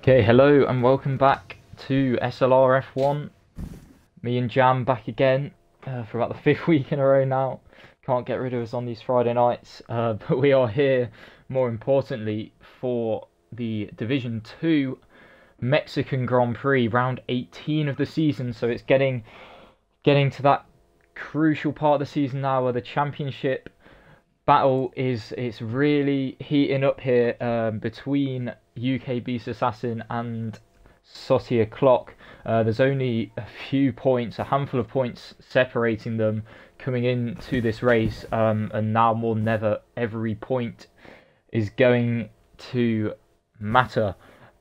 Okay, hello and welcome back to SLR F1. Me and Jam back again for about the fifth week in a row now. Can't get rid of us on these Friday nights, but we are here more importantly for the Division 2 Mexican Grand Prix, round 18 of the season. So it's getting to that crucial part of the season now where the championship battle is it's really heating up here between UK Beast Assassin and Sotia Clock. There's only a few points, a handful of points separating them coming into this race, and now more than ever, every point is going to matter.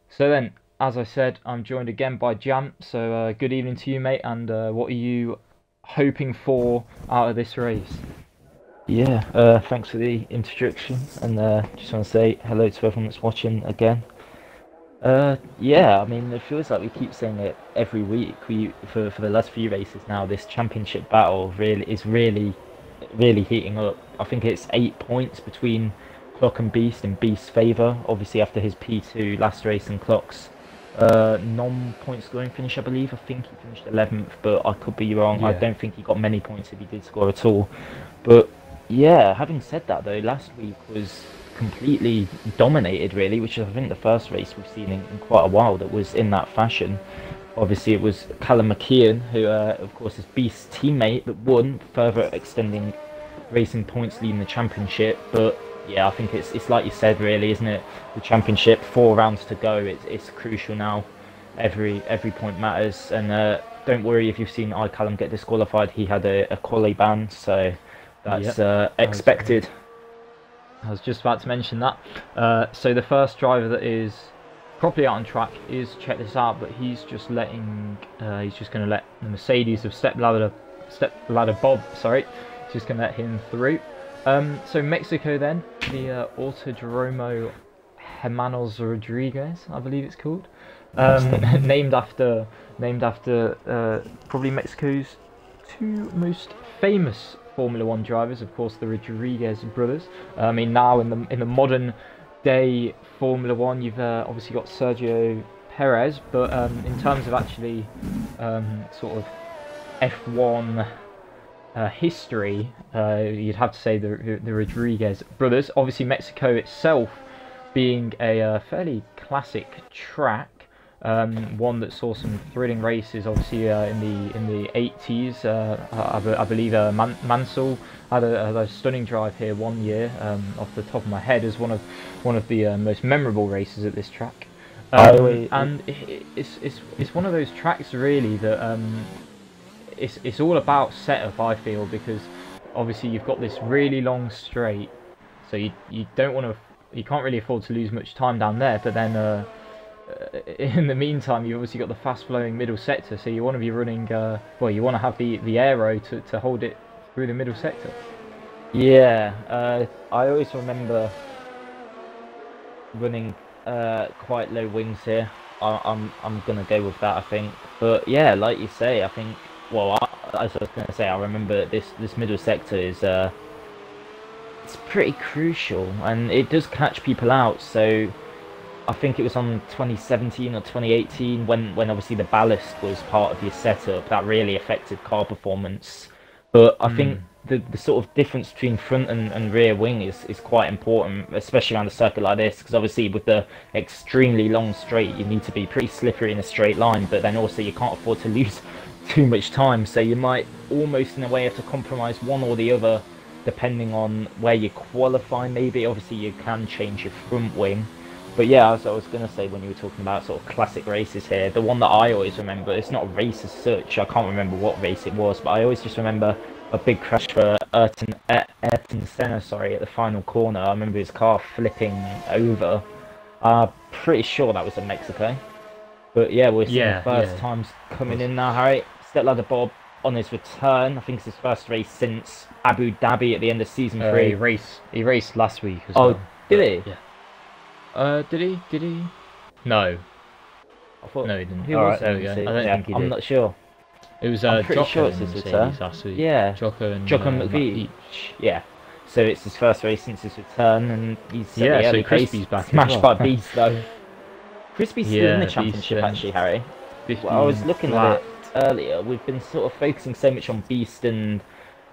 So then, as I said, I'm joined again by Jam. So good evening to you, mate, and what are you hoping for out of this race? Yeah, thanks for the introduction, and just want to say hello to everyone that's watching again. Yeah, I mean, it feels like we keep saying it every week. For the last few races now, this championship battle really heating up. I think it's 8 points between Clock and Beast in Beast's favour. Obviously, after his P2 last race and Clock's non-point scoring finish, I believe. I think he finished 11th, but I could be wrong. I Yeah. don't think he got many points if he did score at all. But yeah, having said that though, last week was completely dominated really, which is I think the first race we've seen in quite a while that was in that fashion. Obviously it was Callum McKeon, who of course is Beast's teammate, that won, further extending racing points leading the championship. But yeah, I think it's like you said really, isn't it? The championship, 4 rounds to go, it's crucial now. Every point matters, and don't worry if you've seen Callum get disqualified. He had a quali ban, so Yep. that's expected. I was just about to mention that. So the first driver that is properly out on track is, check this out, but he's just he's just going to let the Mercedes of Stepladder Bob, sorry, he's just going to let him through. So Mexico then, the Autodromo Hermanos Rodriguez, I believe it's called, named after probably Mexico's two most famous Formula One drivers, of course, the Rodriguez brothers. I mean, now in the modern day Formula One, you've obviously got Sergio Perez, but in terms of actually sort of F1 history, you'd have to say the Rodriguez brothers. Obviously, Mexico itself being a fairly classic track. One that saw some thrilling races, obviously in the 80s. I believe Mansell had a stunning drive here one year, off the top of my head, as one of the most memorable races at this track. And it's one of those tracks really that it's all about setup, I feel, because obviously you've got this really long straight, so you can't really afford to lose much time down there, but then. In the meantime, you've obviously got the fast-flowing middle sector, so you want to be running. You want to have the aero to hold it through the middle sector. Yeah, I always remember running quite low wings here. I'm gonna go with that, I think. But yeah, like you say, I think. Well, as I was gonna say, I remember this middle sector is it's pretty crucial, and it does catch people out. So. I think it was on 2017 or 2018 when obviously the ballast was part of your setup that really affected car performance. But I think the sort of difference between front and rear wing is quite important, especially around a circuit like this, because obviously with the extremely long straight you need to be pretty slippery in a straight line, but then also you can't afford to lose too much time, so you might almost in a way have to compromise one or the other depending on where you qualify. Maybe obviously you can change your front wing. But yeah, as I was going to say when you were talking about sort of classic races here, the one that I always remember, it's not a race as such, I can't remember what race it was, but I always just remember a big crash for Ayrton Senna, sorry, at the final corner. I remember his car flipping over. Pretty sure that was in Mexico. But yeah, we're seeing the first times coming in now, Harry. Stepladder Bob on his return. I think it's his first race since Abu Dhabi at the end of season 3. He raced last week as well. well. Did he? Yeah. Did he? Did he? No. I thought, no, he didn't. Who All was right, there we go. I don't think he did. I'm not sure. It was I'm pretty Jocko sure it's and his Mercedes return. last week. Yeah. Jocko and McVeigh. Yeah. So it's his first race since his return, and he's so early Crispy's pace. back. Smashed by Beast though. Crispy's still in the Yeah, championship, actually, Harry. Well, I was 15 looking at flat. it earlier. We've been sort of focusing so much on Beast and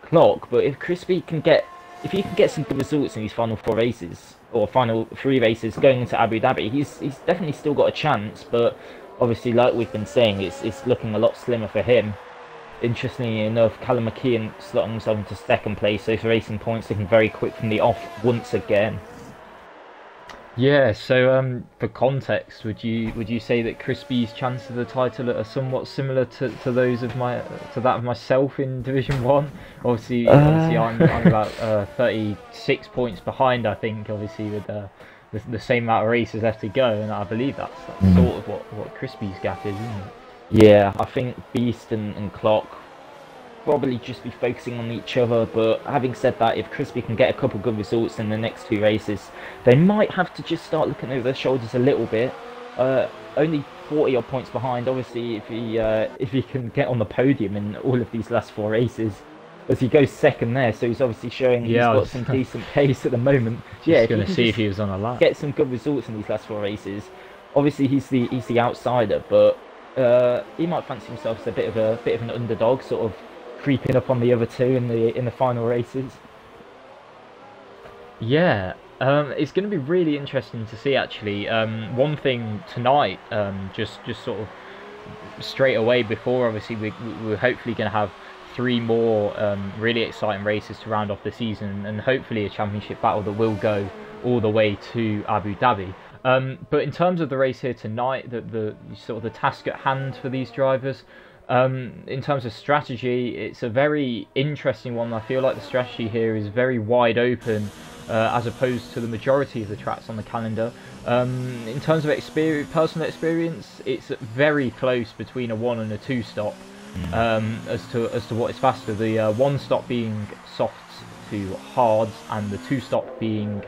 Clock, but if Crispy can get, if he can get some good results in these final 4 races or final 3 races going into Abu Dhabi, he's definitely still got a chance. But obviously, like we've been saying, it's looking a lot slimmer for him. Interestingly enough, Callum McKeon slotting himself into second place, so for racing points looking very quick from the off once again. Yeah, so for context, would you say that Crispy's chances of the title are somewhat similar to those of that of myself in Division One? Obviously, I'm about 36 points behind, I think. Obviously, with the same amount of races left to go, and I believe that's sort of what Crispy's gap is, isn't it? Yeah, I think Beast and Clock probably just be focusing on each other, but having said that, if Crispy can get a couple good results in the next 2 races, they might have to just start looking over their shoulders a little bit. Only 40 odd points behind. Obviously, if he can get on the podium in all of these last 4 races, as he goes second there, so he's obviously showing he's got some decent pace at the moment. Just going to see if he was on a lap. Get some good results in these last 4 races. Obviously, he's the outsider, but he might fancy himself as a bit of an underdog, sort of creeping up on the other 2 in the final races. Yeah, it's going to be really interesting to see, actually. One thing tonight, just sort of straight away before, obviously we're hopefully going to have 3 more really exciting races to round off the season, and hopefully a championship battle that will go all the way to Abu Dhabi. But in terms of the race here tonight, the sort of the task at hand for these drivers, in terms of strategy, it's a very interesting one. I feel like the strategy here is very wide open, as opposed to the majority of the tracks on the calendar. In terms of personal experience, it's very close between a 1 and a 2 stop, as to what is faster. The 1 stop being softs to hards, and the 2 stop being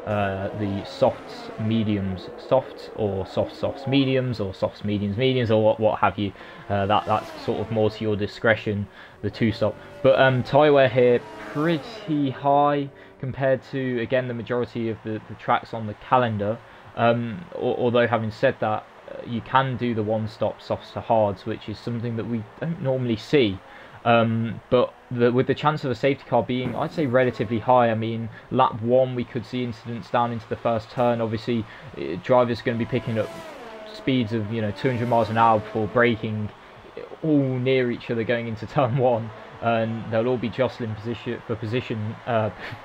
the softs, mediums, softs, or softs, mediums, or softs, mediums, or what have you. That's sort of more to your discretion, the 2 stop. But tyre wear here pretty high compared to, again, the majority of the tracks on the calendar. Although having said that, you can do the 1 stop softs to hards, which is something that we don't normally see. But with the chance of a safety car being, I'd say, relatively high. I mean, lap 1 we could see incidents down into the first turn. Obviously, drivers are going to be picking up speeds of 200 miles an hour before braking, all near each other going into turn 1, and they'll all be jostling for position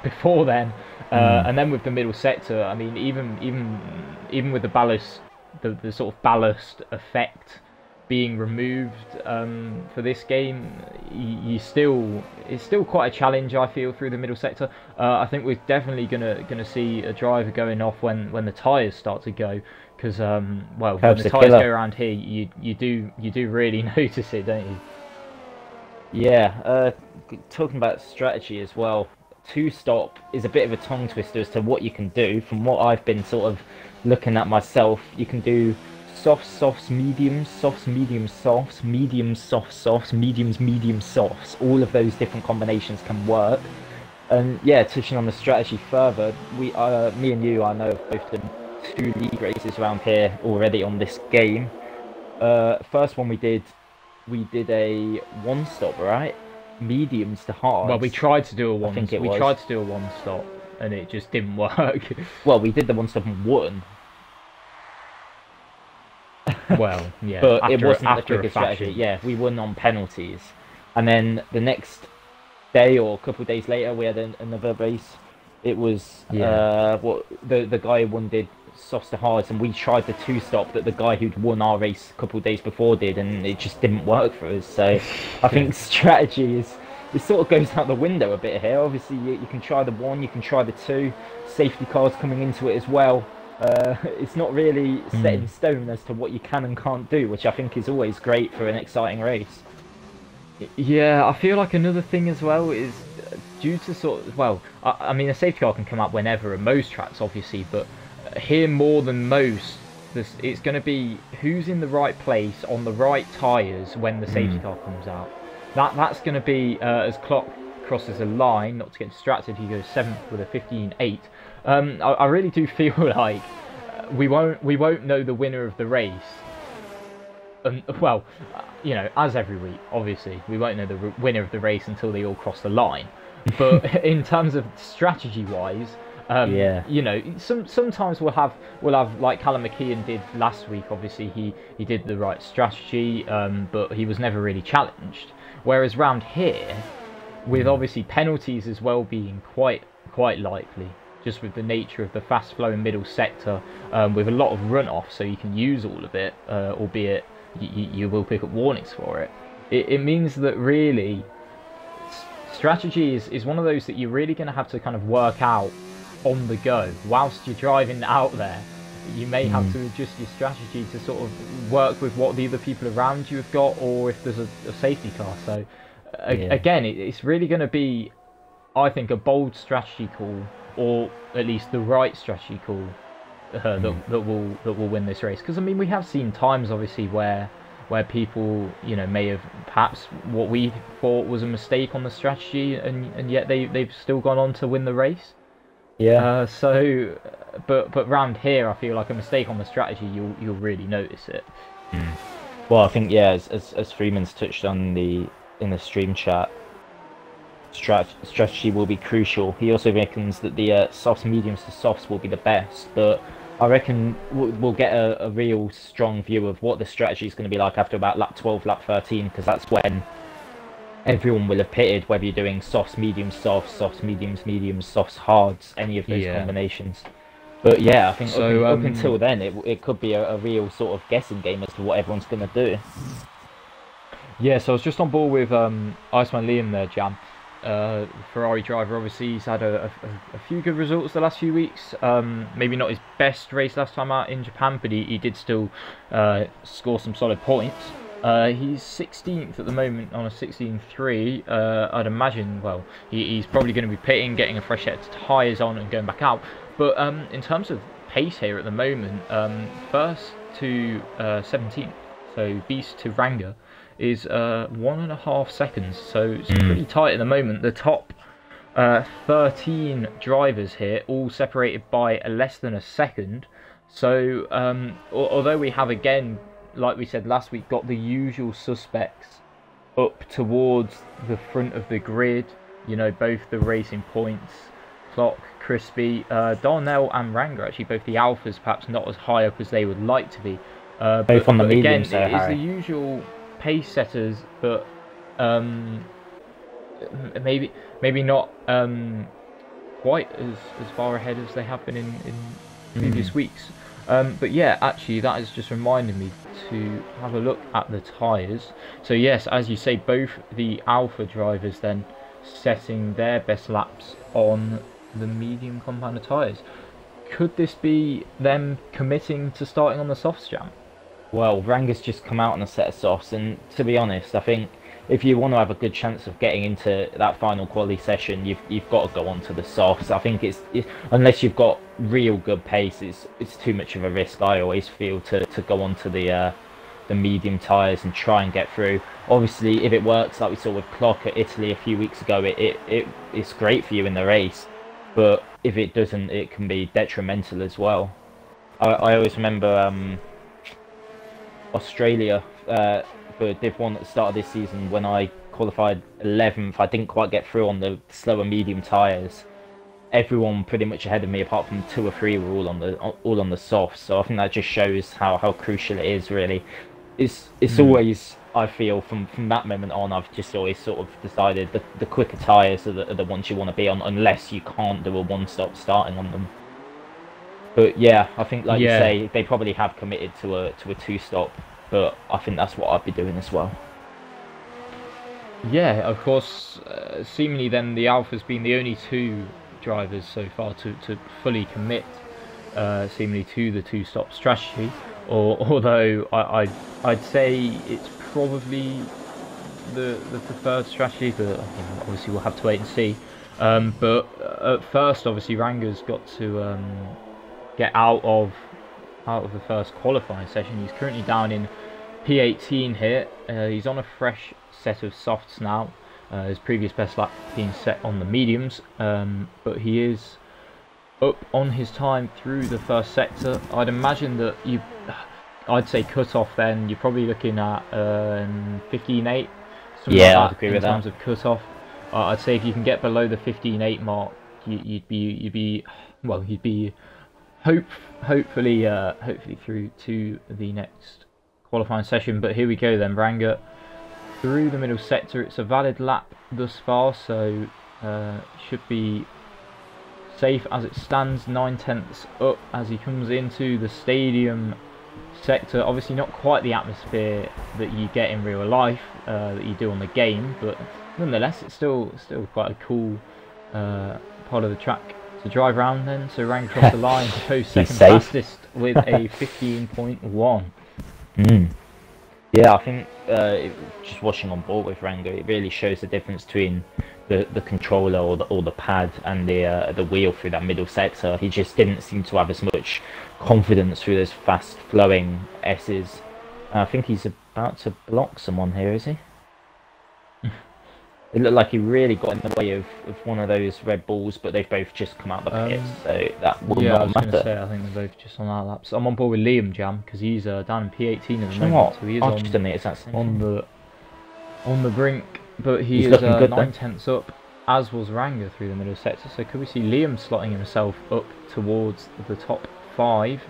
before then. And then with the middle sector, I mean, even with the ballast, the sort of ballast effect being removed for this game, it's still quite a challenge, I feel, through the middle sector. I think we're definitely gonna see a driver going off when the tyres start to go, because well, when the tyres go around here, you do really notice it, don't you? Yeah, talking about strategy as well, 2 stop is a bit of a tongue twister as to what you can do. From what I've been sort of looking at myself, you can do softs, mediums, softs, mediums, softs, mediums, softs, mediums, medium softs. All of those different combinations can work. And yeah, touching on the strategy further, me and you, I know, have both done 2 league races around here already on this game. First one we did a 1 stop, right? Mediums to hards. Well, we tried to do a 1. I think it was. We tried to do a 1 stop, and it just didn't work. Well, we did the 1 stop and won. Well, yeah, but it wasn't the quickest strategy. Yeah, we won on penalties, and then the next day or a couple of days later, we had another race. It was what the guy who won did softs to hards, and we tried the 2 stop that the guy who'd won our race a couple of days before did, and it just didn't work for us. So I think strategy it sort of goes out the window a bit here. Obviously, you can try the 1, you can try the 2. Safety cars coming into it as well. It's not really set in stone as to what you can and can't do, which I think is always great for an exciting race. Yeah, I feel like another thing as well is due to sort of, well, I mean, a safety car can come up whenever at most tracks, obviously, but here more than most, it's going to be who's in the right place on the right tyres when the safety car comes out. That's going to be, as Clock crosses a line, not to get distracted, he goes 7th with a 15.8. I really do feel like we won't know the winner of the race. Well, you know, as every week, obviously, we won't know the winner of the race until they all cross the line. But in terms of strategy-wise, Yeah. you know, sometimes we'll have like Callum McKeon did last week. Obviously, he did the right strategy, but he was never really challenged. Whereas round here, with obviously penalties as well being quite likely, just with the nature of the fast flowing middle sector, with a lot of runoff, so you can use all of it, albeit you will pick up warnings for it. It means that really strategy is one of those that you're really going to have to kind of work out on the go whilst you're driving out there. You may have to adjust your strategy to sort of work with what the other people around you have got, or if there's a safety car. So again, it's really going to be, I think, a bold strategy call, or at least the right strategy call, that will win this race. Because I mean, we have seen times obviously where people, you know, may have perhaps what we thought was a mistake on the strategy, and yet they've still gone on to win the race. Yeah. But round here, I feel like a mistake on the strategy, you'll really notice it. Well, I think, yeah, as Freeman's touched on in the stream chat, strategy will be crucial. He also reckons that the softs, mediums to softs will be the best, but I reckon we'll get a real strong view of what the strategy is going to be like after about lap 12, lap 13, because that's when everyone will have pitted, whether you're doing softs, mediums, softs, mediums, mediums, softs, hards, any of those combinations. But yeah, I think So, up until then, it could be a real sort of guessing game as to what everyone's going to do. Yeah, so I was just on board with Iceman Liam there, Jam. Ferrari driver, obviously he's had a few good results the last few weeks. Maybe not his best race last time out in Japan, but he did still score some solid points. He's 16th at the moment on a 16.3. I'd imagine, well, he's probably going to be pitting, getting a fresh set of tyres on and going back out. But in terms of pace here at the moment, first to 17th, so Beast to Ranga, is 1.5 seconds, so it's pretty tight at the moment. The top 13 drivers here, all separated by less than a second. So although we have, again, like we said last week, got the usual suspects up towards the front of the grid, you know, both the Racing Points, Clock, Crispy, Darnell and Ranga, actually both the Alphas perhaps not as high up as they would like to be. Both on the mediums, again, though, it's Harry. the usual pace setters, but maybe not quite as far ahead as they have been in previous weeks. But yeah, actually that has just reminded me to have a look at the tyres. So yes, as you say, both the Alpha drivers then setting their best laps on the medium compounder tyres. Could this be them committing to starting on the softs, Jam? Well, Ranga's just come out on a set of softs, and to be honest, I think if you want to have a good chance of getting into that final quali session, you've got to go on to the softs. I think it's unless you've got real good pace, it's too much of a risk. I always feel to go on to the medium tyres and try and get through. Obviously, if it works like we saw with Clock at Italy a few weeks ago, it's great for you in the race. But if it doesn't, it can be detrimental as well. I always remember Australia for Div 1 at the start of this season, when I qualified 11th, I didn't quite get through on the slower medium tyres. Everyone pretty much ahead of me, apart from 2 or 3, were all on the softs. So I think that just shows how crucial it is. Really, it's always, I feel, from that moment on, I've just always sort of decided the quicker tyres are the ones you want to be on, unless you can't do a one-stop starting on them. But yeah, I think, like you say, they probably have committed to a 2-stop, but I think that's what I'd be doing as well. Yeah, of course. Seemingly, then the Alpha's been the only 2 drivers so far to fully commit, seemingly, to the 2-stop strategy. Although I'd say it's probably the preferred strategy, but obviously we'll have to wait and see. But at first, obviously, Ranga's got to get out of the first qualifying session. He's currently down in P18 here. He's on a fresh set of softs now. His previous best lap being set on the mediums, but he is up on his time through the first sector. I'd imagine that I'd say cut off then, you're probably looking at 15.8, something Yeah, like I'd agree that in with that. terms of cut off. I'd say if you can get below the 15.8 mark, you'd be well, you'd be hope hopefully through to the next qualifying session. But here we go then, Ranga through the middle sector. It's a valid lap thus far, so should be safe as it stands. 9/10 up as he comes into the stadium sector. Obviously not quite the atmosphere that you get in real life, that you do on the game, but nonetheless it's still quite a cool part of the track to drive around then. So Rang across the line, shows second fastest with a 15.1. Yeah, I think just watching on board with Rango, it really shows the difference between the controller or the pad and the wheel through that middle sector. He just didn't seem to have as much confidence through those fast flowing S's. I think he's about to block someone here, is he? It looked like he really got in the way of one of those Red Bulls, but they've both just come out the pits, so that will yeah, not I was going matter. to say, I think they're both just on our laps. I'm on board with Liam Jam because he's down in P18 at the You know moment, what? so he is I've just done the exact same thing. on the brink. But He's is looking good, 9/10 up, as was Ranga through the middle sector. So could we see Liam slotting himself up towards the top 5?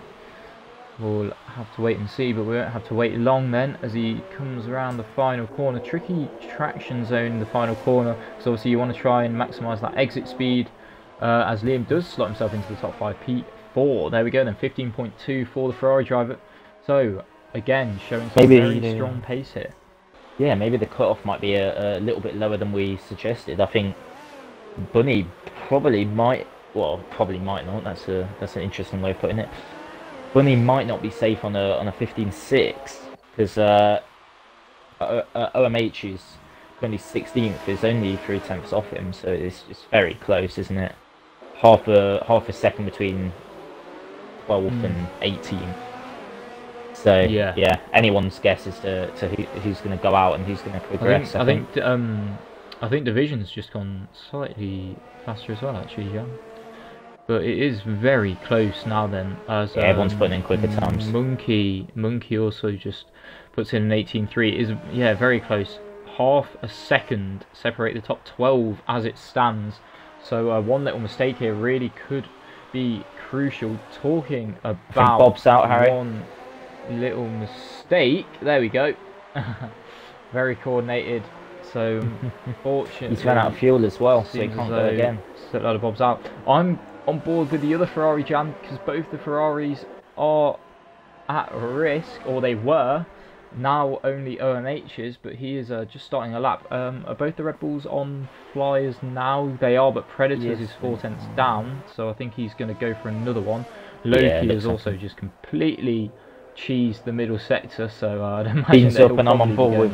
We'll have to wait and see, but we won't have to wait long then as he comes around the final corner. Tricky traction zone in the final corner, so obviously you want to try and maximise that exit speed, as Liam does slot himself into the top 5. P4, there we go then, 15.2 for the Ferrari driver. So again, showing some very strong pace here. Yeah, maybe the cut-off might be a little bit lower than we suggested. I think Bunny probably might not. That's an interesting way of putting it. Bunny might not be safe on a 15.6 because OMH is currently 16th, is only 3/10 off him, so it's very close, isn't it? Half a second between 12th and 18th. So yeah, anyone's guess as to who's going to go out and who's going to progress. I think Division's just gone slightly faster as well, actually, yeah. But it is very close now then, as everyone's putting in quicker times. Monkey also just puts in an 18.3. It is very close. Half a second separate the top 12 as it stands. So one little mistake here really could be crucial. Talking about Bob's out, Harry. One little mistake. There we go. Very coordinated. So fortunately, he's run out of fuel as well, so he can't go again. So a lot of Bob's out. I'm on board with the other Ferrari Jam because both the Ferraris are at risk, or they were. Now only OMH's, but he is just starting a lap. Are both the Red Bulls on flyers now? They are, but Predators is 4/10 down, so I think he's going to go for another one. Loki has also just completely cheesed the middle sector, so I'd imagine Bean's that up, and I'm on board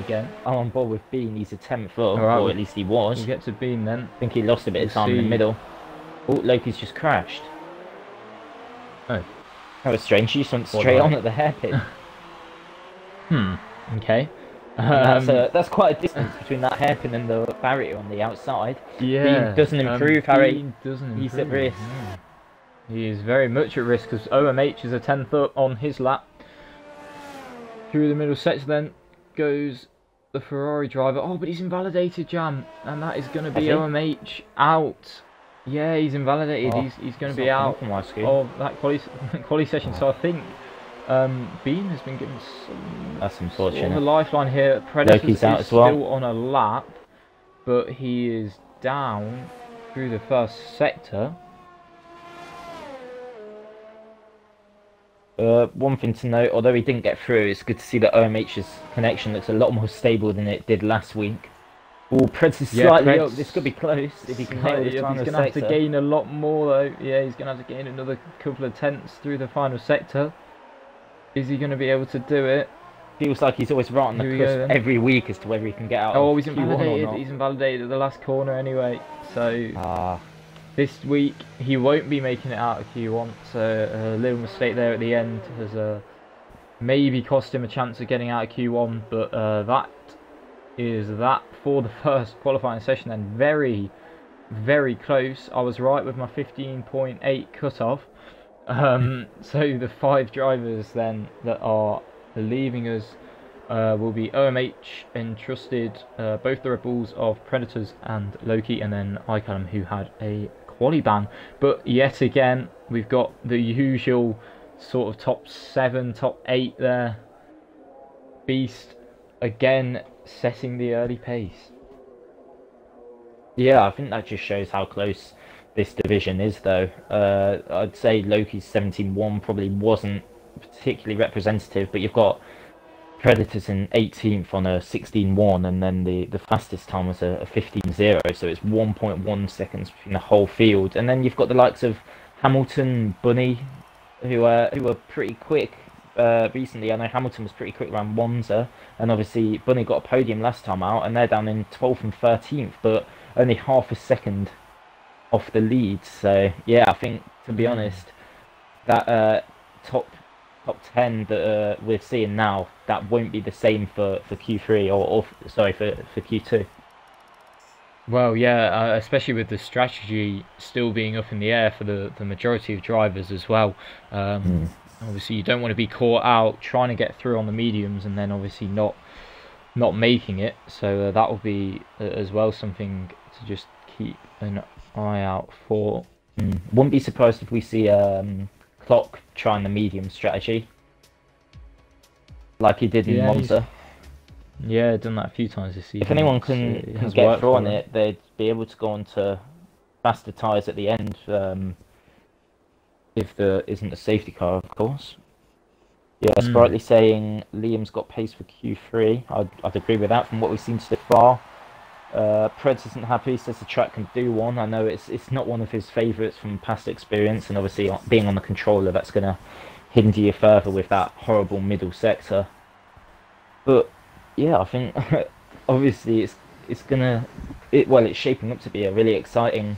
with Bean. He's a 10th up, right, or at least he was. We'll get to Bean then. I think he lost a bit of time in the middle. Oh, Loki's just crashed. Oh, that was strange. He just went straight on at the hairpin. Okay. That's quite a distance between that hairpin and the barrier on the outside. Yeah. Bean doesn't improve, Harry. Bean doesn't improve. He's at risk. Yeah. He is very much at risk because OMH is a 10th up on his lap. Through the middle sector then goes the Ferrari driver. Oh, but he's invalidated, Jam, and that is going to be OMH out. Yeah, he's invalidated. He's going to be out of that quali session. So I think Bean has been given some. That's unfortunate. Sort of a lifeline here. Predators is out as well. Still on a lap, but he is down through the first sector. One thing to note, although he didn't get through, it's good to see that OMH's connection looks a lot more stable than it did last week. Oh, Preds is slightly up. This could be close if he can nail this final sector. He's going to have to gain a lot more though. Yeah, he's going to have to gain another couple of tenths through the final sector. Is he going to be able to do it? Feels like he's always right on the cusp every week as to whether he can get out. Oh, he's invalidated. He's invalidated at the last corner anyway. So this week he won't be making it out of Q1. So a little mistake there at the end has maybe cost him a chance of getting out of Q1. But that is that for the first qualifying session. Then very very close. I was right with my 15.8 cutoff. So the 5 drivers then that are leaving us will be OMH, Entrusted, both the Red Bulls of Predators and Loki, and then iCallum, who had a quali ban. But yet again, we've got the usual sort of top 7, top 8 there. Beast again setting the early pace. Yeah, I think that just shows how close this division is, though. I'd say Loki's 17-1 probably wasn't particularly representative, but you've got Predators in 18th on a 16-1, and then the fastest time was a 15-0, so it's 1.1 seconds between the whole field. And then you've got the likes of Hamilton, Bunny, who were pretty quick recently. I know Hamilton was pretty quick around Monza, and obviously Bunny got a podium last time out, and they're down in 12th and 13th, but only half a second off the lead. So yeah, I think, to be honest, that top 10 that we're seeing now, that won't be the same for Q3 or sorry, for Q2. Well, yeah, especially with the strategy still being up in the air for the majority of drivers as well. Obviously, you don't want to be caught out trying to get through on the mediums and then obviously not making it. So that will be as well something to just keep an eye out for. Wouldn't be surprised if we see Clock trying the medium strategy, like he did in Monza. Yeah, done that a few times this season. If anyone can get through on it, they'd be able to go on to faster tyres at the end, if there isn't a safety car, of course. Yeah, Sprightly saying Liam's got pace for Q3. I'd agree with that from what we've seen so far. Preds isn't happy, says the track can do one. I know it's not one of his favourites from past experience, and obviously being on the controller, that's going to hinder you further with that horrible middle sector. But yeah, I think obviously it's shaping up to be a really exciting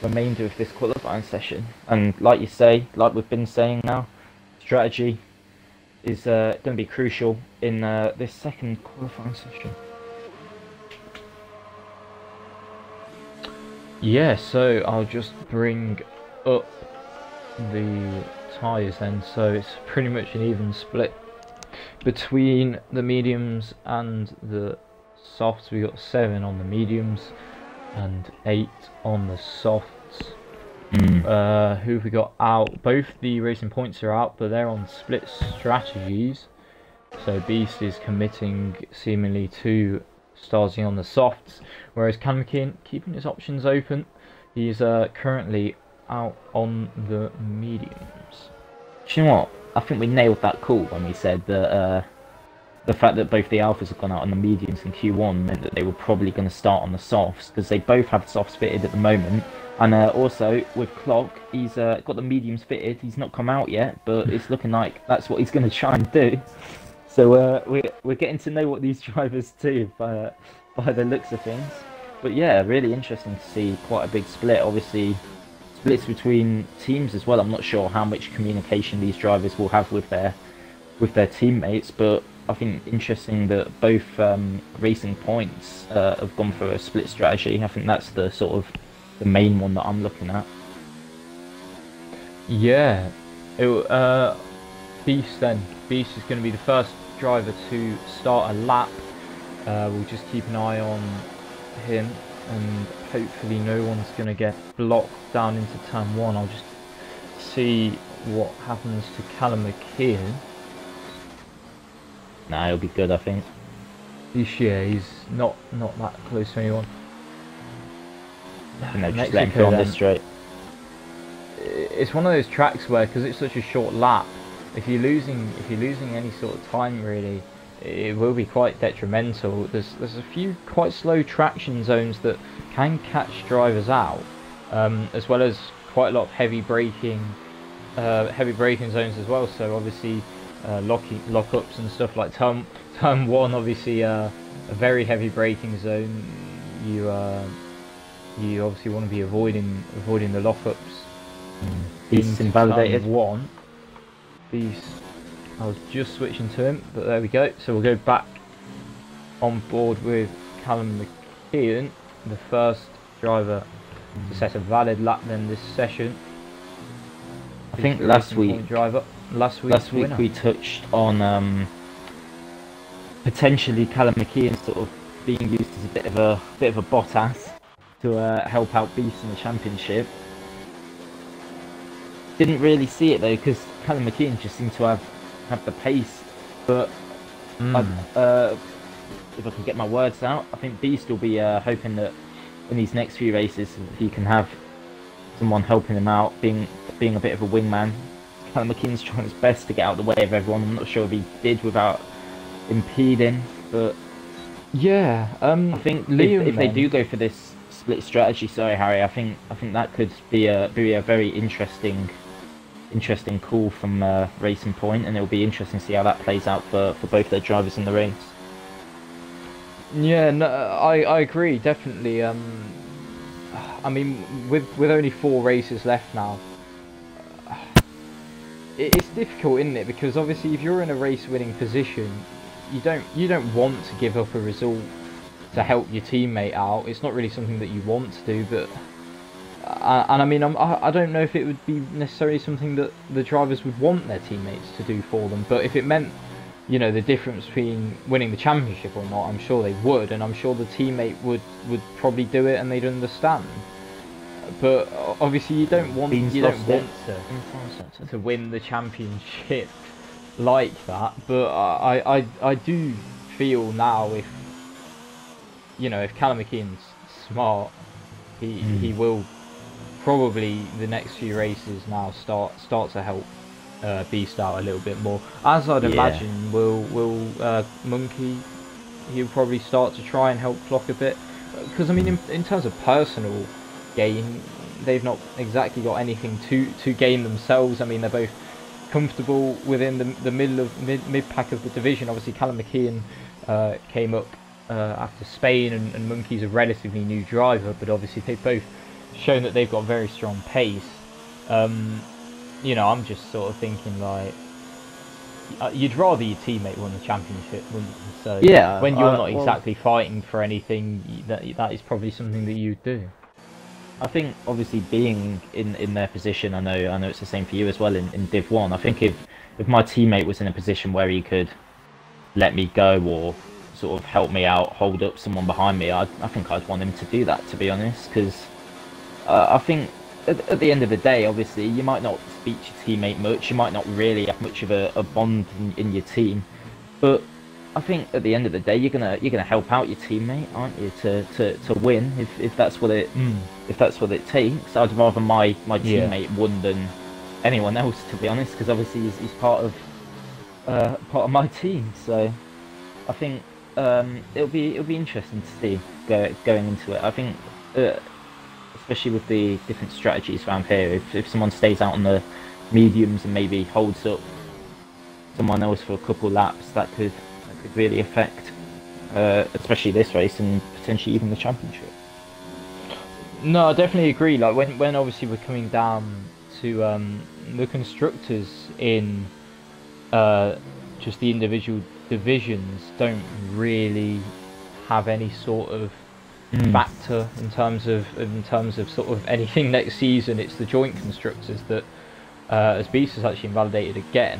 remainder of this qualifying session. And like you say, like we've been saying now, strategy is going to be crucial in this second qualifying session. Yeah, so I'll just bring up the tyres then. So it's pretty much an even split between the mediums and the softs. We got 7 on the mediums and 8 on the softs. Who have we got out? Both the Racing Points are out, but they're on split strategies. So Beast is committing seemingly to starting on the softs, whereas Callum keeping his options open. He's currently out on the mediums. Do you know what? I think we nailed that call when we said that the fact that both the Alphas have gone out on the mediums in Q1 meant that they were probably going to start on the softs, because they both have softs fitted at the moment. And also with Clock, he's got the mediums fitted. He's not come out yet, but it's looking like that's what he's going to try and do. So we're getting to know what these drivers do by the looks of things. But yeah, really interesting to see quite a big split. Obviously, splits between teams as well. I'm not sure how much communication these drivers will have with their teammates, but I think interesting that both Racing Points have gone for a split strategy. I think that's the sort of the main one that I'm looking at. Yeah, Beast then. Beast is going to be the first driver to start a lap. We'll just keep an eye on him, and hopefully no one's going to get blocked down into turn 1. I'll just see what happens to Callum McKeon. Nah, he'll be good, I think. He's not that close to anyone. And they're just letting him on this straight. It's one of those tracks where, because it's such a short lap, if you're losing any sort of time, really, it will be quite detrimental. There's a few quite slow traction zones that can catch drivers out, as well as quite a lot of heavy braking zones as well. So obviously lockups and stuff like turn 1, obviously a very heavy braking zone. You obviously want to be avoiding the lockups. He's invalidated. Turn 1. I was just switching to him, but there we go. So we'll go back on board with Callum McKeon, the first driver to set a valid lap then this session. I think last week last week we touched on potentially Callum McKeon sort of being used as a bit of a Bottas to help out Beast in the championship. Didn't really see it though, because Callum McKeon just seemed to have the pace, but if I can get my words out, I think Beast will be hoping that in these next few races he can have someone helping him out, being a bit of a wingman. Callum McKeon's trying his best to get out of the way of everyone. I'm not sure if he did without impeding, but yeah, I think Liam, if they do go for this split strategy, sorry Harry, I think that could be a very interesting call from Racing Point, and it'll be interesting to see how that plays out for both their drivers in the race. Yeah, no, I agree, definitely. I mean, with only 4 races left now, it's difficult, isn't it? Because obviously, if you're in a race-winning position, you don't want to give up a result to help your teammate out. It's not really something that you want to do, but and I mean, I don't know if it would be necessarily something that the drivers would want their teammates to do for them. But if it meant, you know, the difference between winning the championship or not, I'm sure they would, and I'm sure the teammate would probably do it, and they'd understand. But obviously, you don't want to win the championship like that. But I do feel now, if you know, if Callum McKeon's smart, he will probably the next few races now start to help Beast out a little bit more. As I'd imagine, will Monkey, he'll probably start to try and help Flock a bit, because I mean, in terms of personal gain, they've not exactly got anything to gain themselves. I mean, they're both comfortable within the mid pack of the division. Obviously, Callum McKeon came up after Spain, and Monkey's a relatively new driver, but obviously they've both shown that they've got very strong pace. You know, I'm just sort of thinking, like, you'd rather your teammate win the championship, wouldn't you? So yeah, when you're not exactly fighting for anything, that is probably something that you'd do. I think obviously being in their position, I know it's the same for you as well in Div 1. I think if my teammate was in a position where he could let me go or sort of help me out, hold up someone behind me, I think I'd want him to do that, to be honest, because I think at the end of the day, obviously, you might not speak to your teammate much, you might not really have much of a bond in your team, but I think at the end of the day, you're gonna help out your teammate, aren't you, to win if that's what it takes. I'd rather my teammate won than anyone else, to be honest, because obviously he's part of my team. So I think it'll be interesting to see going into it. I think especially with the different strategies around here, if someone stays out on the mediums and maybe holds up someone else for a couple laps, that could really affect especially this race and potentially even the championship. No, I definitely agree. Like when obviously we're coming down to the constructors in just the individual divisions don't really have any sort of factor in terms of sort of anything next season. It's the joint constructors that, as Beast has actually invalidated again,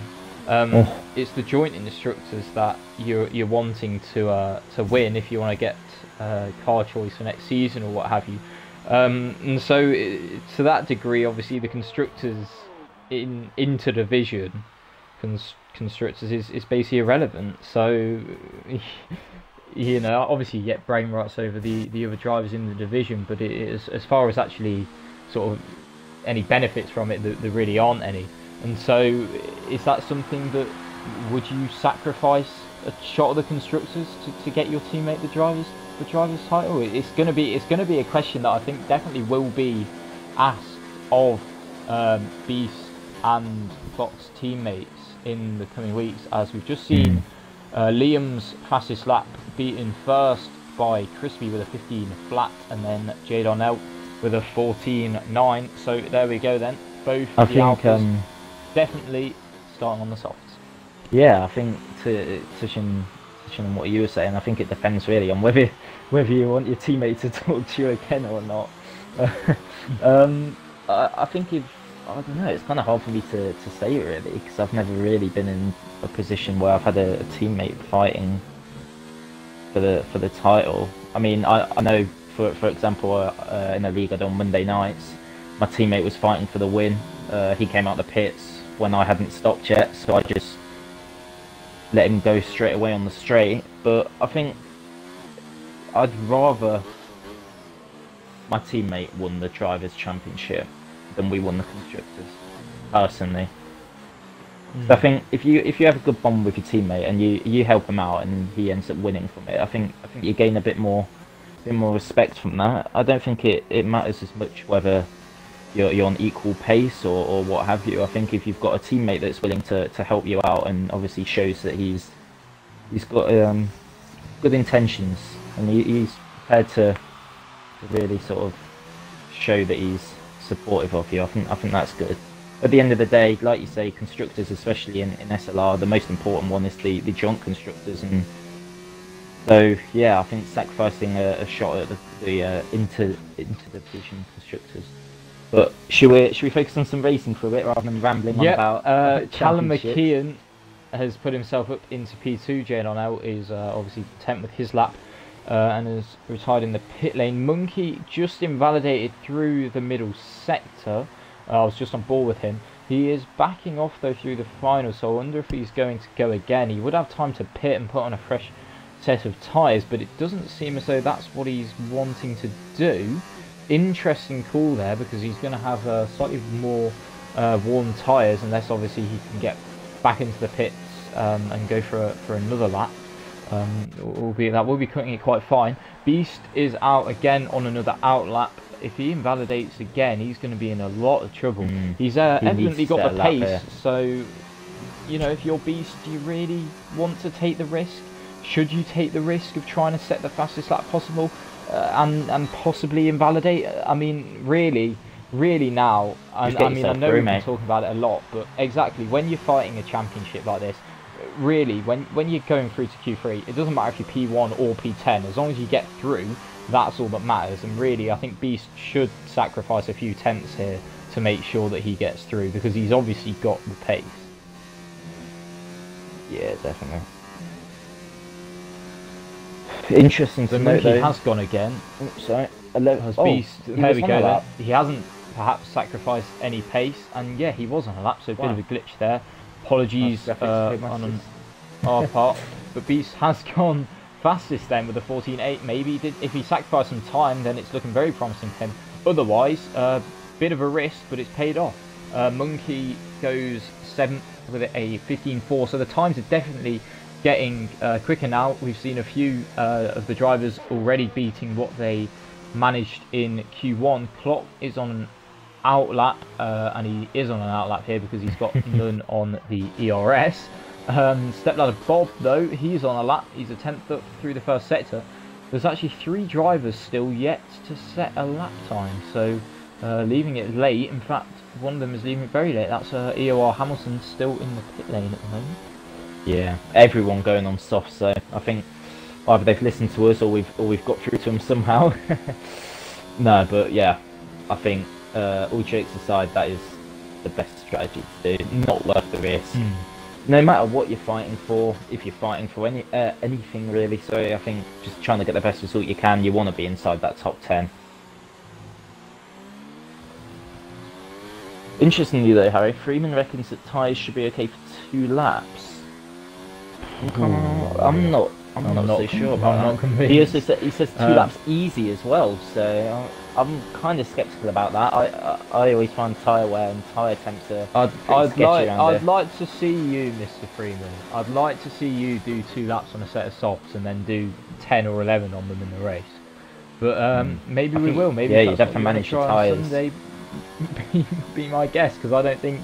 it's the joint instructors that you're wanting to win if you want to get car choice for next season or what have you. And so to that degree, obviously the constructors in interdivision constructors is basically irrelevant. So you know, obviously you get brain rights over the other drivers in the division, but it is, as far as actually sort of any benefits from it, there really aren't any. And so is that something that, would you sacrifice a shot of the constructors to get your teammate the driver's title? It's gonna be a question that I think definitely will be asked of Beast and Fox teammates in the coming weeks, as we've just seen Liam's fastest lap beaten first by Crispy with a 15 flat, and then Jay Donnell with a 14.9. So there we go then. Both I the think Alphas definitely starting on the softs. Yeah, I think touching on what you were saying, I think it depends really on whether you want your teammate to talk to you again or not. I think if I don't know, it's kind of hard for me to say really because I've never really been in a position where I've had a teammate fighting for the title. I mean, I know for example in a league I done Monday nights, my teammate was fighting for the win. He came out the pits when I hadn't stopped yet, so I just let him go straight away on the straight. But I think I'd rather my teammate won the Drivers' Championship than we won the Constructors, personally. So I think if you have a good bond with your teammate and you help him out and he ends up winning from it, I think you gain a bit more respect from that. I don't think it matters as much whether you're on equal pace or what have you. I think if you've got a teammate that's willing to help you out and obviously shows that he's got good intentions and he's prepared to really sort of show that he's supportive of you, I think that's good. At the end of the day, like you say, constructors, especially in SLR, the most important one is the joint constructors, and so yeah, I think sacrificing a shot at the inter-division constructors. But should we focus on some racing for a bit rather than rambling on about Callum McKeon has put himself up into P2. Jay Donnell is obviously 10th with his lap and has retired in the pit lane. Monkey just invalidated through the middle sector. I was just on board with him. He is backing off though through the final, so I wonder if he's going to go again. He would have time to pit and put on a fresh set of tyres, but it doesn't seem as though that's what he's wanting to do. Interesting call there, because he's going to have slightly more worn tyres, unless obviously he can get back into the pits and go for another lap. Albeit that will be cutting it quite fine. Beast is out again on another out lap. If he invalidates again, he's going to be in a lot of trouble. He's evidently got the pace, so you know, if you're Beast, do you really want to take the risk? Should you take the risk of trying to set the fastest lap possible and possibly invalidate? I mean, really now, I mean, I know we've been talking about it a lot, but exactly, when you're fighting a championship like this, really, when you're going through to Q3, it doesn't matter if you're P1 or P10, as long as you get through, that's all that matters. And really, I think Beast should sacrifice a few tenths here to make sure that he gets through, because he's obviously got the pace. Yeah, definitely. Interesting to note, Monkey has gone again. Oops, sorry. Beast, there we go then. He hasn't perhaps sacrificed any pace, and yeah, he was on a lap, so a bit of a glitch there. Apologies on our part, but Beast has gone fastest then with a 14.8. Maybe if he sacrificed some time, then it's looking very promising for him. Otherwise, bit of a risk, but it's paid off. Monkey goes 7th with a 15.4, so the times are definitely getting quicker now. We've seen a few of the drivers already beating what they managed in Q1. Clock is on an out lap, and he is on an out lap here because he's got none on the ERS. Stepladder Bob, though, he's on a lap. He's a 10th up through the first sector. There's actually 3 drivers still yet to set a lap time, so leaving it late. In fact, one of them is leaving it very late. That's EOR Hamilton, still in the pit lane at the moment. Yeah, everyone going on soft, so I think either they've listened to us or we've got through to them somehow. No, but yeah, I think all jokes aside, that is the best strategy to do. Not worth the risk. No matter what you're fighting for, if you're fighting for anything really, sorry, I think just trying to get the best result you can, you want to be inside that top 10. Interestingly though, Harry, Freeman reckons that tyres should be okay for 2 laps. I'm not so sure about that. He also he says 2 laps easy as well, so I'm kind of sceptical about that. I always find tyre wear and tyre temps are I'd like to see you, Mr. Freeman. I'd like to see you do 2 laps on a set of softs and then do 10 or 11 on them in the race. But maybe we will. Maybe you'd have to manage your tyres. Sunday, be my guess, because I don't think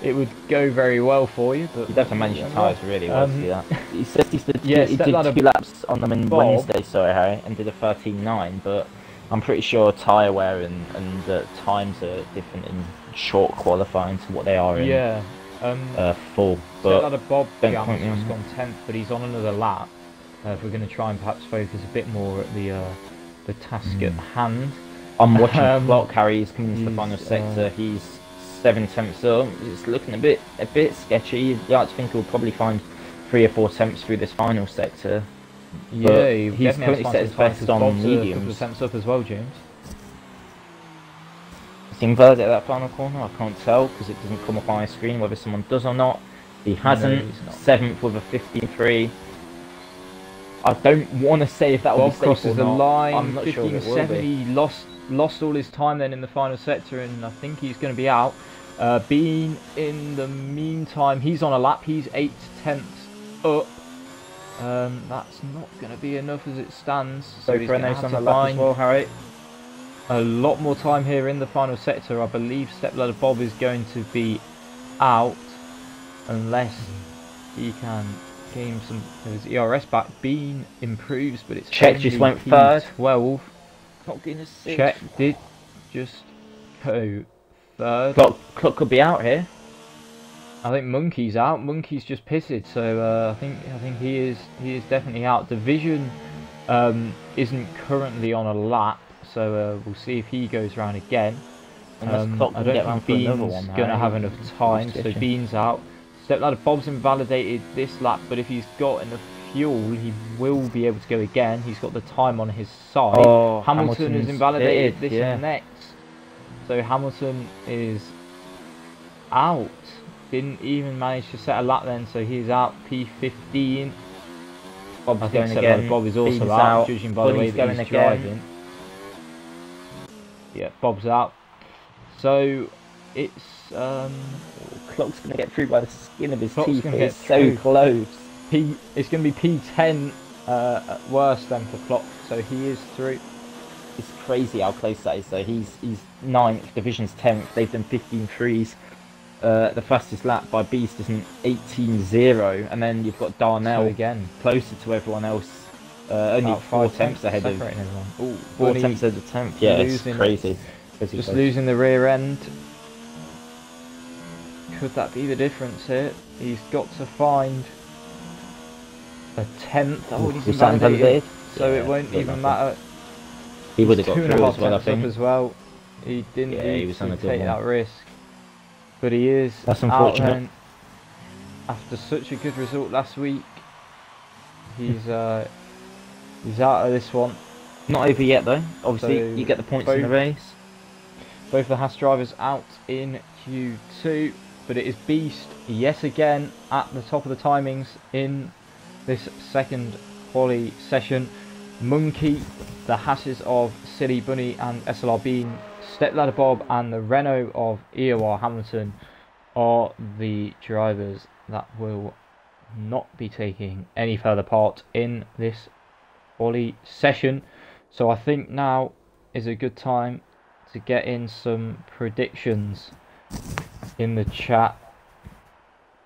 it would go very well for you. But you'd have to manage your tyres really well to do that. He says he did 2 laps on them in Wednesday, sorry Harry, and did a 13.9, but I'm pretty sure tyre wear and times are different in short qualifying to what they are in full. But Bob has gone 10th, but he's on another lap. If we're going to try and perhaps focus a bit more at the task at hand. I'm watching clock. Harry's coming into the he's, final sector. He's 7 tenths up. It's looking a bit sketchy. You'd like to think he'll probably find 3 or 4 tenths through this final sector. Yeah, he he's currently set his best on mediums. A couple of tenths up as well, James. Is he inverted at that final corner? I can't tell because it doesn't come up on my screen whether someone does or not. He hasn't. No, 7th with a 15.3. I don't want to say if that will be Bob safe crosses or the not. line. I'm not sure if it will be. He lost all his time then in the final sector, and I think he's going to be out. Bean, in the meantime, he's on a lap. He's 8 tenths up. That's not going to be enough as it stands. So he's going to have to find well, Harry. a lot more time here in the final sector. I believe Stepladder Bob is going to be out unless he can gain some of his ERS back. Bean improves, but it's Check just went third. 12. Not getting a 6. Check did just go third. Clock could be out here. I think Monkey's out. Monkey's just pitted, so I think he is definitely out. Division isn't currently on a lap, so we'll see if he goes round again. I don't think Bean's going to have enough time, so Bean's out. Stepladder Bob's invalidated this lap, but if he's got enough fuel, he will be able to go again. He's got the time on his side. Oh, Hamilton is invalidated this yeah. and next, so Hamilton is out. Didn't even manage to set a lap then, so he's out. P15. Bob's going again. Bob is also out, judging by the way that he's driving. Yeah, Bob's out. So it's Clock's going to get through by the skin of his teeth. It's so close. It's going to be P10 at worst then for Clock, so he is through. It's crazy how close that is though. He's 9th, Division's 10th. They've done 15.3s. The fastest lap by Beast is an 18.0, and then you've got Darnell again closer to everyone else. Only 4 tenths ahead of everyone. Ooh, 4 tenths ahead of 10th. Yeah, it's crazy. Just losing the rear end. Could that be the difference here? He's got to find a 10th. Oh, he's invalidated, so it won't even matter. He would have got through as well, I think. As well. He didn't need to take that risk. But he is That's unfortunate. After such a good result last week. He's out of this one. Not over yet though. Obviously, so you get the points in the race. Both the Haas drivers out in Q2, but it is Beast yet again at the top of the timings in this second quali session. Monkey, the Hasses of Silly Bunny and SLR Bean, Stepladder Bob and the Renault of EOR Hamilton are the drivers that will not be taking any further part in this quali session. So I think now is a good time to get in some predictions in the chat.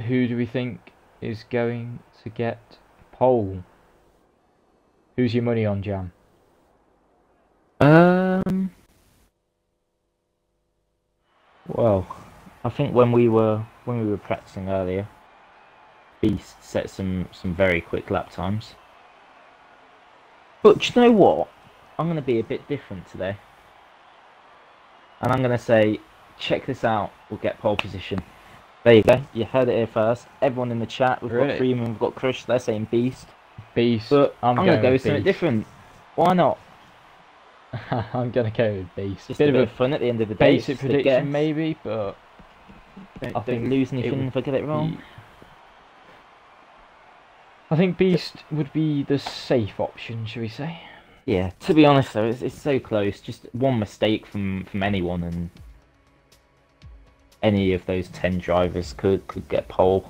Who do we think is going to get pole? Who's your money on, Jam? Well, I think when we were practicing earlier, Beast set some very quick lap times. But do you know what? I'm going to be a bit different today. And I'm going to say, check this out, we'll get pole position. There you go, you heard it here first. Everyone in the chat, we've got Freeman, we've got Crush, they're saying Beast. Beast. But I'm going to go with something different. Why not? I'm going to go with Beast. Just a bit of fun at the end of the day. Basic prediction maybe, but I think lose anything if I get it wrong. I think Beast would be the safe option, should we say? Yeah, to be honest though, it's so close. Just one mistake from anyone and any of those 10 drivers could get pole.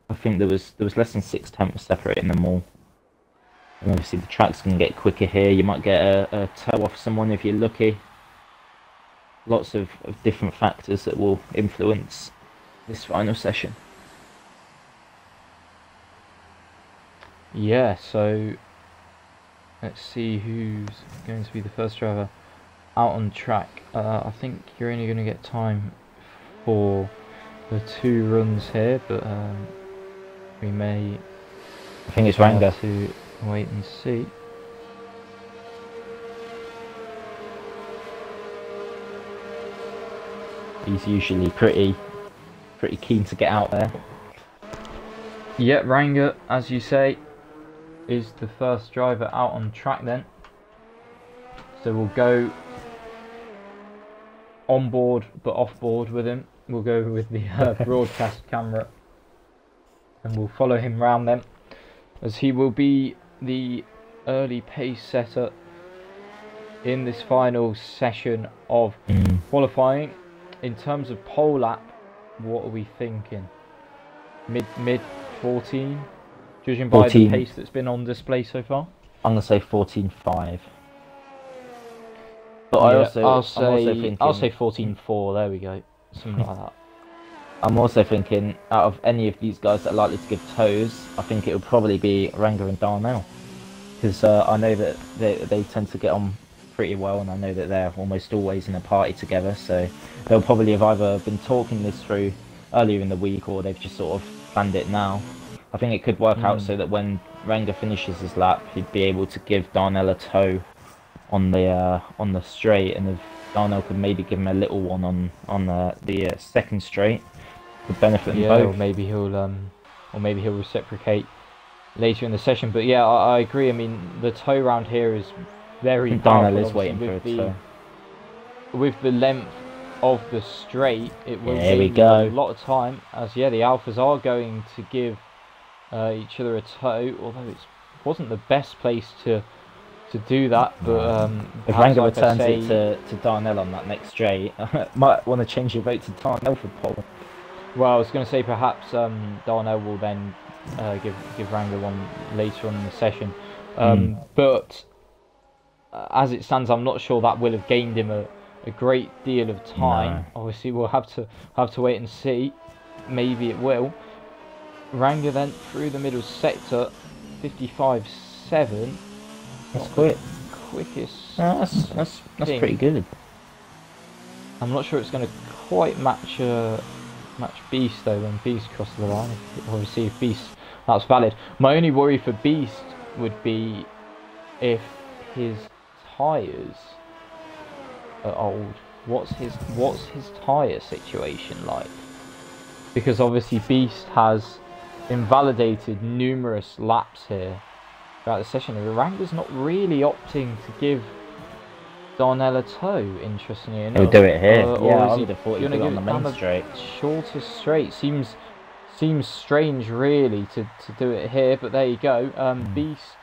I think there was less than 6 tenths separating them all. And obviously the track's going to get quicker here. You might get a toe off someone if you're lucky. Lots of different factors that will influence this final session. Yeah, so let's see who's going to be the first driver out on track. I think you're only going to get time for the 2 runs here, but we may. I think it's Ranga. Wait and see. He's usually pretty keen to get out there. Yeah, Ranger, as you say, is the first driver out on track then. So we'll go on board but off board with him. We'll go with the broadcast camera and we'll follow him round then, as he will be the early pace setter in this final session of qualifying. In terms of pole lap, what are we thinking? Mid 14, judging by 14. the pace that's been on display so far. I'm gonna say 14.5. But Yeah, I'm also thinking, I'll say 14.4. There we go, something like that. I'm also thinking, out of any of these guys that are likely to give toes, I think it would probably be Ranger and Darnell, because I know that they tend to get on pretty well, and I know that they're almost always in a party together. So they'll probably have either been talking this through earlier in the week, or they've just sort of planned it now. I think it could work out so that when Ranger finishes his lap, he'd be able to give Darnell a toe on the straight, and if Darnell could maybe give him a little one on the second straight, would benefit them both. Or maybe he'll reciprocate later in the session. But yeah, I agree. I mean, the toe round here is very powerful. Darnell is waiting for it. So with the length of the straight, it will there we gain go. a lot of time, as the Alphas are going to give each other a toe, although it wasn't the best place to do that. But if Ranger returns it to Darnell on that next straight, might want to change your vote to Darnell for pole. Well, I was going to say perhaps Darnell will then give Ranger one later on in the session, but as it stands, I'm not sure that will have gained him a great deal of time. No. Obviously, we'll have to wait and see. Maybe it will. Ranger then through the middle sector, 55.7. That's quick. Quickest. That's pretty good. I'm not sure it's going to quite match Beast though when Beast crosses the line. Obviously, if Beast, that's valid. My only worry for Beast would be if his tyres are old. What's his tyre situation like? Because obviously Beast has invalidated numerous laps here throughout the session. Ranger's not really opting to give Darnell a toe, interestingly enough. He'll do it here. Yeah, I would have thought he'd do it on the main straight. Shortest straight seems strange, really, to do it here. But there you go. Beast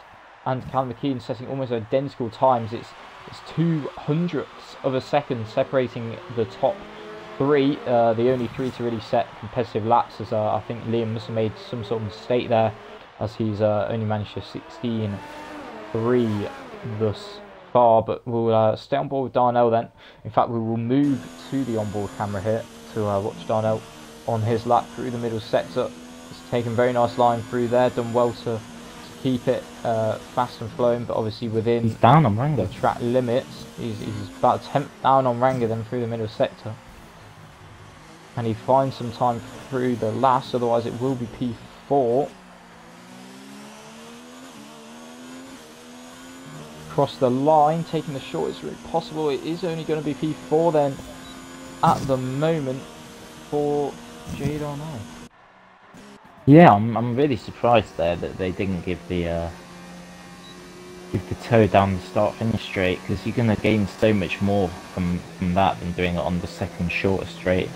and Callum McKean setting almost identical times. It's 0.02 of a second separating the top three. The only three to really set competitive laps. As I think Liam must have made some sort of mistake there, as he's only managed to 16.3 thus far. But we'll stay on board with Darnell then. In fact, we will move to the onboard camera here to watch Darnell on his lap through the middle sector. He's taken a very nice line through there, done well to keep it fast and flowing, but obviously within he's down on Ranger. The track limits. He's about 10th down on Ranger then through the middle sector. And he finds some time through the last, otherwise it will be P4. Across the line, taking the shortest route possible. It is only going to be P4 then at the moment for Jade Darnell. Yeah, I'm really surprised there that they didn't give the toe down the start finish straight, because you're going to gain so much more from that than doing it on the second shorter straight.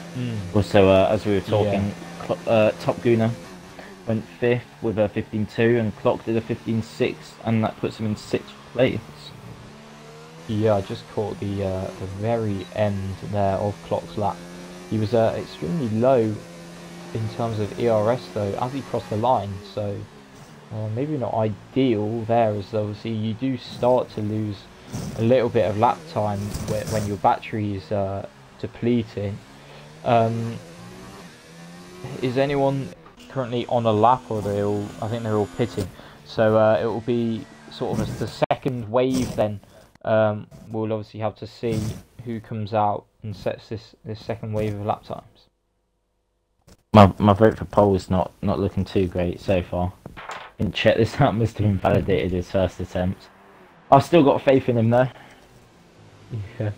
Also, as we were talking, Top Gooner went 5th with a 15.2 and Clock did a 15.6, and that puts him in 6th place. Yeah, I just caught the very end there of Clock's lap. He was extremely low in terms of ERS though as he crossed the line, so maybe not ideal there, as obviously you do start to lose a little bit of lap time when your battery is depleting. Is anyone currently on a lap, or I think they're all pitting, so it will be sort of the second wave then. We'll obviously have to see who comes out and sets this second wave of lap times. My vote for pole is not looking too great so far. And check this out, must have invalidated his first attempt. I've still got faith in him though. Yeah.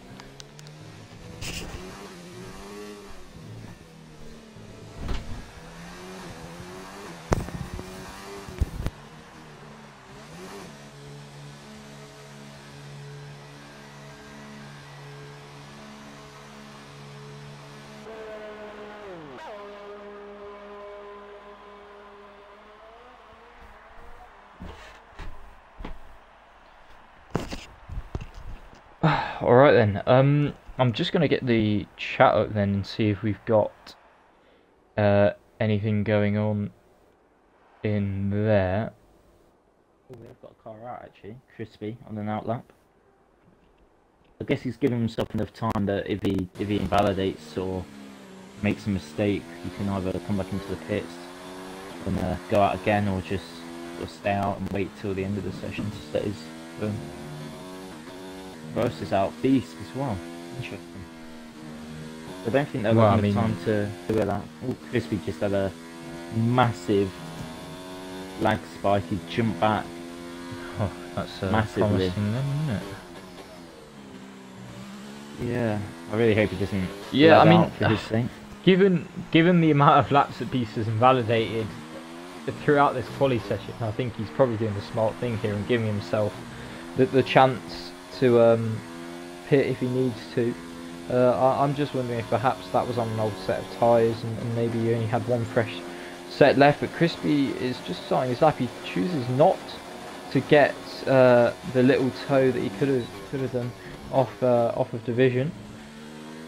Alright then, I'm just going to get the chat up then and see if we've got anything going on in there. Oh, we've got a car out actually, Crispy on an outlap. I guess he's given himself enough time that if he invalidates or makes a mistake, he can either come back into the pits and go out again, or just stay out and wait till the end of the session to set his Roast is out, Beast as well. Interesting. I don't think they'll have enough time to do that. Oh, Crispy just had a massive lag spike. He jumped back. Oh, that's massively. Promising then, isn't it? Yeah, I really hope he doesn't. Yeah, I mean, for his sake. Given the amount of laps that Beast has invalidated throughout this quali session, I think he's probably doing the smart thing here and giving himself the chance to pit if he needs to. I'm just wondering if perhaps that was on an old set of tyres and maybe he only had one fresh set left. But Crispy is just starting his lap. He chooses not to get the little toe that he could have done off of division.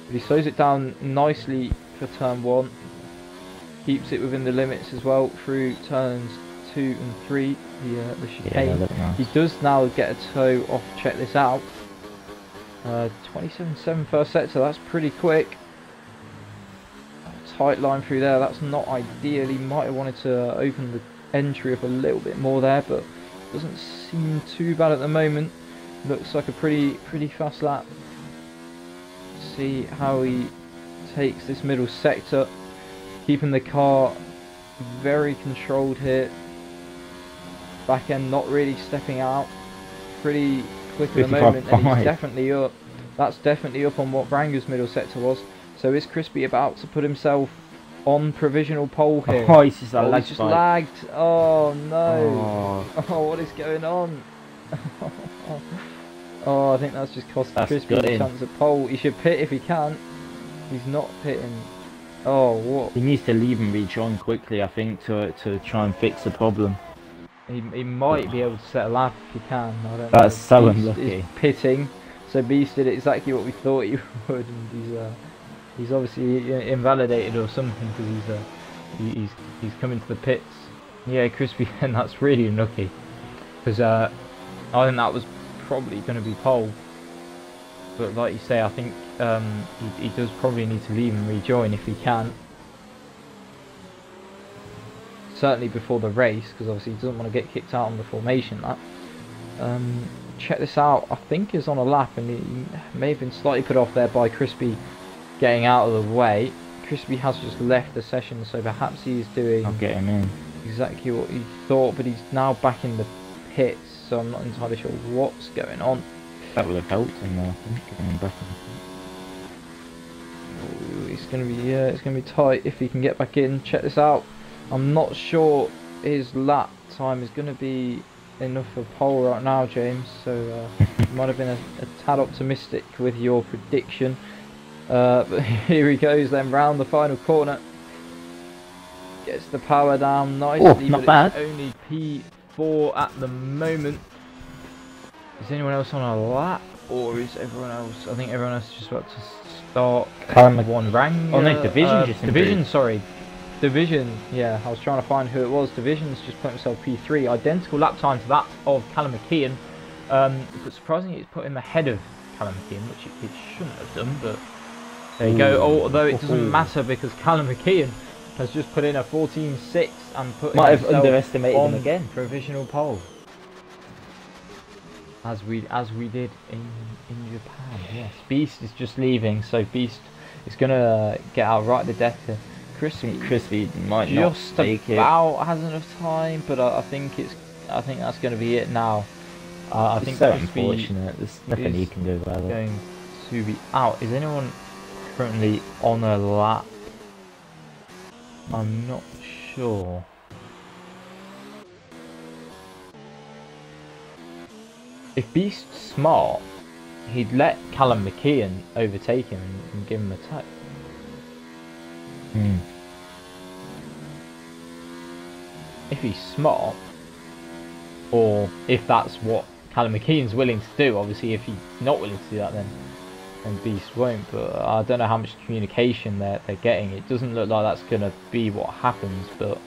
But he slows it down nicely for turn 1. Keeps it within the limits as well through turns 2 and 3. The chicane. Yeah, nice. He does now get a toe off. Check this out. 27.7 first sector. That's pretty quick. Tight line through there. That's not ideal. He might have wanted to open the entry up a little bit more there, but doesn't seem too bad at the moment. Looks like a pretty fast lap. See how he takes this middle sector, keeping the car very controlled here. Back end not really stepping out, pretty quick at the moment, and he's definitely up. That's definitely up on what Branger's middle sector was. So is Crispy about to put himself on provisional pole here? Oh, he's just, he's just lagged. Oh no! Oh, what is going on? Oh, I think that's just cost Crispy a chance at pole. He should pit if he can. He's not pitting. Oh, what? He needs to leave and rejoin quickly, I think, to try and fix the problem. He might be able to set a lap if he can. I don't That's know. so unlucky. He's pitting, so Beast did exactly what we thought he would, and he's obviously invalidated or something because he's coming to the pits. Yeah, Crispy, and that's really unlucky because I think that was probably going to be pole. But like you say, I think he does probably need to leave and rejoin if he can. Certainly before the race, because obviously he doesn't want to get kicked out on the formation lap. Check this out, I think he's on a lap and he may have been slightly put off there by Crispy getting out of the way. Crispy has just left the session, so perhaps he's doing I'll get him in. Exactly what he thought, but he's now back in the pits, so I'm not entirely sure what's going on. That would have helped him though, I think, getting him back in. Ooh, it's gonna be tight if he can get back in. Check this out. I'm not sure his lap time is going to be enough for pole right now, James, so you might have been a tad optimistic with your prediction. But here he goes then, round the final corner. Gets the power down nicely, not but bad. It's only P4 at the moment. Is anyone else on a lap, or is everyone else? I think everyone else is just about to start. One rank. Oh no, Division just Division, sorry. Division, yeah, I was trying to find who it was. Division's just put himself P3, identical lap time to that of Callum McKeon. But surprisingly, it's put him ahead of Callum McKeon, which it shouldn't have done, but there you go. Although it doesn't matter because Callum McKeon has just put in a 14.6 and put might have underestimated him again. Provisional pole. As we did in Japan, yes. Beast is just leaving, so Beast is gonna get out right at the death here. Crispy Crispy might not just make it. about has enough time, but I think that's going to be it now. I think It's so Crispy unfortunate. There's nothing you is can do about it. going to be out. Is anyone currently on a lap? I'm not sure. If Beast's smart, he'd let Callum McKeon overtake him and give him a tow. If he's smart, or if that's what Callum McKeon's willing to do. Obviously, if he's not willing to do that, then Beast won't. But I don't know how much communication they're getting. It doesn't look like that's going to be what happens. But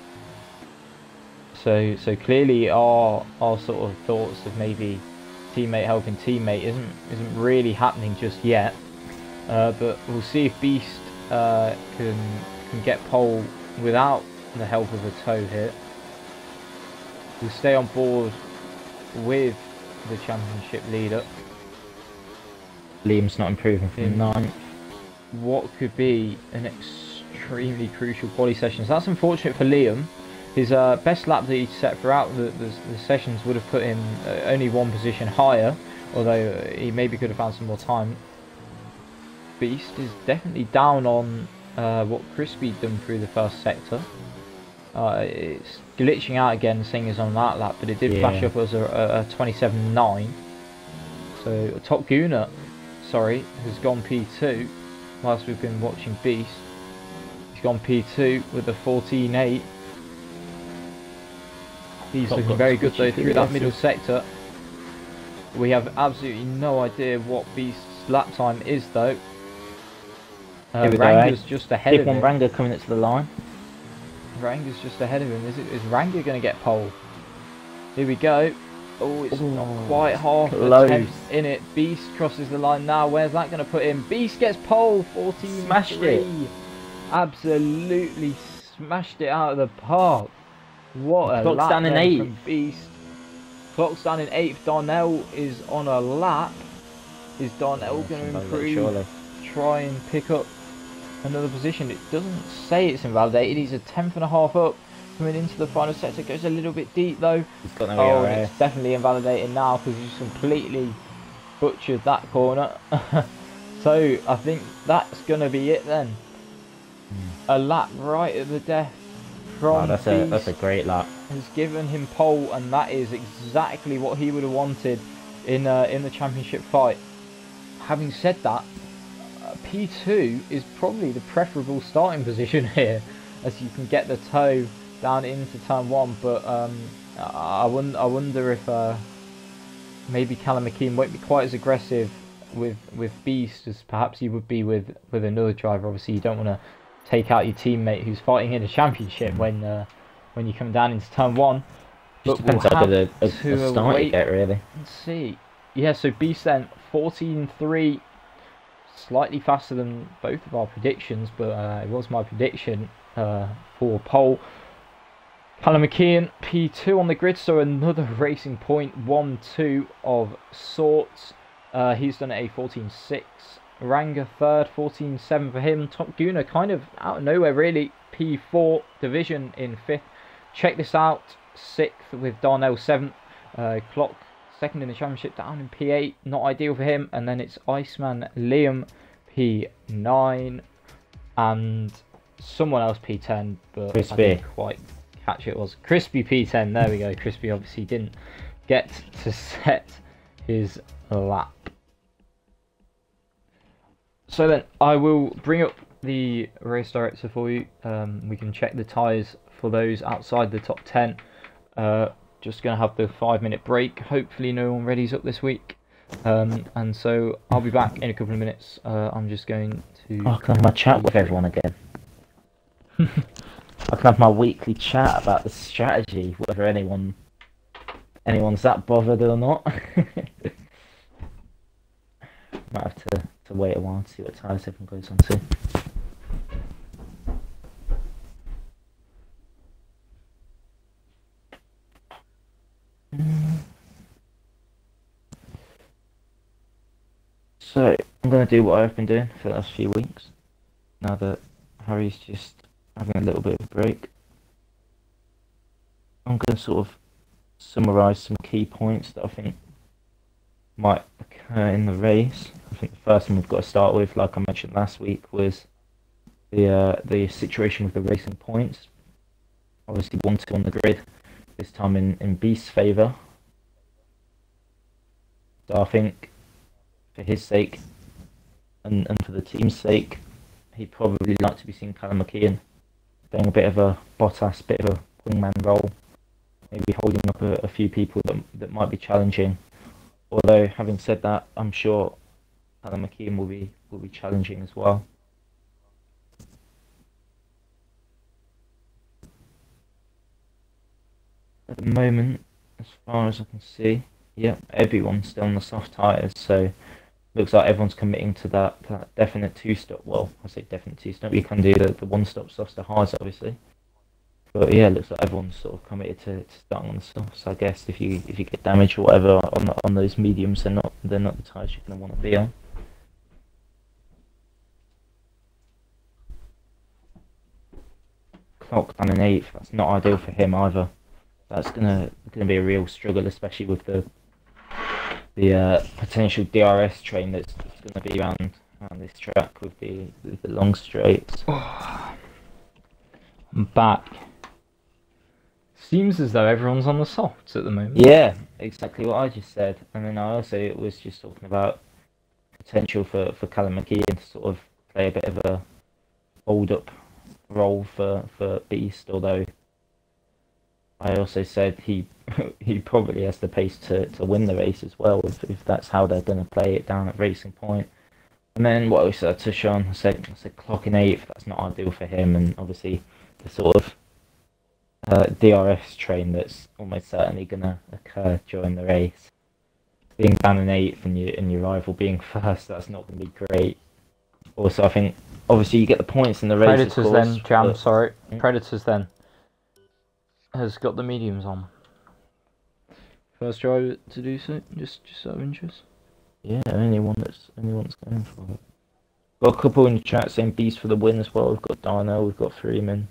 so clearly, our sort of thoughts of maybe teammate helping teammate isn't really happening just yet. But we'll see if Beast can get pole without the help of a tow here. We'll stay on board with the championship leader. Liam's not improving from 9th. What could be an extremely crucial quali session. So that's unfortunate for Liam. His best lap that he set throughout the sessions would have put him only one position higher, although he maybe could have found some more time. Beast is definitely down on what Crispy done through the first sector. It's glitching out again, saying it's on that lap, but it did flash up as a 27.9. So Top Gooner, sorry, has gone P2 whilst we've been watching Beast. He's gone P2 with a 14.8. He's looking very good though through that middle sector. We have absolutely no idea what Beast's lap time is though. Ranga's just ahead of him. Ranga coming up to the line. Ranga's just ahead of him. Is Ranga going to get pole? Here we go. Oh, it's not quite half attempt in it. Beast crosses the line now. Where's that going to put him? Beast gets pole. 14. Smashed it. Absolutely smashed it out of the park. What a Clock's lap down in there 8th. from Beast. Clock's down in 8th. Darnell is on a lap. Is Darnell going to improve? Surely. Try and pick up another position. It doesn't say it's invalidated. He's a 10.5 up coming into the final sector. Goes a little bit deep though. He's got no oh, and it's definitely invalidated now because he's completely butchered that corner. So I think that's going to be it then. A lap right at the death from that's a great lap. has given him pole, and that is exactly what he would have wanted in the championship fight. Having said that, P2 is probably the preferable starting position here, as you can get the toe down into turn 1. But I wonder if maybe Callum McKeon won't be quite as aggressive with Beast as perhaps he would be with another driver. Obviously, you don't want to take out your teammate who's fighting in a championship when you come down into turn 1. Just depends how good a start you get, really. Let's see. Yeah, so Beast then 14.3. Slightly faster than both of our predictions, but it was my prediction for pole. Callum McKeon P2 on the grid, so another racing point, 1-2 of sorts. He's done a 14.6. Ranga third, 14.7 for him. Top Gooner kind of out of nowhere really, P4. Division in 5th. Check this out, 6th with Darnell 7th. Clock second in the championship, down in P8, not ideal for him. And then it's Iceman Liam P9 and someone else P10, but Crispy. I didn't quite catch it. Was Crispy P10. There we go. Crispy obviously didn't get to set his lap. So then I will bring up the race director for you. We can check the tyres for those outside the top 10. Just going to have the 5-minute break. Hopefully no one readies up this week. And so I'll be back in a couple of minutes. I'm just going to... I can have my chat with everyone again. I can have my weekly chat about the strategy, whether anyone's that bothered or not. Might have to wait a while to see what tyres everyone goes on to. So I'm going to do what I've been doing for the last few weeks. Now that Harry's just having a little bit of a break. I'm going to sort of summarise some key points that I think might occur in the race. I think the first thing we've got to start with, like I mentioned last week, was the situation with the racing points. Obviously 1-2 on the grid, this time in Beast's favour. So I think for his sake and for the team's sake, he'd probably like to be seeing Callum McKeon playing a bit of a Bottas, bit of a wingman role, maybe holding up a few people that might be challenging. Although having said that, I'm sure Callum McKeon will be challenging as well. At the moment, as far as I can see, yeah, everyone's still on the soft tyres, so looks like everyone's committing to that definite two-stop. Well, I say definite two-stop. You can do the one-stop softs to hards, obviously. But yeah, it looks like everyone's sort of committed to starting on the softs. I guess if you get damage or whatever on those mediums, they're not the tyres you're going to want to be on. Clock down in 8th. That's not ideal for him either. That's gonna be a real struggle, especially with the potential DRS train that's gonna be around this track with the long straights. I'm back. Seems as though everyone's on the softs at the moment. Yeah, exactly what I just said. And then I also was just talking about potential for Callum McKeon to sort of play a bit of a hold-up role for Beast, although I also said he probably has the pace to win the race as well, if that's how they're going to play it down at Racing Point. And then what else I touched on? I said clock in 8th. That's not ideal for him, and obviously the sort of DRS train that's almost certainly going to occur during the race. Being down in 8th and your rival being first, that's not going to be great. Also, I think obviously you get the points in the race. Predators of course, then, Jam. but... Sorry, Predators then has got the mediums on. First driver to do so, just out of interest. Yeah, anyone's going for it. Got a couple in the chat saying Beast for the win as well. We've got Darnell, we've got Freeman.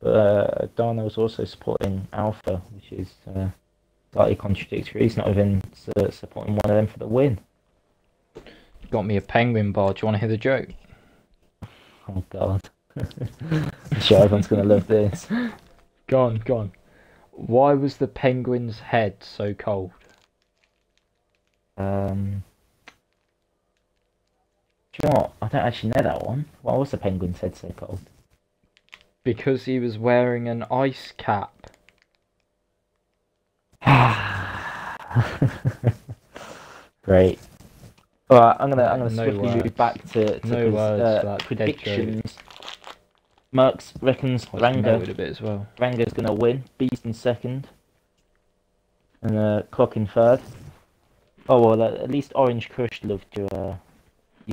But Darnell's also supporting Alpha, which is slightly contradictory. He's not even supporting one of them for the win. Got me a penguin bar. Do you want to hear the joke? Oh god. I'm sure everyone's going to love this. Go on. Why was the penguin's head so cold? Do you know what? I don't actually know that one. Why was the penguin's head so cold? Because he was wearing an ice cap. Great. Alright, I'm gonna No swiftly words. move back to No words for that predictions. Merckx reckons Noted a bit as well. Ranga's gonna win. Beast in second. And Clock in third. Oh well, at least Orange Crush loved your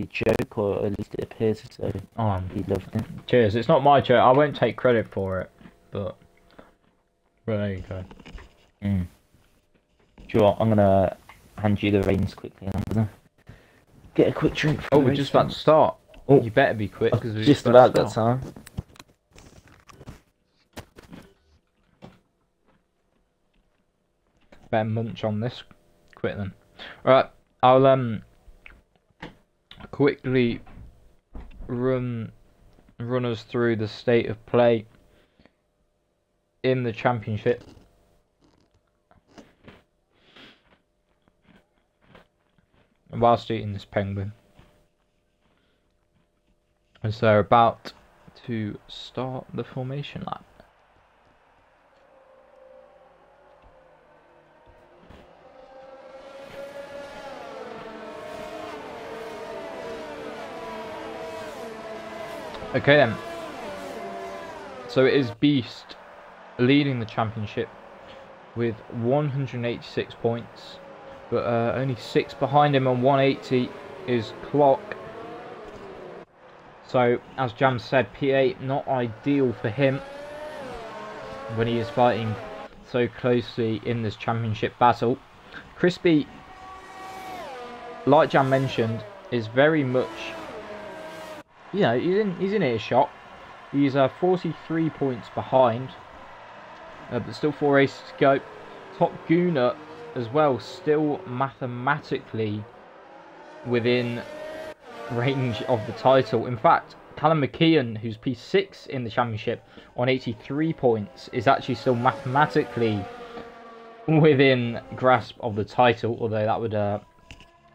joke, or at least it appears so. He loved it. Cheers. It's not my joke. I won't take credit for it, but there you go. Sure, I'm gonna hand you the reins quickly, and I'm gonna get a quick drink. Oh, we're just about to start. Oh, you better be quick because we're just about that time. Better munch on this quick then. Alright, I'll quickly run us through the state of play in the championship. Whilst eating this penguin, as they're about to start the formation lap. Okay then, so it is Beast leading the championship with 186 points, but only 6 behind him on 180 is Clock. So as Jam said, P8 not ideal for him when he is fighting so closely in this championship battle. Crispy, like Jam mentioned, is very much, you know, he's in earshot. He's 43 points behind, but still 4 races to go. Top Gooner as well, still mathematically within range of the title. In fact, Callum McKeon, who's P6 in the championship on 83 points, is actually still mathematically within grasp of the title, although that would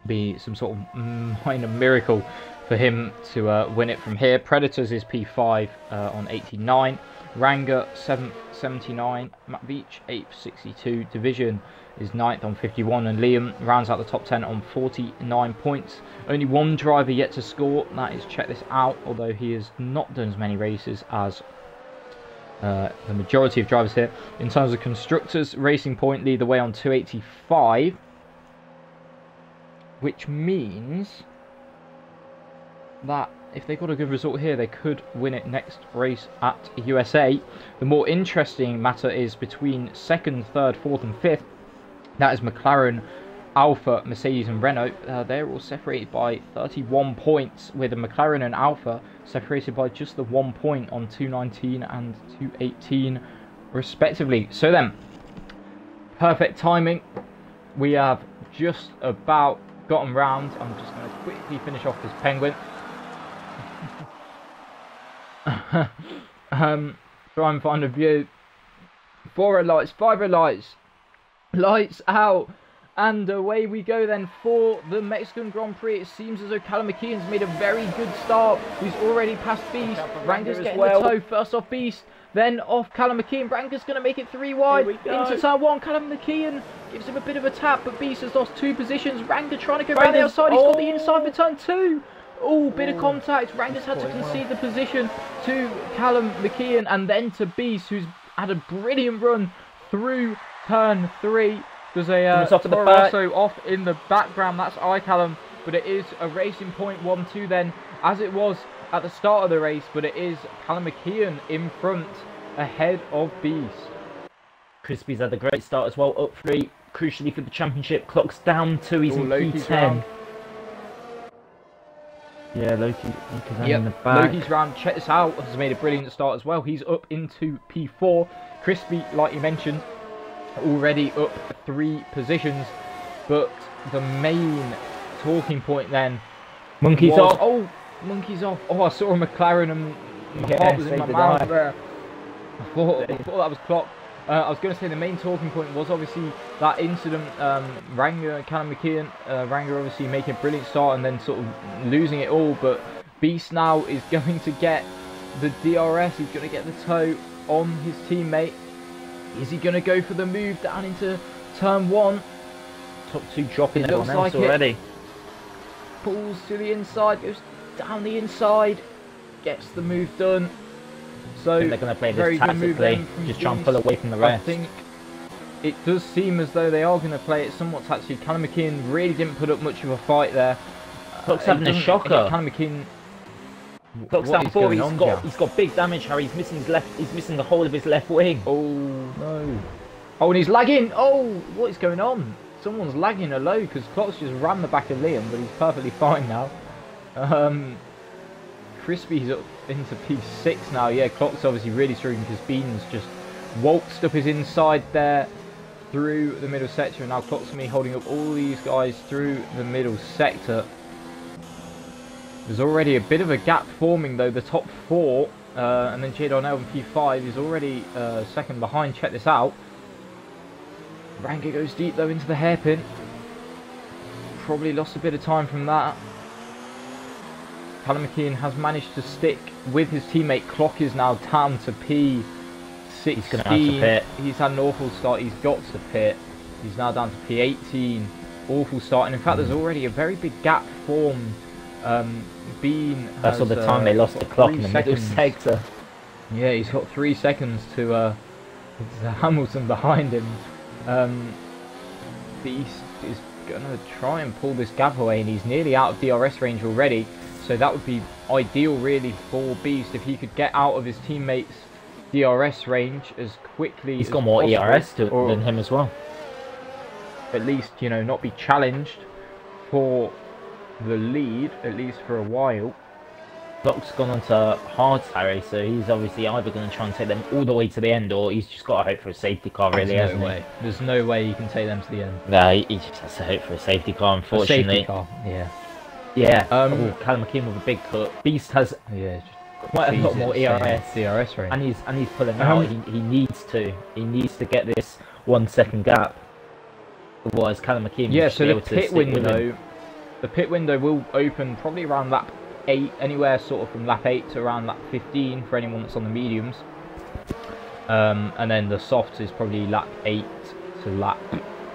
be some sort of minor miracle for him to win it from here. Predators is P5 on 89, Ranga 7th 79, Matt Beach 8th 62, Division is 9th on 51, and Liam rounds out the top 10 on 49 points. Only one driver yet to score, that is Check This Out, although he has not done as many races as the majority of drivers here. In terms of constructors, Racing Point lead the way on 285, which means that if they got a good result here, they could win it next race at USA. The more interesting matter is between 2nd, 3rd, 4th and 5th. That is McLaren, Alfa, Mercedes and Renault. They're all separated by 31 points, with the McLaren and Alfa separated by just the 1 point on 219 and 218 respectively. So then, perfect timing. We have just about gotten round. I'm just going to quickly finish off this penguin. Try and find a view. 4 red lights, 5 red lights, lights out, and away we go then for the Mexican Grand Prix. It seems as though Callum McKeon's made a very good start. He's already passed Beast. Ranga's getting the toe. First off Beast, then off Callum McKeon. Ranga's going to make it 3 wide into turn 1. Callum McKeon gives him a bit of a tap, but Beast has lost 2 positions. Ranga trying to go around the outside. He's got the inside for turn 2. Oh, bit of contact. Ranga's had to concede the position to Callum McKeon and then to Beast, who's had a brilliant run through turn 3. There's a Toro Rosso off in the background. That's Callum, but it is a Racing Point 1-2 then, as it was at the start of the race, but it is Callum McKeon in front ahead of Beast. Crispy's had a great start as well, up 3, crucially for the championship. Clock's down 2, he's in P10. Yeah, Loki's in the back. Loki's round, check this out, has made a brilliant start as well. He's up into P4. Crispy, like you mentioned, already up 3 positions. But the main talking point then... Monkey's off. Oh, Monkey's off. Oh, I saw a McLaren and my heart was in my mouth there. I thought that was Clock. I was going to say the main talking point was obviously that incident, Ranga, Callum McKeon, Ranga obviously making a brilliant start and then sort of losing it all, but Beast now is going to get the DRS, he's going to get the toe on his teammate. Is he going to go for the move down into turn 1? Top 2 dropping everyone else already. Pulls to the inside, goes down the inside, gets the move done. So I think they're going to play this tactically, just try and pull away from the rest. I think it does seem as though they are going to play it somewhat tactically. Callum McKeon really didn't put up much of a fight there. Clock's having a shocker. Callum McKeon. Clock's down 4. He's got big damage, Harry. He's missing his left. He's missing the whole of his left wing. Oh no! Oh, and he's lagging. Oh, what is going on? Someone's lagging a low because Clock's just ran the back of Liam, but he's perfectly fine now. Crispy's up into P6 now. Yeah, Clock's obviously really struggling because Bean's just waltzed up his inside there through the middle sector, and now Clock's me holding up all these guys through the middle sector. There's already a bit of a gap forming though. The top 4, and then J Darnell in P5 is already second behind. Check this out. Ranga goes deep though into the hairpin. Probably lost a bit of time from that. Callum McKeon has managed to stick with his teammate. Clock is now down to P16. He's going to have to pit. He's had an awful start. He's got to pit. He's now down to P18. Awful start. And in fact, there's already a very big gap formed. Bean has, that's all the time they lost the Clock in the middle sector. Yeah, he's got 3 seconds to Hamilton behind him. Beast is going to try and pull this gap away, and he's nearly out of DRS range already. So that would be ideal really for Beast if he could get out of his teammates' DRS range as quickly as possible. He's got more ERS than him as well. At least, you know, not be challenged for the lead, at least for a while. Block's gone on to hard, Harry, so he's obviously either going to try and take them all the way to the end, or he's just got to hope for a safety car, really, There's hasn't no way. There's no way he can take them to the end. he? No, he just has to hope for a safety car, A unfortunately. safety car, yeah. Yeah. Oh, Callum McKean with a big cut. Beast has Yeah, quite a lot more ERS, DRS range. and he's pulling out. He needs to get this 1 second gap. Otherwise, Callum McKean Yeah, will so be the able to pit stick with him. window, will open probably around lap 8, anywhere sort of from lap 8 to around lap 15 for anyone that's on the mediums. And then the softs is probably lap 8 to lap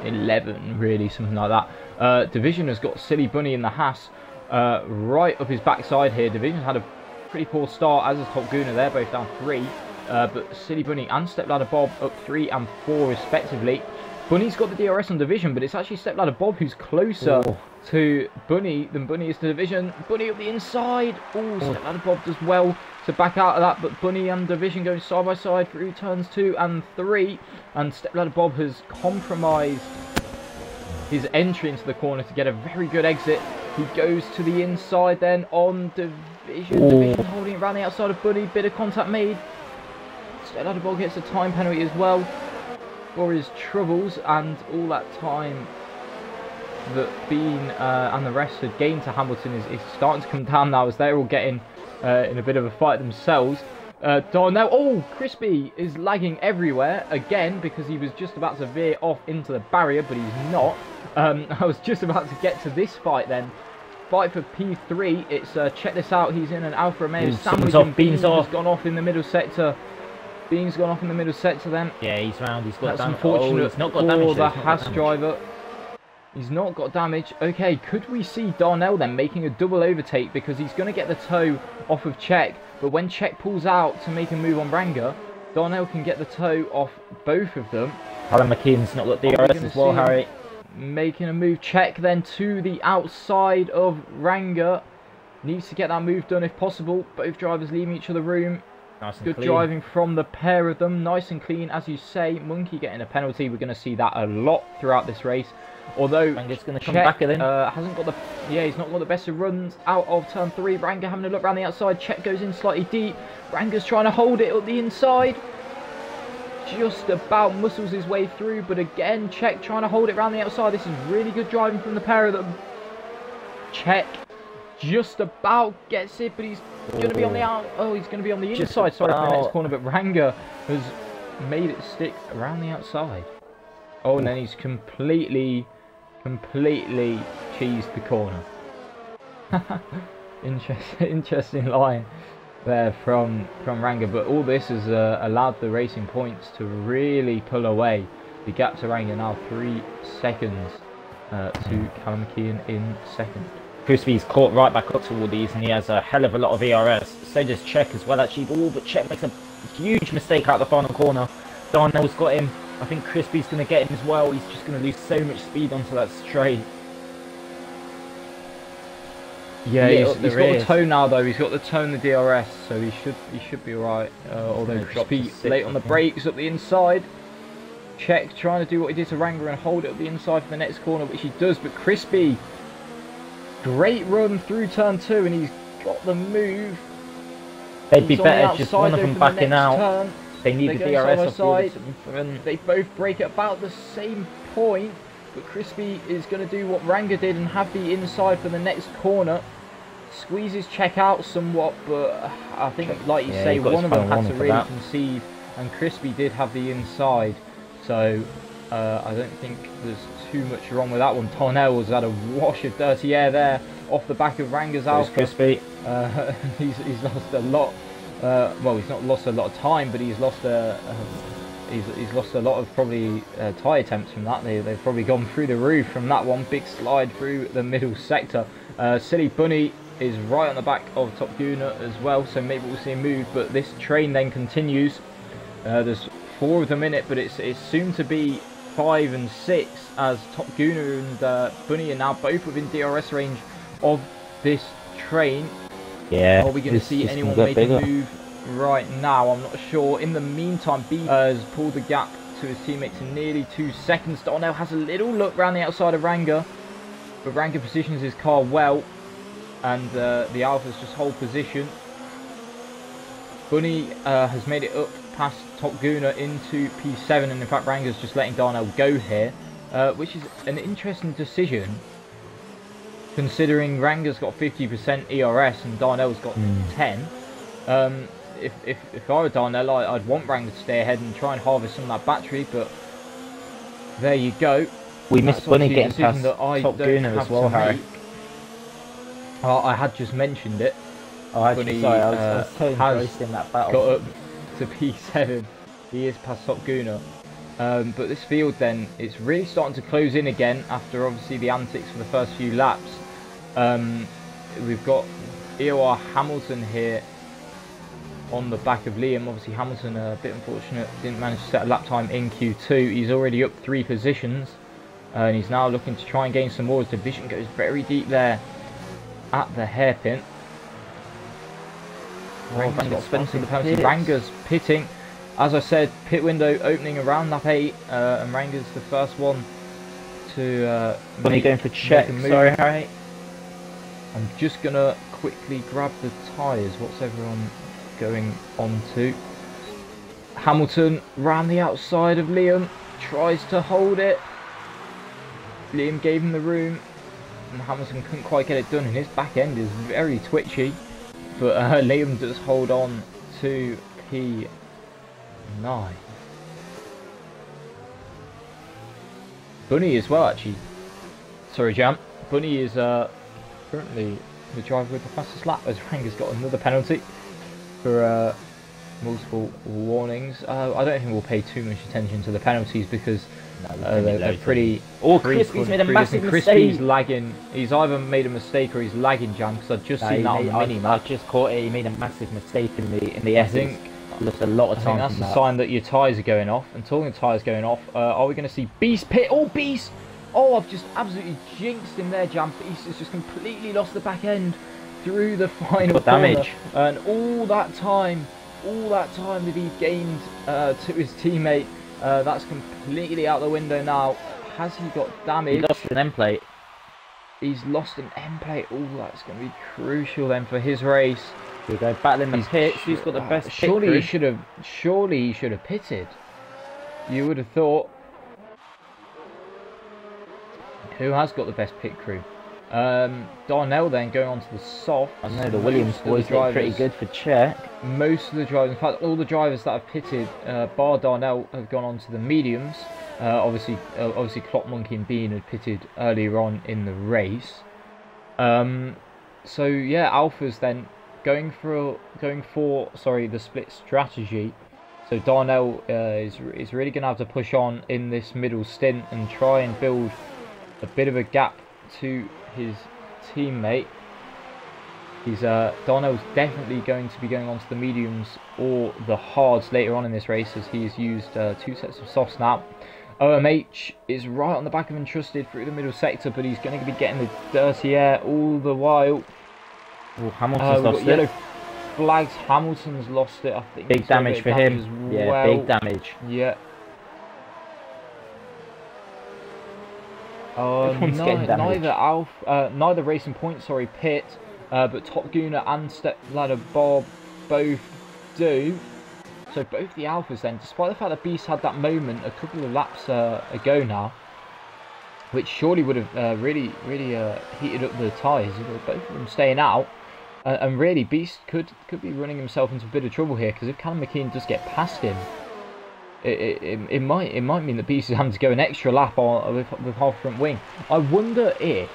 11, really, something like that. Division has got Silly Bunny in the Haas right up his backside here. Division's had a pretty poor start, as is Top Gooner. They're both down 3. But Silly Bunny and Stepladder Bob up 3 and 4 respectively. Bunny's got the DRS on Division, but it's actually Stepladder Bob who's closer to Bunny than Bunny is to Division. Bunny up the inside. Oh, Stepladder Bob does well to back out of that, but Bunny and Division going side by side through turns 2 and 3. And Stepladder Bob has compromised his entry into the corner to get a very good exit. He goes to the inside then on Division. Division holding it around the outside of Bunny. Bit of contact made. Stepladder Bob gets a time penalty as well for his troubles, and all that time that Bean and the rest had gained to Hamilton is starting to come down now, as they're all getting in a bit of a fight themselves. Darnell, Crispy is lagging everywhere again because he was just about to veer off into the barrier, but he's not. I was just about to get to this fight then. Fight for P3. It's check this out. He's in an Alfa Romeo sandwich, and Bean's gone off in the middle sector. Bean's gone off in the middle sector then. Yeah, he's round. He's got That's damage. unfortunate He's not got damage, for the Haas driver. He's not got damage. Okay, could we see Darnell then making a double overtake, because he's going to get the toe off of Czech, but when Czech pulls out to make a move on Ranga, Darnell can get the toe off both of them. Callum McKean's not got DRS as well, Harry. Making a move. Czech then to the outside of Ranga. Needs to get that move done if possible. Both drivers leaving each other room. Nice and Good clean. driving from the pair of them. Nice and clean, as you say. Monkey getting a penalty. We're going to see that a lot throughout this race. Although Ranga's going to come Czech, back again. hasn't got the... Yeah, he's not got the best of runs out of turn 3. Ranga having a look around the outside. Czech goes in slightly deep. Ranga's trying to hold it up the inside. Just about muscles his way through. But again, Czech trying to hold it around the outside. This is really good driving from the pair of them. Czech just about gets it, but he's going to be on the out. Oh, he's going to be on the inside. Sorry for the next corner, but Ranga has made it stick around the outside. Oh, and then he's completely cheesed the corner. Interesting line there from Ranga, but all this has allowed the Racing Points to really pull away. The gap to Ranga now 3 seconds to Callum McKean in second. Crispy's caught right back up toward these, and he has a hell of a lot of ERS. So does Czech as well, actually. But Czech makes a huge mistake out the final corner. Darnell's got him. I think Crispy's going to get him as well. He's just going to lose so much speed onto that straight. Yeah, he's got the toe now though. He's got the toe in the DRS, so he should be alright. Although Crispy late on the brakes up the inside. Czech trying to do what he did to Ranga and hold it up the inside for the next corner, which he does. But Crispy, great run through turn 2, and he's got the move. They'd be better just one of them backing out. They need the DRS off They both break at about the same point, but Crispy is going to do what Ranga did and have the inside for the next corner. Squeezes Czech out somewhat, but I think, like you say, one of them had to really concede, and Crispy did have the inside. So I don't think there's too much wrong with that one. Darnell has had a wash of dirty air there off the back of Ranga's Alpha. Crispy. He's lost a lot. Well, he's not lost a lot of time, but he's lost he's lost a lot of probably tyre attempts from that. They've probably gone through the roof from that one. Big slide through the middle sector. Silly Bunny is right on the back of Top Gooner as well, so maybe we'll see him move. But this train then continues. There's 4 of them in it, but it's soon to be 5 and 6, as Top Gooner and Bunny are now both within DRS range of this train. Yeah. Are we going to see anyone make a move right now? I'm not sure. In the meantime, B has pulled the gap to his teammate to nearly 2 seconds. Darnell has a little look round the outside of Ranga, but Ranga positions his car well. and the Alphas just hold position. Bunny has made it up past Top Gooner into P7, and in fact Ranger's just letting Darnell go here, which is an interesting decision considering Ranger's got 50% ERS and Darnell's got 10. If I were Darnell, I'd want Ranger to stay ahead and try and harvest some of that battery, but there you go. We missed Bunny getting past Top Gooner as well, Harry. I had just mentioned it. Oh, actually, sorry, I was totally engrossed in that battle. Got up to P7. He is past Top Gooner. But this field then, it's really starting to close in again after obviously the antics for the first few laps. We've got EOR Hamilton here on the back of Liam. Obviously Hamilton, a bit unfortunate, didn't manage to set a lap time in Q2. He's already up 3 positions. And he's now looking to try and gain some more as the vision goes very deep there at the hairpin. Ranger's got Spencer the penalty. Ranger's pitting. As I said, pit window opening around lap 8, and Ranger's the first one to Bunny going for check. Sorry, Harry. I'm just gonna quickly grab the tyres. What's everyone going on to? Hamilton round the outside of Liam, tries to hold it. Liam gave him the room, and Hamilton couldn't quite get it done, and his back end is very twitchy. But Liam does hold on to P9. Bunny as well, actually. Sorry, Jam. Bunny is currently the driver with the fastest lap, as Ranger's got another penalty for multiple warnings. I don't think we'll pay too much attention to the penalties because they're pretty. Oh, Crispy's made a massive mistake. Crispy's lagging. He's either made a mistake or he's lagging, Jam, because I've just seen that on the mini-map. I just caught it. He made a massive mistake in the essence. Lost a lot of time. I think that's a sign that your tyres are going off. And talking of tyres going off, are we going to see Beast pit? Oh, Beast! Oh, I've just absolutely jinxed him there, Jam. Beast has just completely lost the back end through the final damage. And all that time that he gained to his teammate, that's completely out the window now. Has he got damage? He lost an end plate. He's lost an end plate. Oh, that's going to be crucial then for his race. We go battling the pits. Who's got the best pit surely crew? Surely he should have pitted. You would have thought. Who has got the best pit crew? Darnell then going on to the soft. I know the Williams boys look pretty good for check. Most of the drivers, in fact all the drivers that have pitted, bar Darnell, have gone on to the mediums. Obviously Clock Monkey and Bean had pitted earlier on in the race. So yeah, Alpha's then going for the split strategy. So Darnell is really going to have to push on in this middle stint and try and build a bit of a gap to his teammate. Darnell's definitely going to be going on to the mediums or the hards later on in this race, as he has used 2 sets of softs now. OMH is right on the back of Entrusted through the middle sector, but he's going to be getting the dirty air all the while. Oh, Hamilton's lost it. Yellow flags. Hamilton's lost it, I think. Big damage for him. Yeah, big damage. Yeah. Everyone's getting damage. Neither Racing Point, pit, but Top Gooner and Step Ladder Bob both do. So both the Alphas then, despite the fact that Beast had that moment a couple of laps ago now, which surely would have really heated up the tyres, both of them staying out, and really Beast could be running himself into a bit of trouble here, because if Callum McKean does get past him, it might mean that Beast is having to go an extra lap with half front wing. I wonder if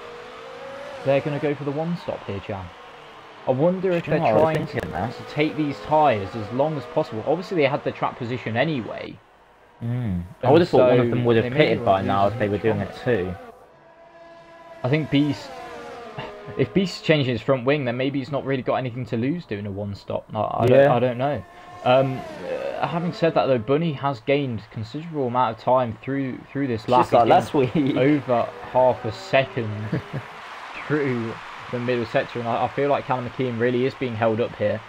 they're going to go for the one stop here, Jan. I wonder if they're trying to take these tyres as long as possible. Obviously, they had the track position anyway. I would have thought one of them would have pitted by now if they were doing it too. I think Beast, if Beast's changing his front wing, then maybe he's not really got anything to lose doing a one stop. I don't know. Having said that though, Bunny has gained considerable amount of time through this lap. Like last week, over half a second through the middle sector, and I feel like Callum McKean really is being held up here.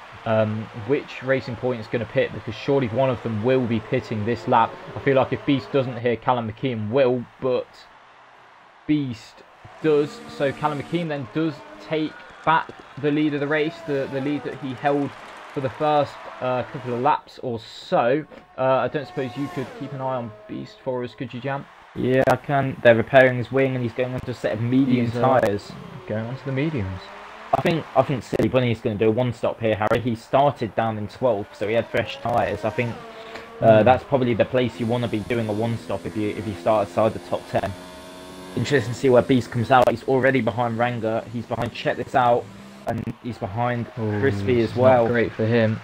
Which Racing Point is going to pit, because surely one of them will be pitting this lap. I feel like if Beast doesn't here, Callum McKean will, but Beast does. So Callum McKean then does take back the lead of the race, the lead that he held for the first couple of laps or so. I don't suppose you could keep an eye on Beast for us, could you, Jam? Yeah, I can. They're repairing his wing, and he's going onto a set of medium tyres. Going onto the mediums. I think Silly Bunny's going to do a one-stop here, Harry. He started down in 12th, so he had fresh tyres. I think that's probably the place you want to be doing a one-stop if you start outside the top 10. Interesting to see where Beast comes out. He's already behind Ranger. He's behind Check This Out, and he's behind Crispy as well. Not great for him.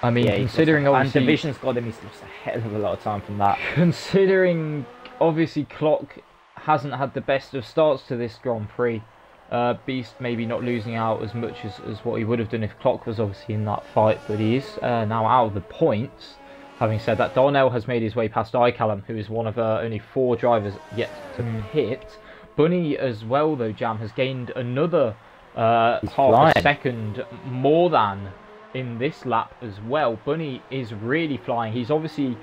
I mean, yeah, considering obviously... And Division's got him, he's lost a hell of a lot of time from that. Considering, obviously, Clock hasn't had the best of starts to this Grand Prix. Beast maybe not losing out as much as what he would have done if Clock was obviously in that fight, but he is now out of the points. Having said that, Darnell has made his way past iCallum, who is one of only 4 drivers yet to pit. Bunny as well, though, Jam, has gained another half a second more than in this lap as well. Bunny is really flying. He's obviously,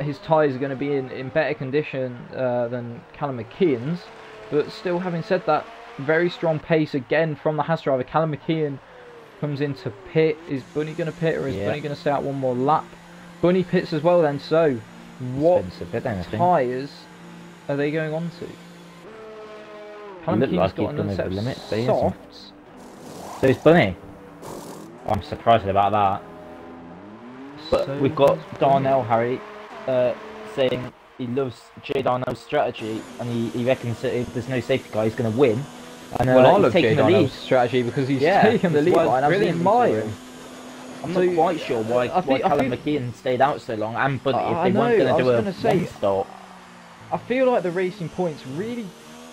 his tyres are going to be in better condition than Callum McKeon's, but still, having said that, very strong pace again from the Haas driver. Callum McKeon comes into pit. Is Bunny going to pit, or is Bunny going to stay out one more lap? Bunny pits as well then, so what tyres are they going on to? Callum McKeon's got another set of softs. So it's Bunny. I'm surprised about that. But so we've got Darnell, Harry, saying he loves Jay Darnell's strategy, and he reckons that if there's no safety car, he's going to win. And, well, I love Jay Darnell's strategy because he's taken the lead by an absolute mile. I'm not quite sure why Callum McKeon stayed out so long, and Bunny, if they weren't going to do a one-stop. I feel like the Racing Points really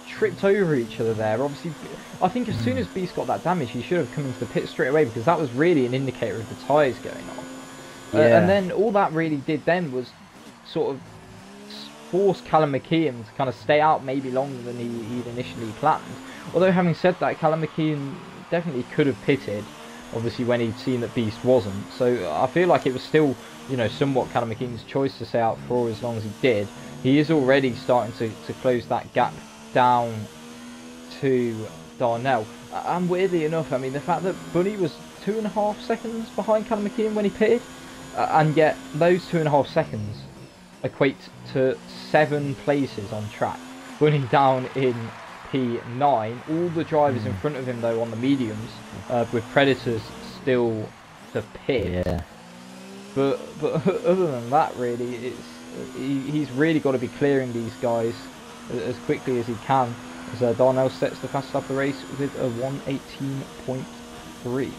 tripped over each other there. Obviously, I think as soon as Beast got that damage, he should have come into the pit straight away, because that was really an indicator of the tyres going on. And then all that really did then was sort of force Callum McKeon to kind of stay out maybe longer than he'd initially planned. Although, having said that, Callum McKeon definitely could have pitted, obviously, when he'd seen that Beast wasn't. So I feel like it was still, you know, somewhat Callum McKeon's choice to stay out for as long as he did. He is already starting to close that gap down to Darnell. And weirdly enough, I mean, the fact that Bunny was 2.5 seconds behind Callum McKeon when he pitted, and yet those 2.5 seconds equate to 7 places on track. Bunny down in P9. All the drivers in front of him, though, on the mediums, with Predators still to pit. Yeah. But other than that, really, he's really got to be clearing these guys as quickly as he can. As Darnell sets the fastest lap of the race with a 1:18.3.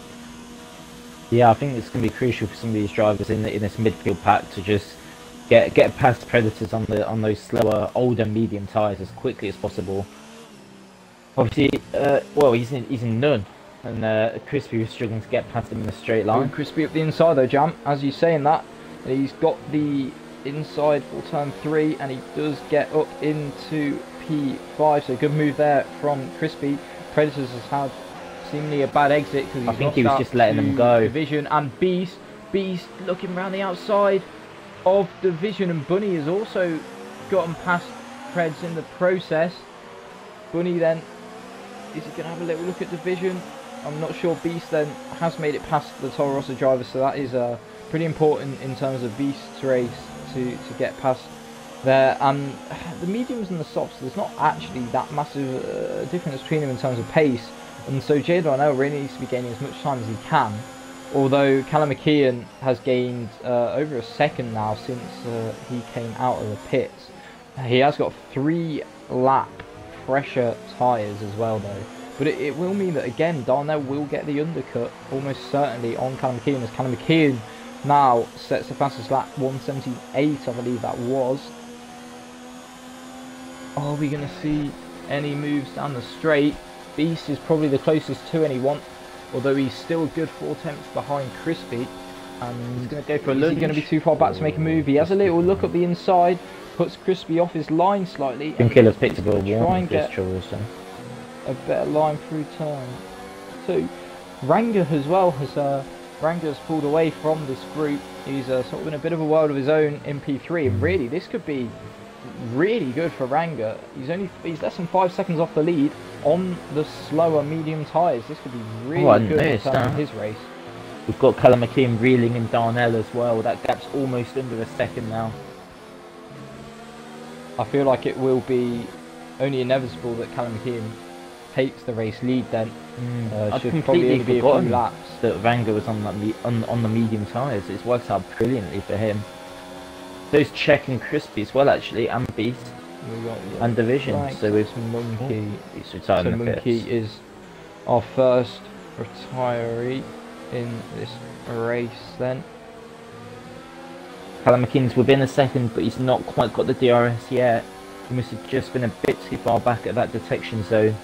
Yeah, I think it's going to be crucial for some of these drivers in this midfield pack to just get past Predators on those slower, older medium tyres as quickly as possible. Obviously, well, he's in none, and Crispy was struggling to get past him in a straight line. Crispy up the inside though, Jam, as you saying that, he's got the inside for turn 3, and he does get up into P5, so good move there from Crispy. Predators has had seemingly a bad exit because I think he was just letting them go. Division and Beast looking around the outside of Division, and Bunny has also gotten past Preds in the process. Bunny then, is he going to have a little look at Division? I'm not sure. Beast then has made it past the Toro Rosso driver, so that is pretty important in terms of Beast's race to get past there. And the mediums and the softs, there's not actually that massive difference between them in terms of pace, and so Jay Darnell really needs to be gaining as much time as he can. Although Callum McKeon has gained over a second now since he came out of the pits. He has got 3-lap fresher tyres as well though. But it will mean that again Darnell will get the undercut almost certainly on Callum McKeon, as Callum McKeon now sets the fastest lap, 1:78 I believe that was. Are we going to see any moves down the straight? Beast is probably the closest to anyone, although he's still a good 4 tenths behind Crispy. And he's going to go for a lunge. Is he going to be too far back to make a move? He has a little look up the inside, puts Crispy off his line slightly. I think he'll have picked up a try and get a better line through turn 2. Ranger as well has Ranger's pulled away from this group. He's sort of in a bit of a world of his own in P3, and really this could be really good for Ranga. He's less than 5 seconds off the lead on the slower medium tyres. This could be really good in terms of his race. We've got Callum McKeon reeling in Darnell as well. That gap's almost under a second now. I feel like it will be only inevitable that Callum McKeon takes the race lead then. I've Should completely probably only be a few forgotten laps. that Ranga was on on the medium tyres. It's worked out brilliantly for him. Those Czech and Crispy as well, actually, and Beast and Division. Right, so with Monkey, he's retiring. so Monkey is our first retiree in this race then. Callum McKeon's within a second, but he's not quite got the DRS yet. He must have just been a bit too far back at that detection zone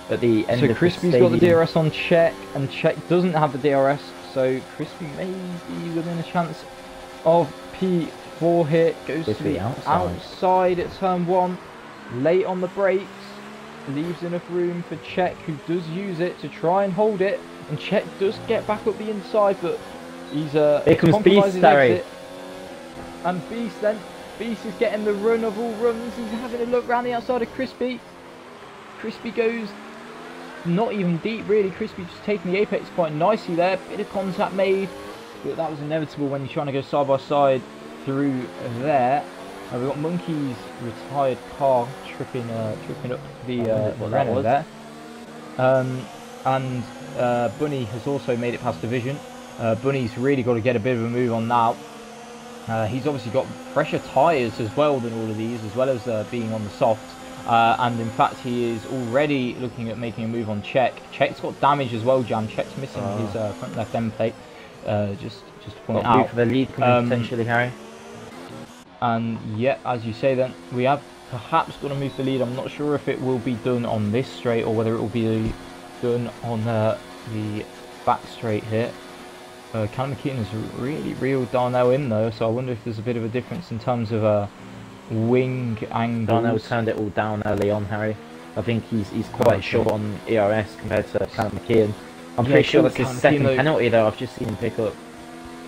at the end of the Crispy's got the DRS on Czech, and Czech doesn't have the DRS, so Crispy may be within a chance of P4 here. Goes to the outside at turn 1, late on the brakes, leaves enough room for Czech, who does use it to try and hold it, and Czech does get back up the inside, but he's here comes Beast, Harry. And Beast then. Beast is getting the run of all runs. He's having a look around the outside of Crispy. Crispy goes not even deep really. Crispy just taking the apex quite nicely there. Bit of contact made, but that was inevitable when you're trying to go side by side through there. We've got Monkey's retired car tripping up the Renault there. And Bunny has also made it past Division. Bunny's really got to get a bit of a move on now. He's obviously got fresher tyres as well than all of these, as well as being on the softs. And in fact, he is already looking at making a move on Czech. Czech's got damage as well, Jam. Czech's missing his front left end plate. Just to point out. For the lead coming potentially, Harry. And yeah, as you say, then we have perhaps got to move the lead. I'm not sure if it will be done on this straight or whether it will be done on the back straight here. Callum McKeon has really reeled Darnell in though, so I wonder if there's a bit of a difference in terms of wing angles. Darnell turned it all down early on, Harry. I think he's quite short on ERS compared to Callum McKeon. I'm pretty sure that's his second penalty though. I've just seen him pick up.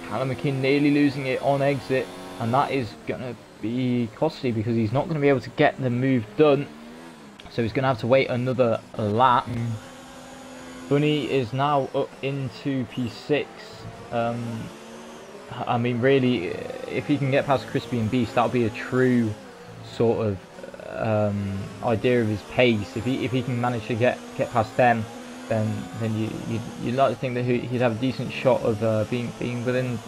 Callum McKeon nearly losing it on exit, and that is going to be costly because he's not going to be able to get the move done, so he's going to have to wait another lap. Bunny is now up into P6. I mean, really, if he can get past Crispy and Beast, that'll be a true sort of idea of his pace. If he can manage to get past them, then you'd like to think that he'd have a decent shot of being within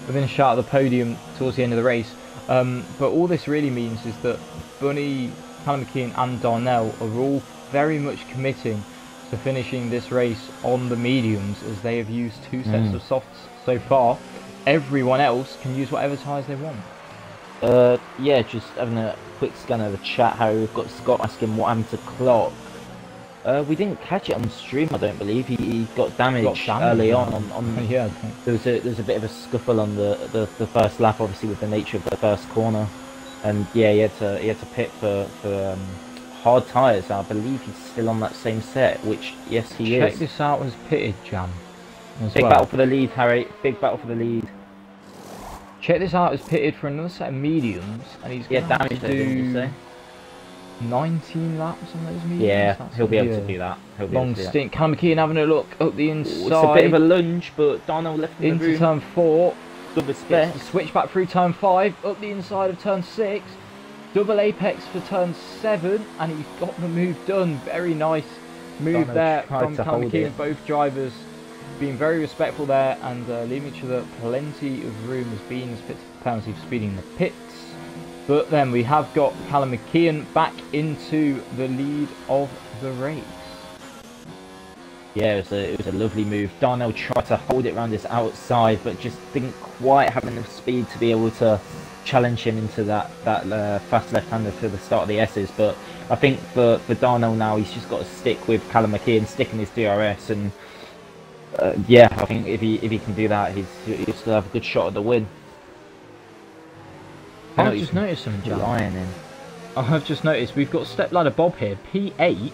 a shot of the podium towards the end of the race. But all this really means is that Bunny, Callum McKeon, and Darnell are all very much committing to finishing this race on the mediums, as they have used 2 sets of softs so far. Everyone else can use whatever tyres they want. Yeah, just having a quick scan of the chat, Harry. We've got Scott asking what happened to Clock. We didn't catch it on stream, I don't believe. He got damaged early on. Yeah, there was a bit of a scuffle on the first lap, obviously with the nature of the first corner, and yeah, he had to pit for hard tyres. I believe he's still on that same set, which yes he is. Check this out as pitted, Jam. Big battle for the lead, Harry. Big battle for the lead. Check this out as pitted for another set of mediums, and he's going to do 19 laps on those mediums. Yeah, he'll be able to do that. Long stint. Callum McKeon having a look up the inside. It's a bit of a lunge, but Darnell left in the room. Into turn 4. Double spec. Switch back through turn 5, up the inside of turn 6. Double apex for turn 7, and he's got the move done. Very nice move there from Callum McKeon. Both drivers being very respectful there and leaving each other plenty of room as Beans pits the penalty for speeding the pits. But then we have got Callum McKeon back into the lead of the race. Yeah, it was a lovely move. Darnell tried to hold it around his outside, but just didn't quite have enough speed to be able to challenge him into that fast left-hander for the start of the S's. But I think for Darnell now, he's just got to stick with Callum McKeon, sticking his DRS, and yeah, I think if he can do that, he'll still have a good shot at the win. I've just noticed some lying in. I've just noticed we've got Stepladder Bob here, P8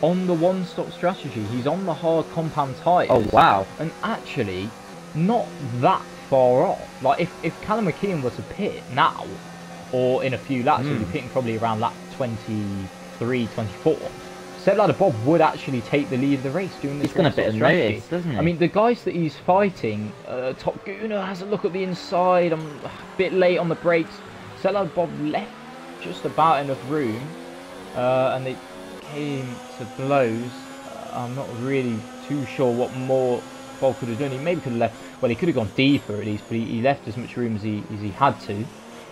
on the one-stop strategy. He's on the hard compound tyres. Oh wow! And actually, not that far off. Like if Callum McKeon were to pit now, or in a few laps. You'll be pitting probably around lap 23, 24. SLR Bob would actually take the lead of the race doing this. He's going to bit of notice, doesn't he? I mean, the guys that he's fighting, Top Gooner has a look at the inside. I'm a bit late on the brakes. SLR Bob left just about enough room, and they came to blows. I'm not really too sure what more Bob could have done. He maybe could have left. Well, he could have gone deeper at least, but he left as much room as he had to.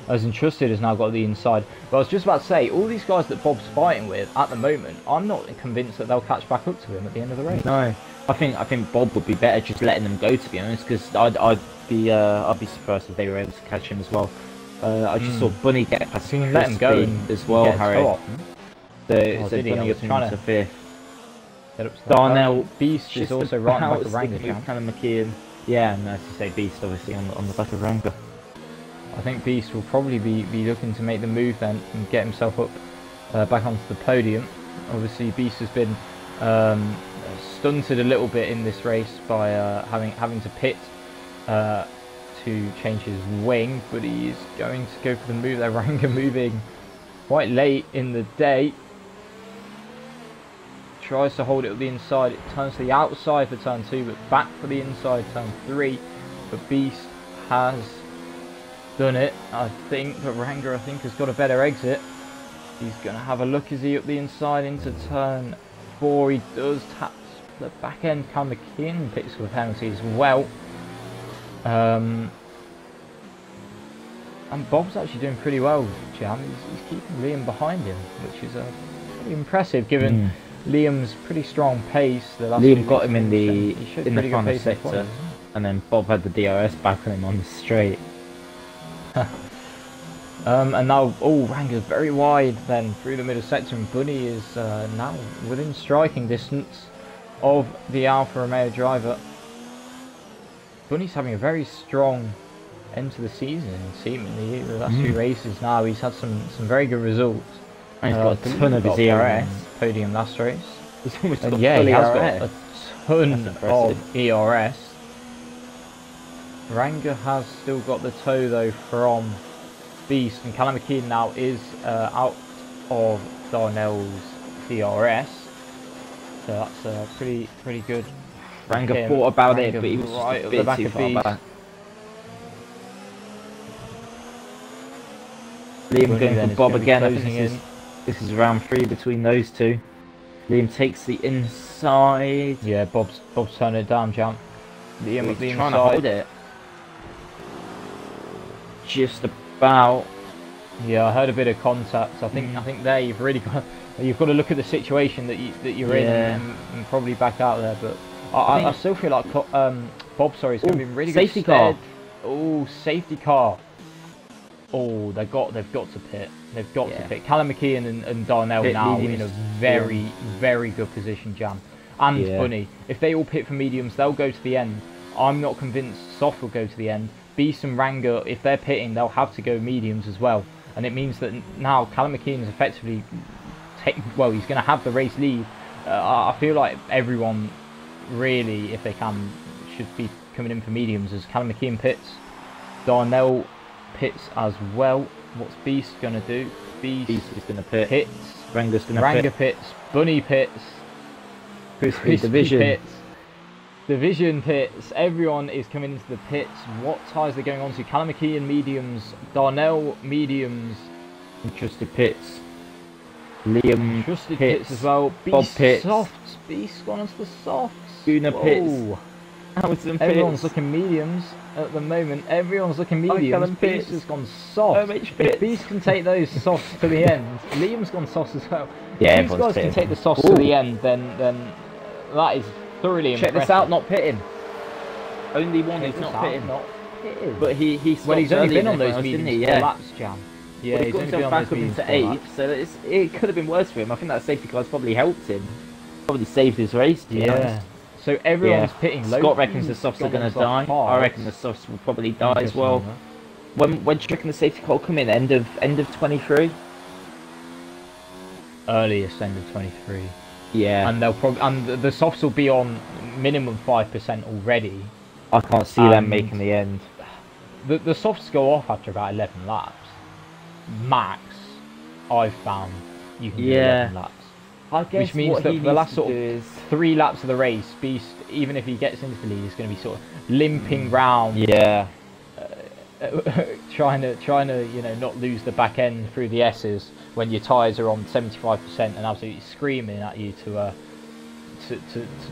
As Entrusted has now got the inside. But I was just about to say, all these guys that Bob's fighting with at the moment, I'm not convinced that they'll catch back up to him at the end of the race. No, I think Bob would be better just letting them go, to be honest, because I'd be surprised if they were able to catch him as well. I just saw Bunny get past him, let him go as well, Harry. So Bunny up into fifth. Darnell Beast is also right on the back of Ranger. Callum McKeon. Yeah, and as you say, Beast obviously on the back of Ranger. I think Beast will probably be looking to make the move then and get himself up back onto the podium. Obviously, Beast has been stunted a little bit in this race by having to pit to change his wing, but he's going to go for the move there. Ranger moving quite late in the day. Tries to hold it at the inside. It turns to the outside for turn 2, but back for the inside turn 3. But Beast has done it, I think. But Ranger, I think, has got a better exit. He's going to have a look. Is he up the inside into turn 4? He does tap the back end. Callum McKeon picks with a penalty as well. And Bob's actually doing pretty well, Jam. He's keeping Liam behind him, which is pretty impressive given Liam's pretty strong pace. Liam got him in the final sector, and then Bob had the DRS back on him on the straight. And now, Ranger's very wide then through the middle sector, and Bunny is now within striking distance of the Alfa Romeo driver. Bunny's having a very strong end to the season, seemingly. The last few races now, he's had some very good results. And he's got a ton of his ERS. Podium last race. He's almost got he has ERS. got a ton of ERS. Ranger has still got the toe though from Beast, and Callum McKeon now is out of Darnell's DRS, so that's pretty good. Ranger thought about it, but he was right just a bit too far back. Liam going for Bob again. I think this is round 3 between those two. Liam takes the inside. Yeah, Bob's turning it down, Jump. Liam up the trying inside. To hold it. Just about. Yeah, I heard a bit of contact. I think there you've got to look at the situation that you're in and probably back out there. But I still feel like Bob, sorry, is going to be really safety good. Car. Oh, safety car. Oh, they've got to pit. They've got to pit. Callum McKeon and Darnell pit now mediums. In a very good position, Jam. And Bunny. If they all pit for mediums, they'll go to the end. I'm not convinced Soft will go to the end. Beast and Ranger, if they're pitting, they'll have to go mediums as well. And it means that now Callum McKeon is effectively, he's going to have the race lead. I feel like everyone really, if they can, should be coming in for mediums as Callum McKeon pits. Darnell pits as well. What's Beast going to do? Beast is going to pit. Pits. Ranger's going to pit. Ranger pits. Bunny pits. Crispy Division pits. Division pits. Everyone is coming into the pits. What tyres are going on to? Callum McKeon mediums. Darnell mediums. Entrusted pits. Liam Entrusted pits as well. Beast Bob pits. Softs. Beast gone onto the softs. Schooner pits. Everyone's looking mediums at the moment. Everyone's looking mediums. Beast has gone soft. If Beast can take those softs to the end, Liam's gone softs as well. Yeah, if these guys can take the softs to the end, then that is thoroughly impressive. Check this out, not pitting. Only one is not pitting. But he's only been on those mediums laps, Jam. Yeah, he's only been back up into 8th, so it could have been worse for him. I think that safety car's probably helped him. Probably saved his race, to be honest. So everyone's pitting. Scott reckons the softs are going to die. I reckon the softs will probably die as well. When do you reckon the safety car will come in? End of 23? Earliest end of 23. Yeah. And they'll probably the softs will be on minimum 5% already. I can't see them making the end. The softs go off after about 11 laps. max, I've found you can do Yeah. 11 laps. I guess Which means what that he for the needs last to sort do of is 3 laps of the race, Beast, even if he gets into the lead, is going to be sort of limping round, yeah. trying to you know, not lose the back end through the S's when your tyres are on 75% and absolutely screaming at you to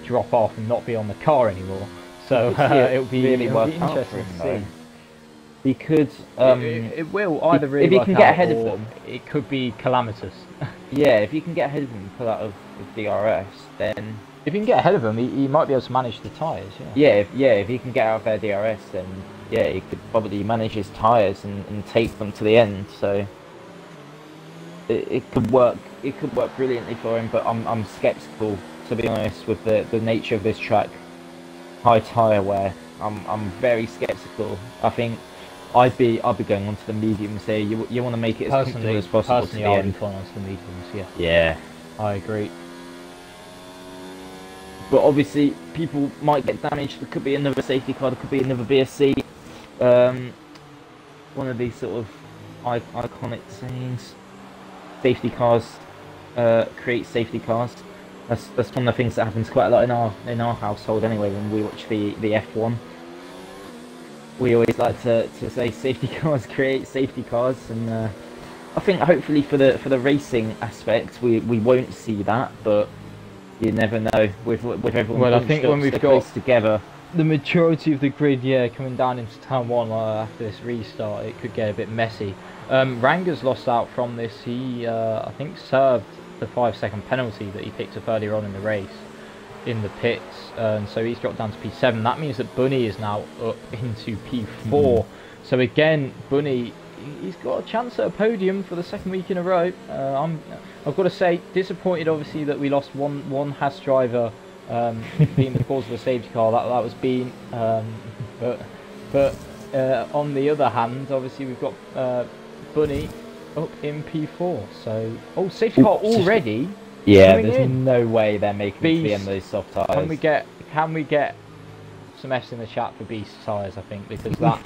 drop off and not be on the car anymore. So it'll be really it'll be work out for interesting him, to though. see. He could. It will either really if he work can get out ahead of or them. it could be calamitous. Yeah, if you can get ahead of him and pull out of DRS, then If you can get ahead of him, he might be able to manage the tyres. if he can get out of their DRS, then yeah, he could probably manage his tyres and take them to the end. So it could work. It could work brilliantly for him. But I'm skeptical, to be honest, with the nature of this track. High tyre wear. I'm very skeptical. I think I'd be going onto the mediums here. You want to make it as comfortable as possible to the I end. would gone onto the mediums. Yeah, Yeah. I agree. But obviously, people might get damaged. There could be another safety car. There could be another BSC. One of these sort of iconic sayings. Safety cars create safety cars. That's one of the things that happens quite a lot in our household anyway. When we watch the F1, we always like to say safety cars create safety cars, and I think hopefully for the racing aspect we won't see that, but you never know with everyone. Well, I think when we've got together, the majority of the grid, coming down into turn 1 after this restart, it could get a bit messy. Ranger's lost out from this. He, I think, served the 5-second penalty that he picked up earlier on in the race in the pits, and so he's dropped down to P7. That means that Bunny is now up into P4. So again, Bunny, he's got a chance at a podium for the 2nd week in a row. I've got to say, disappointed obviously that we lost one Haas driver being the cause of a safety car. That was Bean, but on the other hand, obviously we've got Bunny up in P4. So safety car already. Yeah, there's no way they're making it to the end of those soft tyres. Can we get some F's in the chat for Beast tyres? I think, because that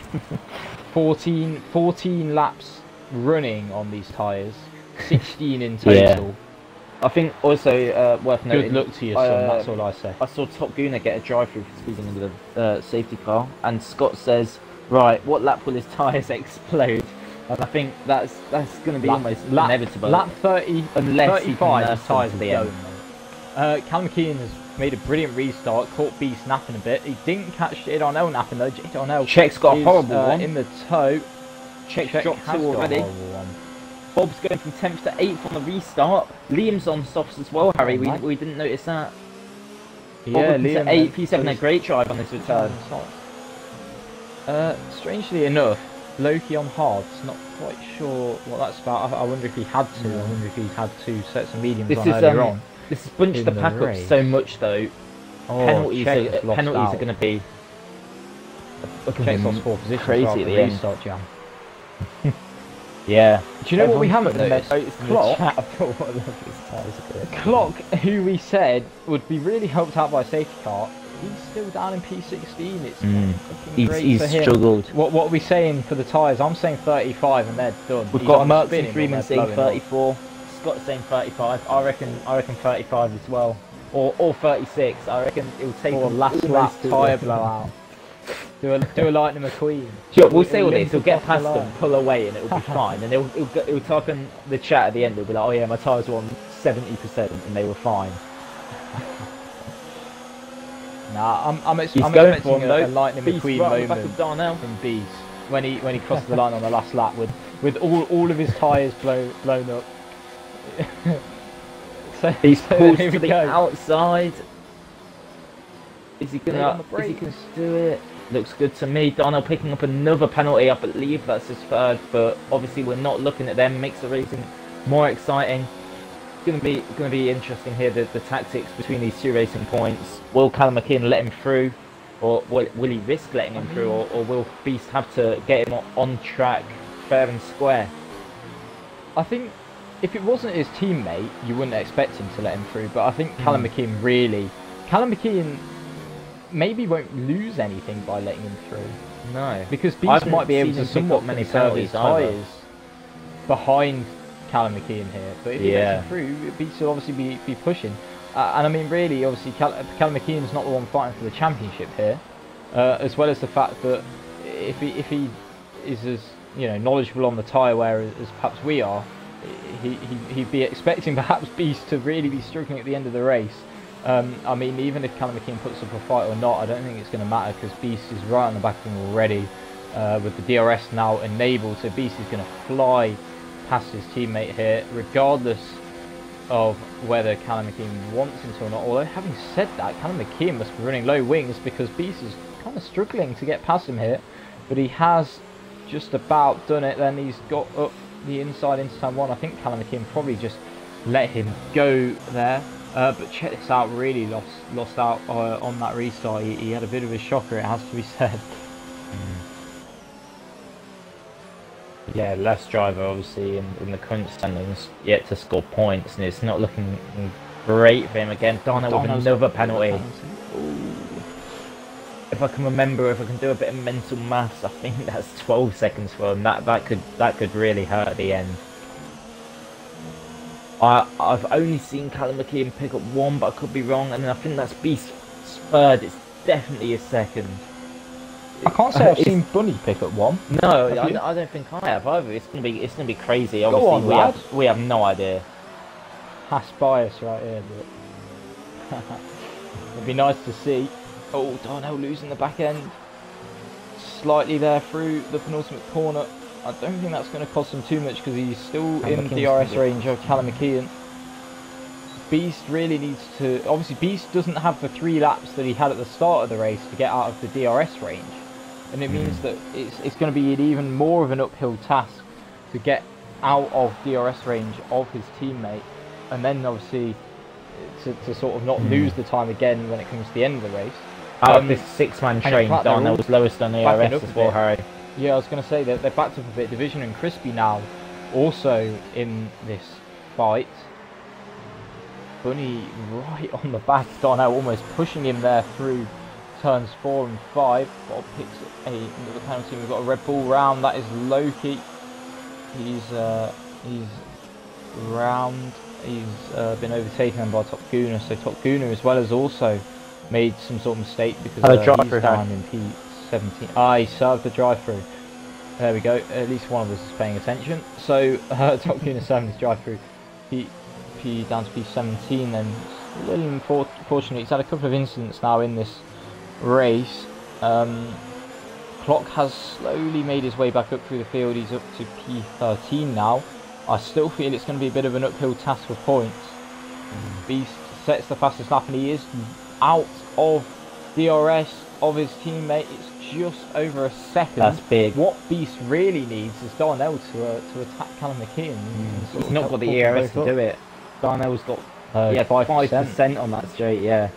14 laps running on these tyres, 16 in total. Yeah. I think also worth noting. Good luck to your son. That's all I say. I saw Top Gooner get a drive-through for speeding into the safety car, and Scott says, "Right, what lap will his tyres explode?" And I think that's going to be almost inevitable. Lap 30, unless 35 tyres at the end. Callum McKeon has made a brilliant restart, caught Beast napping a bit. He didn't catch Darnell napping though. Darnell Czech's got a horrible one. In the toe. Czech dropped 2 already. Bob's going from 10th to 8th on the restart. Liam's on softs as well, Harry. We didn't notice that. Yeah, Liam 8th. He's having a great drive on this return. Strangely enough, Loki on hards, not quite sure what that's about. I wonder if he had to. I wonder if he had to set some mediums on earlier on. This has bunched the pack up so much though. Penalties are going to be Czech's lost 4 positions crazy at the end. Restart jam. Yeah. Do you know what we haven't noticed? Clock, who we said would be really helped out by a safety car, he's still down in P16. It's looking great he's for him. Struggled. What are we saying for the tyres? I'm saying 35 and they're done. We've got Merckx and Freeman saying 34. Scott's saying 35. I reckon 35 as well. Or 36. I reckon it will take a last lap tyre blowout. Do a Lightning McQueen. Sure, we'll say all this. He'll get past them, pull away, and it'll be fine. And he'll type in the chat at the end. He'll be like, "Oh yeah, my tyres were on 70%, and they were fine." Nah, I'm expecting a Lightning McQueen moment from Beast when he crosses the line on the last lap with all of his tyres blown up. He's pulled to the outside. Is he gonna do it? Looks good to me. Darnell picking up another penalty. I believe that's his 3rd, but obviously we're not looking at them. Makes the racing more exciting. It's gonna be interesting here. The tactics between these 2 racing points. Will Callum McKeon let him through, or will he risk letting him through, or will Beast have to get him on track, fair and square? I think if it wasn't his teammate, you wouldn't expect him to let him through. But I think Callum McKeon maybe won't lose anything by letting him through. No, because Beast might be able to somewhat conserve his tyres. behind Callum McKeon here. But if he gets him through, Beast will obviously be pushing. And I mean, really, obviously, Callum McKeon's not the one fighting for the championship here, as well as the fact that if he is as knowledgeable on the tyre wear as perhaps we are, he'd be expecting perhaps Beast to really be struggling at the end of the race. I mean, even if Callum McKeon puts up a fight or not, I don't think it's going to matter because Beast is right on the back of him already with the DRS now enabled. So Beast is going to fly past his teammate here, regardless of whether Callum McKeon wants him to or not. Although, having said that, Callum McKeon must be running low wings because Beast is kind of struggling to get past him here. But he has just about done it. Then he's got up the inside into turn 1. I think Callum McKeon probably just let him go there. But check this out, really lost out on that restart. He had a bit of a shocker, it has to be said. Yeah, last driver obviously in the current standings yet to score points, and it's not looking great for him again. Darnell with another penalty. If I can remember, if I can do a bit of mental maths, I think that's 12 seconds for him. That could really hurt at the end. I've only seen Callum McKeon pick up 1, but I could be wrong, and I think that's Beast's third. It's definitely his second. I can't say I've seen Bunny pick up 1. No, I don't think I have either. It's gonna be crazy. Obviously, we have no idea. Haas bias right here, but it'd be nice to see. Oh, Darnell losing the back end slightly there through the penultimate corner. I don't think that's going to cost him too much because he's still in DRS range of Callum McKeon. Beast really needs to... Obviously, Beast doesn't have the 3 laps that he had at the start of the race to get out of the DRS range. And it means that it's going to be even more of an uphill task to get out of DRS range of his teammate. And then, obviously, to sort of not lose the time again when it comes to the end of the race. Out of this 6-man train, Darnell was lowest on the DRS as well, Harry. Yeah, I was going to say that they're backed up a bit. Division and Crispy now also in this fight. Bunny right on the back. Darnell almost pushing him there through turns 4 and 5. Bob picks up another penalty. We've got a Red Bull round. That is Loki. He's round. He's been overtaken by Top Gooner. So Top Gooner as well has also made some sort of mistake because he's down in P17. He served the drive-through. There we go. At least one of us is paying attention. So Top Gooner 7 is drive-through. P down to P17. Then a little unfortunate. He's had a couple of incidents now in this race. Clock has slowly made his way back up through the field. He's up to P13 now. I still feel it's going to be a bit of an uphill task for points. Beast sets the fastest lap and he is out of DRS of his teammate. It's just over a second. That's big. What Beast really needs is Darnell to attack Callum McKeon. He's not got the ERS to do it. Darnell's got 5% on that straight, yeah.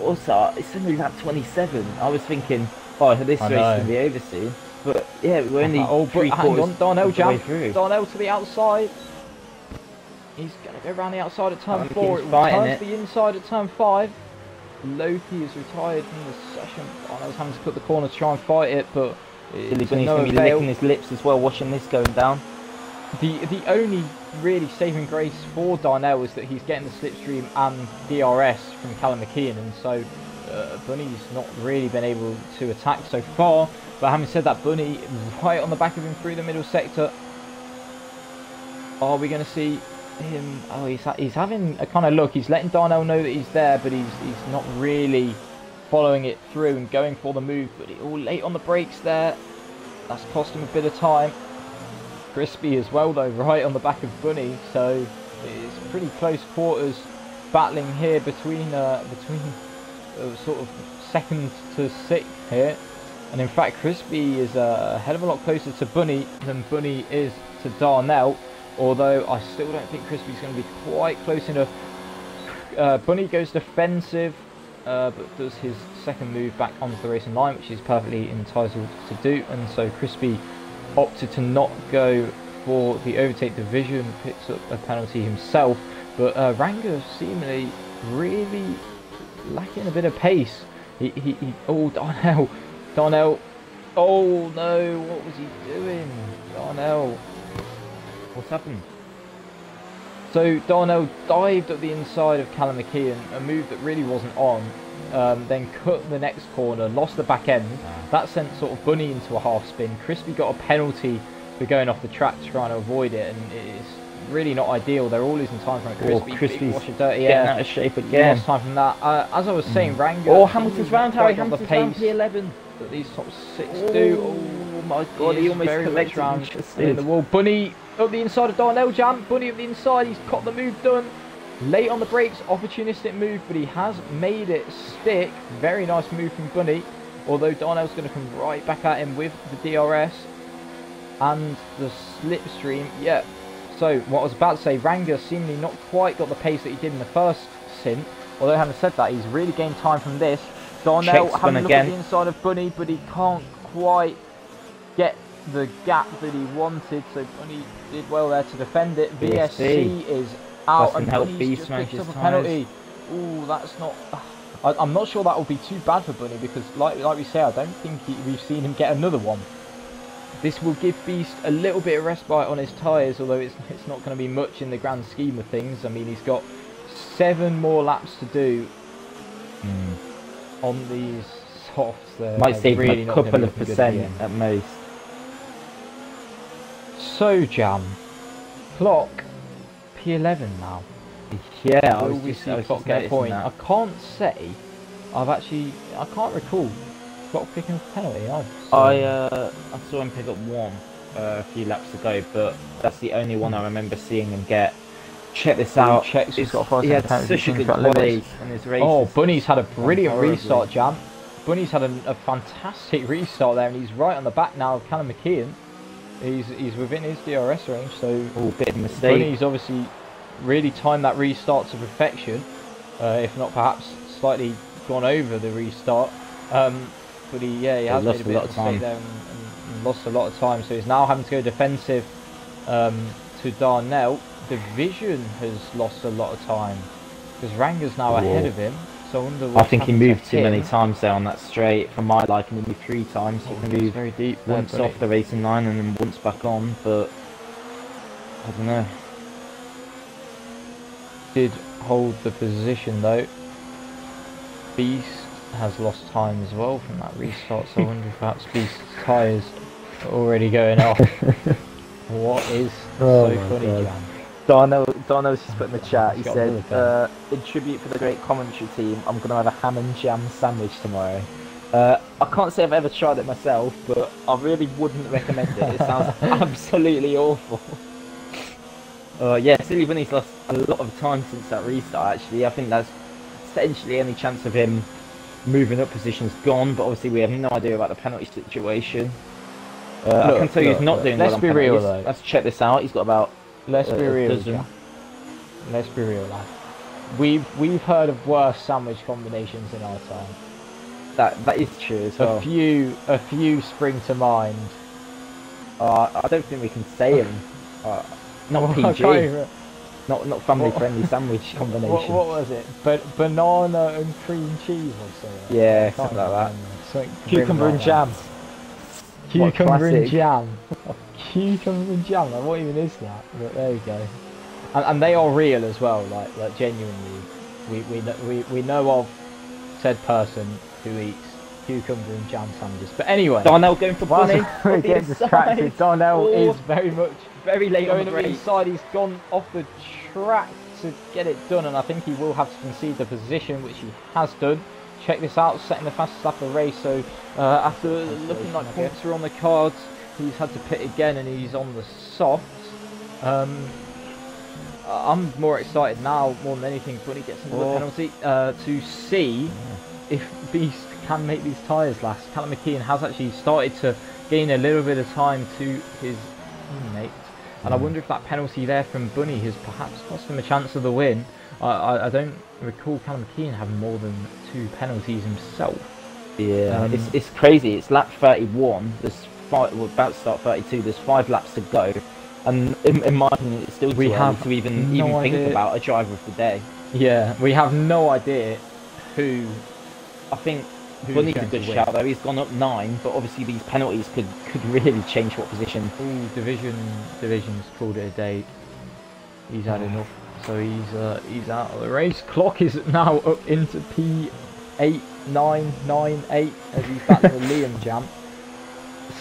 Also, it's only lap 27. I was thinking, this race is going to be over soon. But yeah, we're only 3/4 Darnell jump through. Darnell to the outside. He's going to go around the outside at turn 4. It returns the inside at turn 5. Loki is retired from the session. Darnell's having to cut the corner to try and fight it, but he's going to be licking his lips as well, watching this going down. The only really saving grace for Darnell is that he's getting the slipstream and DRS from Callum McKeon, and so Bunny's not really been able to attack so far. But having said that, Bunny right on the back of him through the middle sector. Are we going to see him? Oh, he's having a kind of look. He's letting Darnell know that he's there, but he's not really following it through and going for the move. But all late on the brakes there. That's cost him a bit of time. Crispy as well though, right on the back of Bunny. So it's pretty close quarters battling here between sort of 2nd to 6th here. And in fact, Crispy is a hell of a lot closer to Bunny than Bunny is to Darnell. Although I still don't think Crispy's going to be quite close enough. Bunny goes defensive, but does his second move back onto the racing line, which he's perfectly entitled to do. And so Crispy opted to not go for the overtake division, picks up a penalty himself. But Ranga seemingly really lacking a bit of pace. Darnell Oh no, what was he doing? Darnell. What's happened? So Darnell dived up the inside of Callum McKeon, a move that really wasn't on, then cut the next corner, lost the back end. That sent sort of Bunny into a half spin. Crispy got a penalty for going off the track trying to avoid it, and it's really not ideal. They're all losing time from it. Crispy's wash of dirty getting air. out of shape again. Lost time from that. As I was saying, Ranga. Oh, Hamilton's round, Harry. On the Hamilton's pace round P11. that these top six do. Oh my god, he almost collected round in the wall. Bunny up the inside of Darnell Jam. Bunny up the inside. He's got the move done. Late on the brakes, opportunistic move, but he has made it stick. Very nice move from Bunny. Although Darnell's going to come right back at him with the DRS and the slipstream. Yeah. So what I was about to say, Ranga seemingly not quite got the pace that he did in the first stint. Although having said that, he's really gained time from this. Darnell having a look at the inside of Bunny, but he can't quite get the gap that he wanted. So Bunny did well there to defend it. VSC is out and Bunny's just picked up a penalty. Ooh, that's not... I'm not sure that will be too bad for Bunny because, like we say, I don't think we've seen him get another one. This will give Beast a little bit of respite on his tyres, although it's not going to be much in the grand scheme of things. I mean, he's got 7 more laps to do on these softs. Might save really him a couple of percent at most. So, Jam, clock P11 now. Yeah, I was just get a point. I can't say. I can't recall clock picking up a penalty. I saw him pick up one a few laps ago, but that's the only one I remember seeing him get. Check this out. He had such a good body in his race. Oh, Bunny's had a brilliant restart, Jam. Bunny's had a fantastic restart there, and he's right on the back now of Callum McKeon. He's within his DRS range, so bit of a mistake. Bunny's obviously really timed that restart to perfection, if not perhaps slightly gone over the restart. But he has made a bit of a mistake there and lost a lot of time. So he's now having to go defensive to Darnell. Division has lost a lot of time because Ranga's now ahead of him. So I wonder what I think he moved too many times there on that straight. For my liking, maybe 3 times. He can move very deep once off the racing line and then once back on. But I don't know. Did hold the position though. Beast has lost time as well from that restart, so I wonder if perhaps Beast's tyres are already going off. What is so funny, Jan? Darnell's just put in the chat, he said, in tribute for the great commentary team, I'm going to have a ham and jam sandwich tomorrow. I can't say I've ever tried it myself, but I really wouldn't recommend it. It sounds absolutely awful. Yeah, Silly Bunny's lost a lot of time since that restart, actually. I think that's essentially any chance of him moving up position's gone, but obviously we have no idea about the penalty situation. I can tell you he's not doing well on penalties. Let's be real though. Let's check this out. He's got about... Let's be real, yeah. Let's be real, lad. We've heard of worse sandwich combinations in our time. That is true as well. A few spring to mind. I don't think we can say them. Not PG. Not family friendly sandwich combination. What was it? Banana and cream cheese or something. Yeah, something like that. Cucumber and jam. Cucumber and jam. Cucumber and jam. Like, what even is that? But there you go. And they are real as well. Like genuinely, we know of said person who eats cucumber and jam sandwiches. But anyway, Darnell going for Bunny. We're getting distracted. Darnell is very late going on the race. inside. He's gone off the track to get it done, and I think he will have to concede the position, which he has done. Check this out, setting the fastest lap of the race. So after looking like points are on the cards, he's had to pit again, and he's on the softs. I'm more excited now, more than anything, when he gets another penalty, to see if Beast can make these tyres last. Callum McKeon has actually started to gain a little bit of time to his teammate, and I wonder if that penalty there from Bunny has perhaps cost him a chance of the win. I don't recall Callum McKeon having more than 2 penalties himself. Yeah, it's crazy. It's lap 31. We're about to start 32. There's 5 laps to go, and in my opinion, it's still too early to even think about a driver of the day. Yeah, we have no idea who. I think who's Bunny's a going good to win. shout though. He's gone up 9, but obviously these penalties could really change what position. Ooh, division's called it a day. He's had enough, so he's out of the race. Clock is now up into P8998 as he's back to the Liam jam.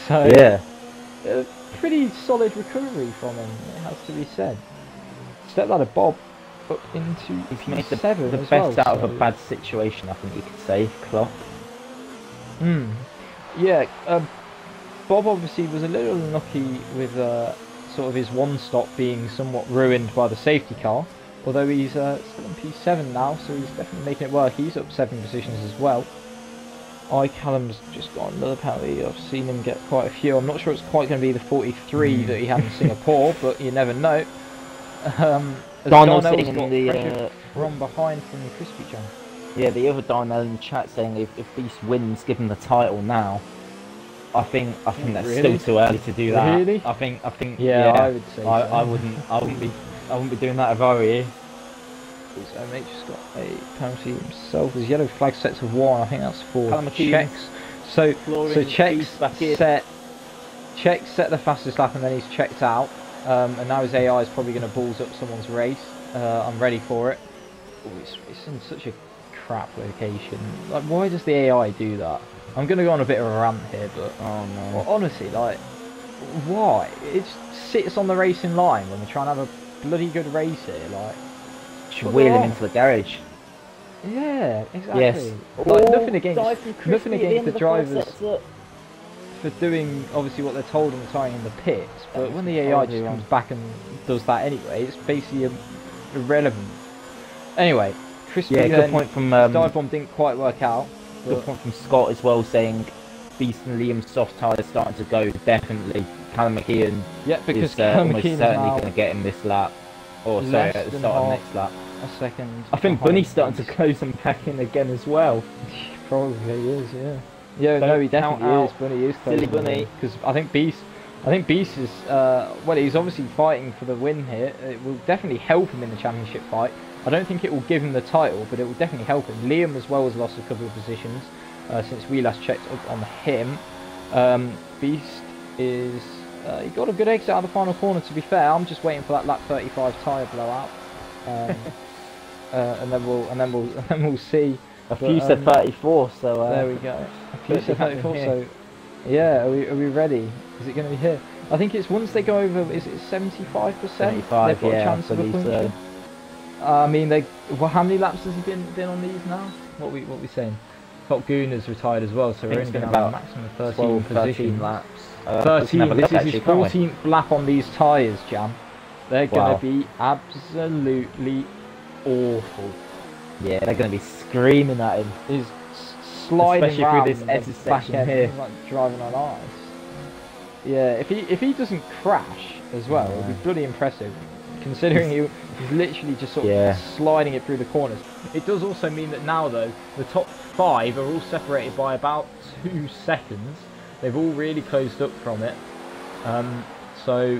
So Yeah. a pretty solid recovery from him, it has to be said. Stepladder Bob up into He's made the P7 best as well, out of so- a bad situation, I think you could say, Klopp. Yeah, Bob obviously was a little unlucky with sort of his one stop being somewhat ruined by the safety car. Although he's still in P7 now, so he's definitely making it work. He's up 7 positions as well. Callum's just got another penalty. I've seen him get quite a few. I'm not sure it's quite going to be the 43 that he had in Singapore, but you never know. Darnell's Darnell's sitting got in the pressure from behind from the Crispy Jam. yeah, the other Darnell in the chat saying if Beast wins, give him the title now. I think that's Really? still too early to do that. Really? I think Yeah, I would say I so. wouldn't be doing that if I were you. So mate just got a penalty himself. His yellow flag set to 1. I think that's for Callum McKeon checks. So checks Beast back in. set the fastest lap and then he's checked out. And now his AI is probably going to balls up someone's race. I'm ready for it. Ooh, it's in such a crap location. Like, why does the AI do that? I'm going to go on a bit of a rant here, but Oh no. well, honestly, like, why? It just sits on the racing line when we're trying to have a bloody good race here. Like, Should wheel him into the garage. yeah, exactly. Yes. Like, Oh, nothing against dive from Crispy nothing at the against end the of first drivers sector. for doing obviously what they're told and tying in the pits, but That when was the AI horribly just wrong. comes back and does that anyway, it's basically irrelevant. Anyway, Crispy Yeah, then, good point from his dive bomb didn't quite work out. good But point from Scott as well, saying Beast and Liam's soft tyres starting to go. Definitely, Callum McKeon yeah, because is Callum almost McKean is certainly now going to get him this lap. Or sorry, less at the than start of half next lap. a second. I think behind Bunny's starting to Beast. close them back in again as well. Probably is, yeah. Yeah, Don't no, he count definitely is. out Bunny is Silly closing Bunny. because I think Beast is well, he's obviously fighting for the win here. It will definitely help him in the championship fight. I don't think it will give him the title, but it will definitely help him. Liam as well has lost a couple of positions since we last checked up on him. Beast is he got a good exit out of the final corner. To be fair, I'm just waiting for that lap 35 tyre blowout, and then we'll see. A few said 34, so There we go. A few said 34, here. so yeah, are we ready? Is it going to be here? I think it's once they go over, is it 75%? 75, They've got yeah, a chance I of a believe punch. so. I mean, well, how many laps has he been on these now? What we saying? Top Goon has retired as well, so I we're think only it's going been to have a about maximum of 13 12, 13 positions. laps. 13. This is his actually, can't we? 14th lap on these tyres, Jam. They're going Wow. to be absolutely awful. Yeah, they're going to be screaming at him. He's sliding Especially through round this the S back section end, here. he's like driving on ice. Yeah, if he doesn't crash as well, it'll be bloody impressive. Considering he's literally just sort Yeah. of sliding it through the corners. It does also mean that now though, the top 5 are all separated by about 2 seconds. They've all really closed up from it. So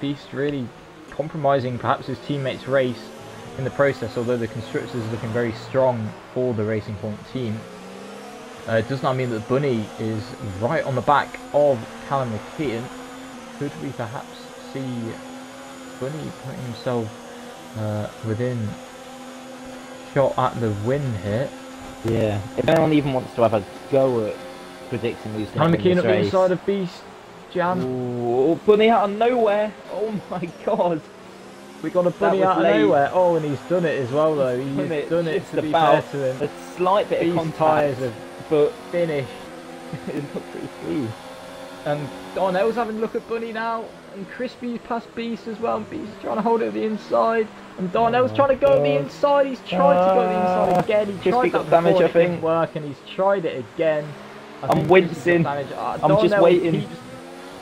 Beast really compromising perhaps his teammates' race in the process, although the constructors are looking very strong for the Racing Point team. It does not mean that Bunny is right on the back of Callum McKeon. Could we perhaps see Bunny putting himself within shot at the win here? Yeah. If anyone even wants to have a go at predicting who's Callum going to win McKeon this up the race. inside of Beast. Jam. Ooh, Bunny out of nowhere. Oh my god. We got a Bunny was out of late. nowhere. Oh, and he's done it as well though. He's done it just to be about. fair to him. A slight bit of Beast contact, tyres have but finished. it looked pretty clean. And Darnell's having a look at Bunny now, and Crispy's past Beast as well, and Beast trying to hold it at the inside, and Darnell's trying to go at the inside, he's tried to go at the inside again, he Crispy tried got that damage, before, I it didn't think. work, and he's tried it again. I I'm think Crispy's wincing. got damage. I'm just Darnell waiting. keeps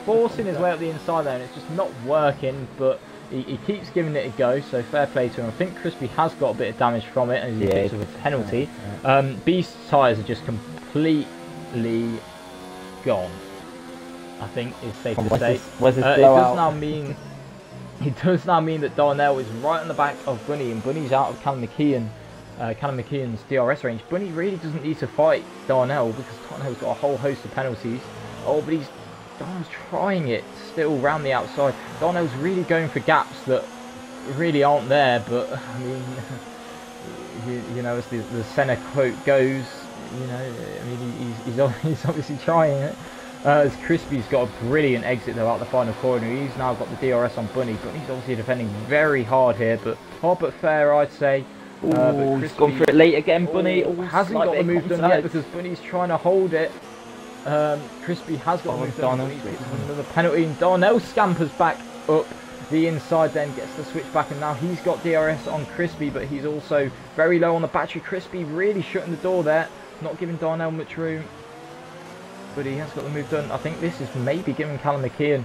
forcing his way up the inside there, and it's just not working, but he keeps giving it a go, so fair play to him. I think Crispy has got a bit of damage from it, and he's Yeah, a bit of a penalty. Beast's tyres are just completely gone, I think is safe to say. Where's this It blowout? does now mean that Darnell is right on the back of Bunny, and Bunny's out of Callum McKeon Callum McKeon's DRS range. Bunny really doesn't need to fight Darnell because Darnell's got a whole host of penalties. Oh, but Darnell's trying it still round the outside. Darnell's really going for gaps that really aren't there, but I mean, you know, as the Senna quote goes, you know, I mean, he's obviously trying it. As Crispy's got a brilliant exit though out the final corner. He's now got the DRS on Bunny. Bunny's obviously defending very hard here, but hard but fair, I'd say. But he's gone for it late again, Bunny. Hasn't got the move done yet because Bunny's trying to hold it. Crispy has got the move done. Bunny's picked up another penalty, and Darnell scampers back up the inside, then gets the switch back, and now he's got DRS on Crispy, but he's also very low on the battery. Crispy really shutting the door there, not giving Darnell much room. But he has got the move done. I think this is maybe giving Callum McKeon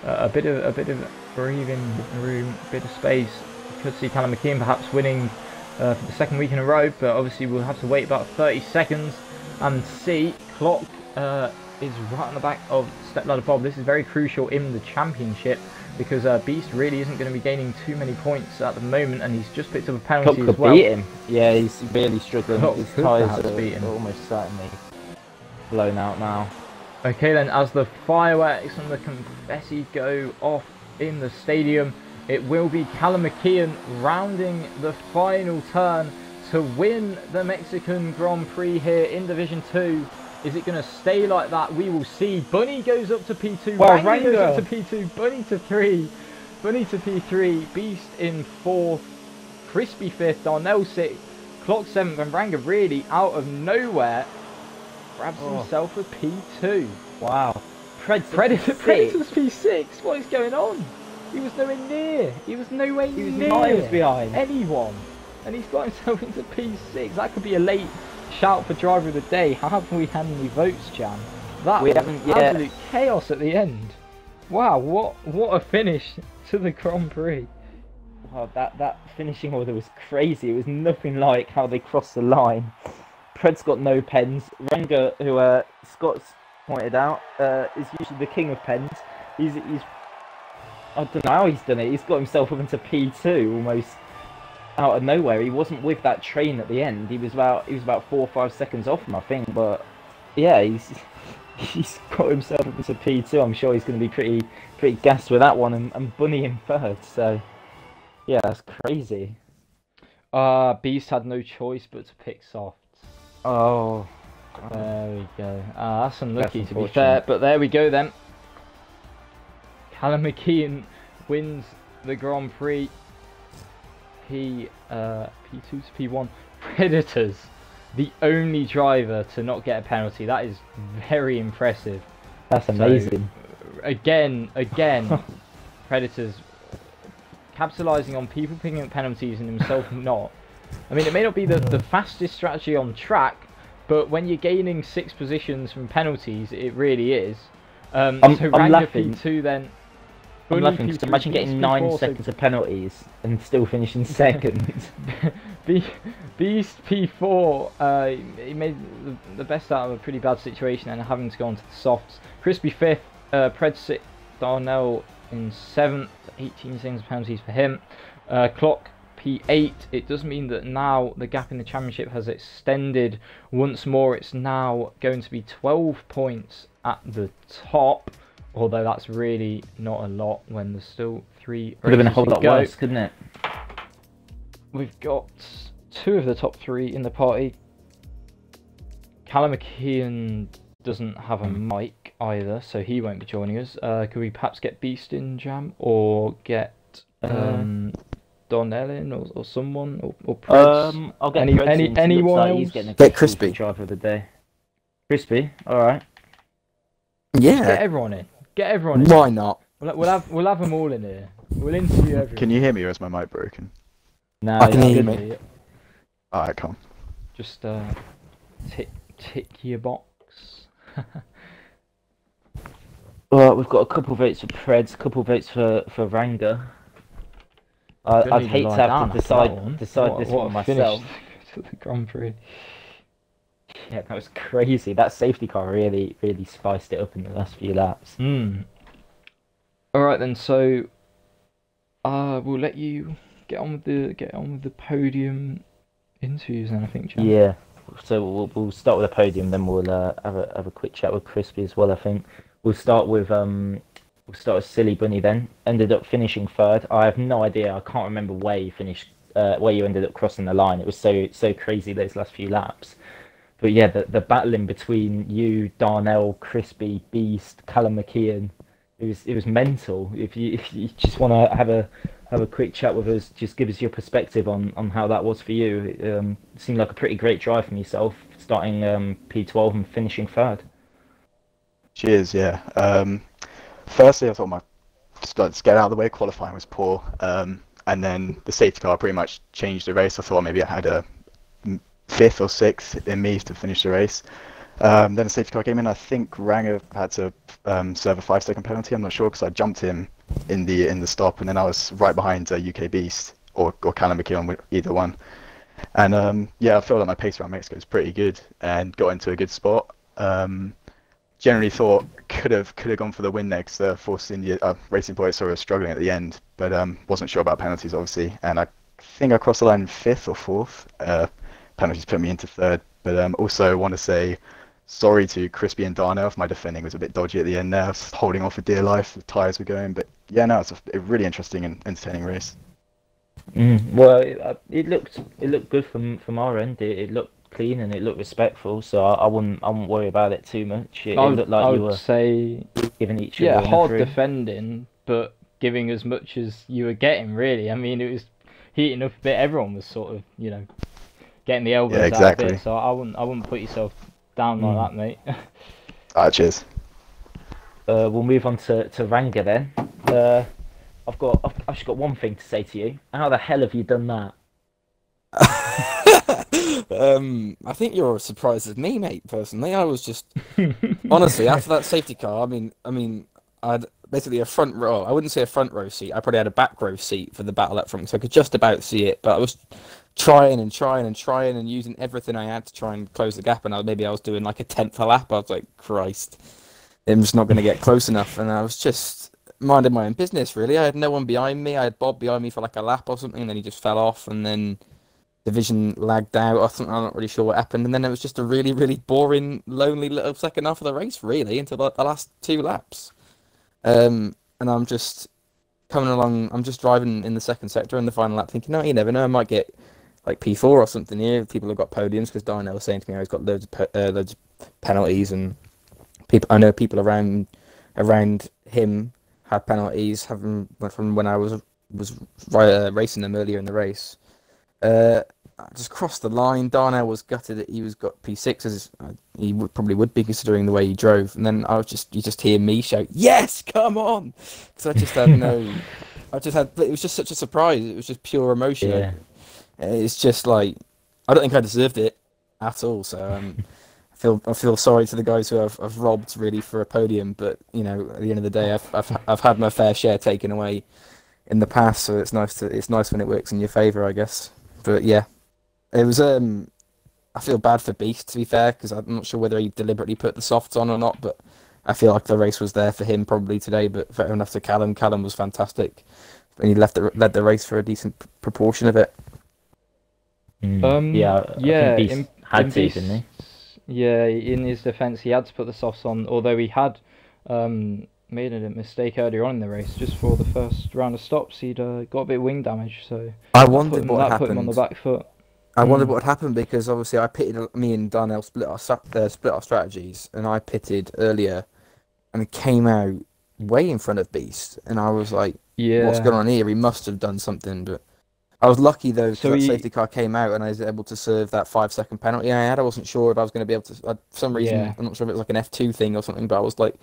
a bit of breathing room, a bit of space. You could see Callum McKeon perhaps winning for the second week in a row, but obviously we'll have to wait about 30 seconds and see. Clock is right on the back of Stepladder Bob. This is very crucial in the championship because Beast really isn't going to be gaining too many points at the moment, and he's just picked up a penalty as well. Beat him. Yeah, he's really struggling. His tyres are almost certainly blown out now. Okay then, as the fireworks and the confetti go off in the stadium, it will be Callum McKeon rounding the final turn to win the Mexican Grand Prix here in Division 2. Is it going to stay like that? We will see. Bunny goes up to P2, well, Ranga goes up to P2, Bunny to 3, Bunny to P3, Beast in 4th, Crispy 5th, Darnell 6th, Clock 7th, and Ranga really out of nowhere grabs himself a P2. Wow. Predator's P6. What is going on? He was nowhere near. He was nowhere near. He was miles behind anyone. And he's got himself into P6. That could be a late shout for driver of the day. Haven't we had any votes, Jan? That was absolute chaos at the end. Wow, what a finish to the Grand Prix. Wow, that finishing order was crazy. It was nothing like how they crossed the line. Pred's got no pens. Ranga, who Scott's pointed out, is usually the king of pens. He's I don't know how he's done it. He's got himself up into P2 almost out of nowhere. He wasn't with that train at the end. He was about 4 or 5 seconds off him, I think. But yeah, he's got himself up into P2. I'm sure he's going to be pretty gassed with that one, and Bunny in third. So yeah, that's crazy. Beast had no choice but to pick softs. Oh, there we go. That's unlucky to be fair, but there we go then. Callum McKeon wins the Grand Prix. P2 to P1. Predators, the only driver to not get a penalty. That is very impressive. That's amazing. So, again, Predators capitalising on people picking up penalties and himself not. I mean, it may not be the fastest strategy on track, but when you're gaining 6 positions from penalties, it really is. I'm laughing. P2 then. I'm laughing because imagine getting 9 seconds of penalties and still finishing second. Beast P4, he made the best out of a pretty bad situation and having to go on to the softs. Crispy 5th, Pred 6th, Darnell in 7th, 18 seconds of penalties for him. Clock P8. It does mean that now the gap in the championship has extended once more. It's now going to be 12 points at the top. Although that's really not a lot when there's still 3 Could have been a whole lot worse, couldn't it? We've got 2 of the top 3 in the party. Callum McKeon doesn't have a mic either, so he won't be joining us. Could we perhaps get Beast in, Jam? Or get Darnell in, or someone? Or Preds? I'll get anyone else? He's getting a get Crispy. Driver of the day. Crispy, alright. Yeah. Just get everyone in. Get everyone in. Why not? We'll have them all in here. We'll interview everyone. Can you hear me or is my mic broken? No, I can hear me. Alright, come. Just tick your box. Well, we've got a couple votes for Preds, a couple votes for Ranga. I'd hate to have to decide this one myself. To the Grand Prix. Yeah, that was crazy. That safety car really spiced it up in the last few laps. Alright then, so we'll let you get on with the podium interviews then, I think, Jan. Yeah. So we'll start with the podium, then we'll have a quick chat with Crispy as well. I think we'll start with Silly Bunny then. Ended up finishing third. I have no idea. I can't remember where you finished. Where you ended up crossing the line. It was so crazy those last few laps. But yeah, the battling between you, Darnell, Crispy, Beast, Callum McKeon, it was mental. If you just want to have a quick chat with us, just give us your perspective on how that was for you. It seemed like a pretty great drive from yourself, starting P12 and finishing third. Cheers, yeah. Firstly, I thought just to get out of the way, qualifying was poor. And then the safety car pretty much changed the race. I thought maybe I had a fifth or sixth in me to finish the race. Then the safety car came in. I think Ranger had to serve a 5-second penalty. I'm not sure because I jumped him in the stop, and then I was right behind UK Beast or Callum McKeon, either one. And yeah, I felt like my pace around Mexico was pretty good and got into a good spot. Generally thought could have gone for the win next. Force India Racing Point sort of struggling at the end, but wasn't sure about penalties obviously, and I think I crossed the line fifth or fourth. Penalties put me into third, but also want to say sorry to Crispy and Darnell if my defending was a bit dodgy at the end there. I was holding on for dear life, the tyres were going, but yeah, no, it's a really interesting and entertaining race. Well, it looked good from our end. It looked clean and it looked respectful, so I wouldn't worry about it too much. It looked like you were say, giving each other hard through. defending, but giving as much as you were getting. Really, I mean, it was heating up a bit. Everyone was sort of, getting the elbows out a bit. So I wouldn't put yourself down like that, mate. Alright, cheers. We'll move on to Ranger then. I've just got one thing to say to you. How the hell have you done that? I think you're as surprised as me, mate. Personally, I was just honestly after that safety car. I mean, I'd basically a front row. I wouldn't say a front row seat. I probably had a back row seat for the battle up front, so I could just about see it. But I was trying and using everything I had to try and close the gap. And maybe I was doing like a 10th a lap. I was like, Christ, I'm just not going to get close enough. And I was just minding my own business. Really, I had no one behind me. I had Bob behind me for like a lap or something, and then he just fell off, and then division lagged out. I'm not really sure what happened, and then it was just a really, really boring, lonely little second half of the race, really, until the last 2 laps. And I'm just coming along. I'm just driving in the second sector in the final lap, thinking, no, you never know, I might get like P4 or something here. People have got podiums because Darnell was saying to me, he's got loads of penalties, and I know people around him had penalties, from when I was racing them earlier in the race. I just crossed the line. Darnell was gutted that he got P6, as he probably would be considering the way he drove. And then you just hear me shout, "Yes, come on!" Because I just had it was just such a surprise. It was just pure emotion. Yeah. It's just like, I don't think I deserved it at all. So I feel sorry to the guys who I've robbed really for a podium. But at the end of the day, I've had my fair share taken away in the past. So it's nice when it works in your favour, I guess. But yeah, it was. I feel bad for Beast, to be fair, because I'm not sure whether he deliberately put the softs on or not. But I feel like the race was there for him probably today. But fair enough to Callum. Callum was fantastic, and he led the race for a decent proportion of it. Yeah, I think Beast had to, didn't he? Yeah, in his defence, he had to put the softs on, although he had made a mistake earlier on in the race. Just for the first round of stops, he'd got a bit of wing damage, so I wondered what happened. Put him on the back foot. I wondered what happened because obviously I pitted. Me and Darnell split our strategies, and I pitted earlier, and came out way in front of Beast, and I was like, "Yeah, what's going on here? He must have done something." But I was lucky though, so that safety car came out, and I was able to serve that 5-second penalty I had. I wasn't sure if I was going to be able to. For some reason, Yeah. I'm not sure if it was like an F2 thing or something, but I was like,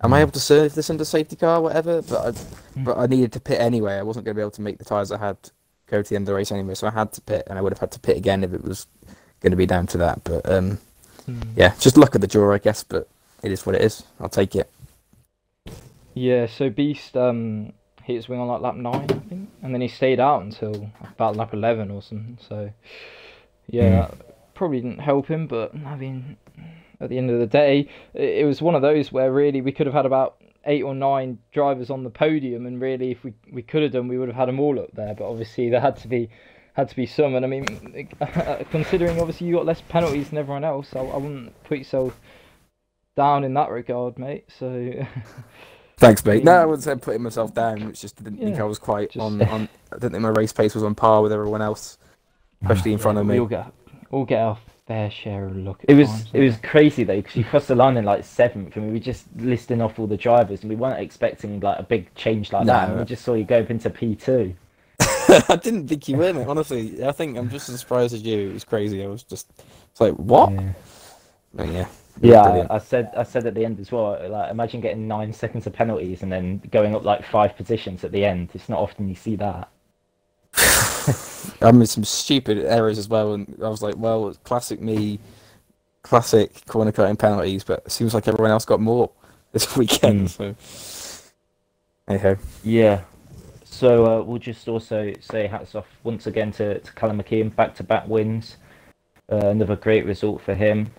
am I able to serve this under safety car, whatever? But I needed to pit anyway. I wasn't going to be able to make the tyres I had go to the end of the race anyway, so I had to pit, and I would have had to pit again if it was going to be down to that. But yeah, just luck of the draw, I guess. But it is what it is. I'll take it. Yeah, so Beast hit his wing on like lap 9, I think, and then he stayed out until about lap 11 or something. So yeah, that probably didn't help him. But I mean, at the end of the day, it was one of those where really we could have had about 8 or 9 drivers on the podium, and really if we could have done, we would have had them all up there. But obviously there had to be had to be some. And I mean, considering obviously you got less penalties than everyone else, I wouldn't put yourself down in that regard, mate. So. Thanks, mate. No, I wouldn't say I'm putting myself down. It's just I didn't think Yeah, I was quite just- on. I didn't think my race pace was on par with everyone else, especially in front of we me. all get our fair share of luck. It was crazy though, because you crossed the line in like 7th, and we were just listing off all the drivers, and we weren't expecting like a big change like that. And we just saw you go up into P2. I didn't think you were, mate. Honestly, I think I'm just as surprised as you. It was crazy. I was just like, what? Yeah. But yeah. Yeah, Brilliant. I said at the end as well. Like, imagine getting 9 seconds of penalties and then going up like 5 positions at the end. It's not often you see that. I made some stupid errors as well, and I was like, well, classic me, classic corner cutting penalties, but it seems like everyone else got more this weekend. So, anyhow. Yeah. So we'll just also say hats off once again to Callum McKeon, back-to-back wins. Another great result for him.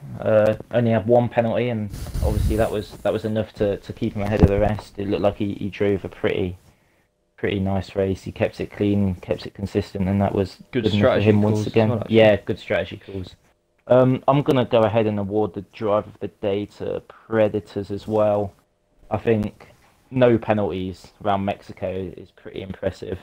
Only had 1 penalty, and obviously that was enough to keep him ahead of the rest. It looked like he drove a pretty nice race. He kept it clean, kept it consistent, and that was Good enough for strategy him calls once as again. well, actually. Yeah, good strategy calls. I'm gonna go ahead and award the drive of the day to Predators as well. I think no penalties around Mexico is pretty impressive,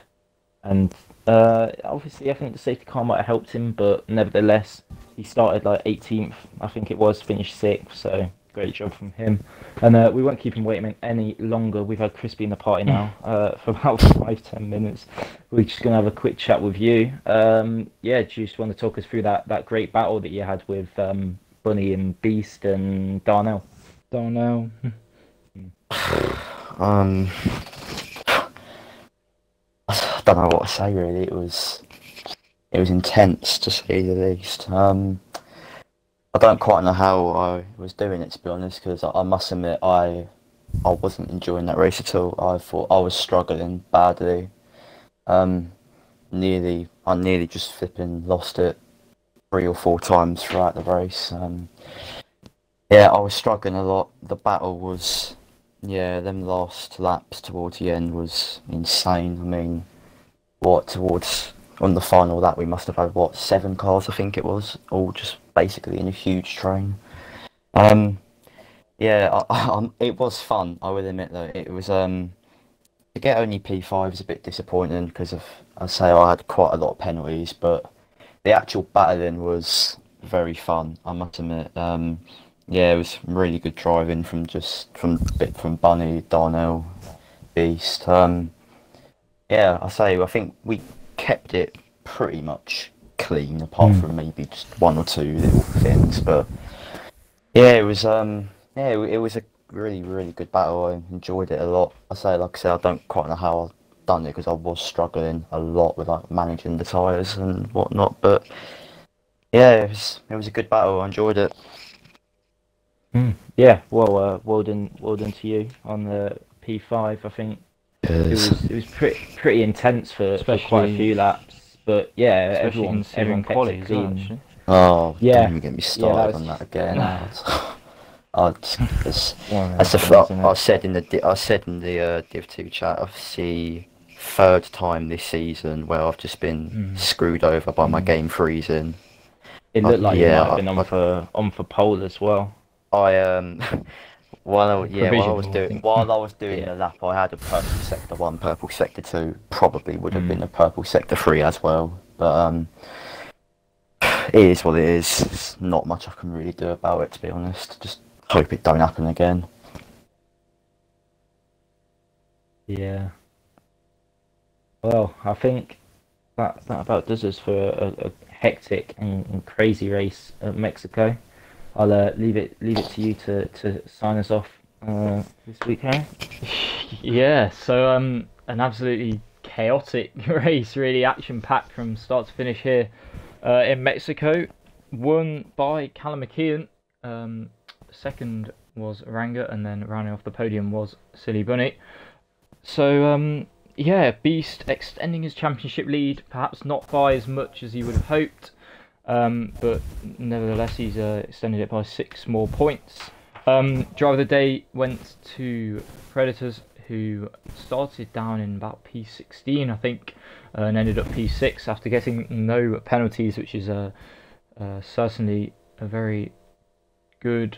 and obviously I think the safety car might have helped him, but nevertheless he started like 18th, I think it was, finished 6th, so great job from him. And we won't keep him waiting any longer. We've had Crispy in the party now for about 5-10 minutes. We're just going to have a quick chat with you. Yeah, do you just want to talk us through that great battle that you had with Bunny and Beast and Darnell? Darnell. I don't know what to say really. It was intense to say the least. I don't quite know how I was doing it, to be honest, because I must admit I wasn't enjoying that race at all. I thought I was struggling badly. I nearly just flipping lost it 3 or 4 times throughout the race. Yeah, I was struggling a lot. The battle was, yeah, them last laps towards the end was insane. I mean, on the final lap we must have had 7 cars, I think it was, all just basically in a huge train. Yeah, it was fun, I will admit though. It was to get only P5 is a bit disappointing because I had quite a lot of penalties, but the actual battling was very fun, I must admit. Yeah, it was really good driving from Bunny, Darnell, Beast. Yeah, I think we kept it pretty much clean, apart from maybe just 1 or 2 little things. But yeah, it was it was a really, really good battle. I enjoyed it a lot. Like I said, I don't quite know how I've done it because I was struggling a lot with like managing the tyres and whatnot. But yeah, it was a good battle. I enjoyed it. Yeah, well done to you on the P5. I think it was pretty intense for quite a few laps. But yeah, everyone kept it clean. Actually. Oh, Yeah. don't even get me started on that again. I said in the Div2 chat, I've the 3rd time this season where I've just been screwed over by my game freezing. It looked like you yeah, might have been on for pole as well. While I was doing Yeah. the lap, I had a purple sector 1, purple sector 2. Probably would have been a purple sector 3 as well. But it is what it is. There's not much I can really do about it, to be honest. Just hope it don't happen again. Yeah. Well, I think that about does us for a hectic and crazy race at Mexico. I'll leave it to you to sign us off this week, Harry. Yeah, so an absolutely chaotic race, really action-packed from start to finish here in Mexico. Won by Callum McKeon. Second was Ranga, and then rounding off the podium was Silly Bunny. So yeah, Beast extending his championship lead, perhaps not by as much as he would have hoped, but nevertheless he's extended it by 6 more points. Driver of the day went to Predators, who started down in about P16, I think, and ended up P6 after getting no penalties, which is certainly a very good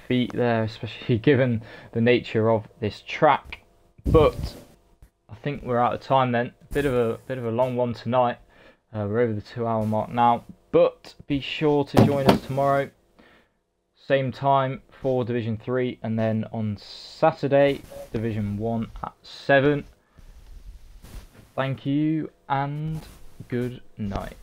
feat there, especially given the nature of this track. But I think we're out of time then. Bit of a long one tonight. We're over the 2-hour mark now. But be sure to join us tomorrow, same time for Division 3, and then on Saturday, Division 1 at 7. Thank you and good night.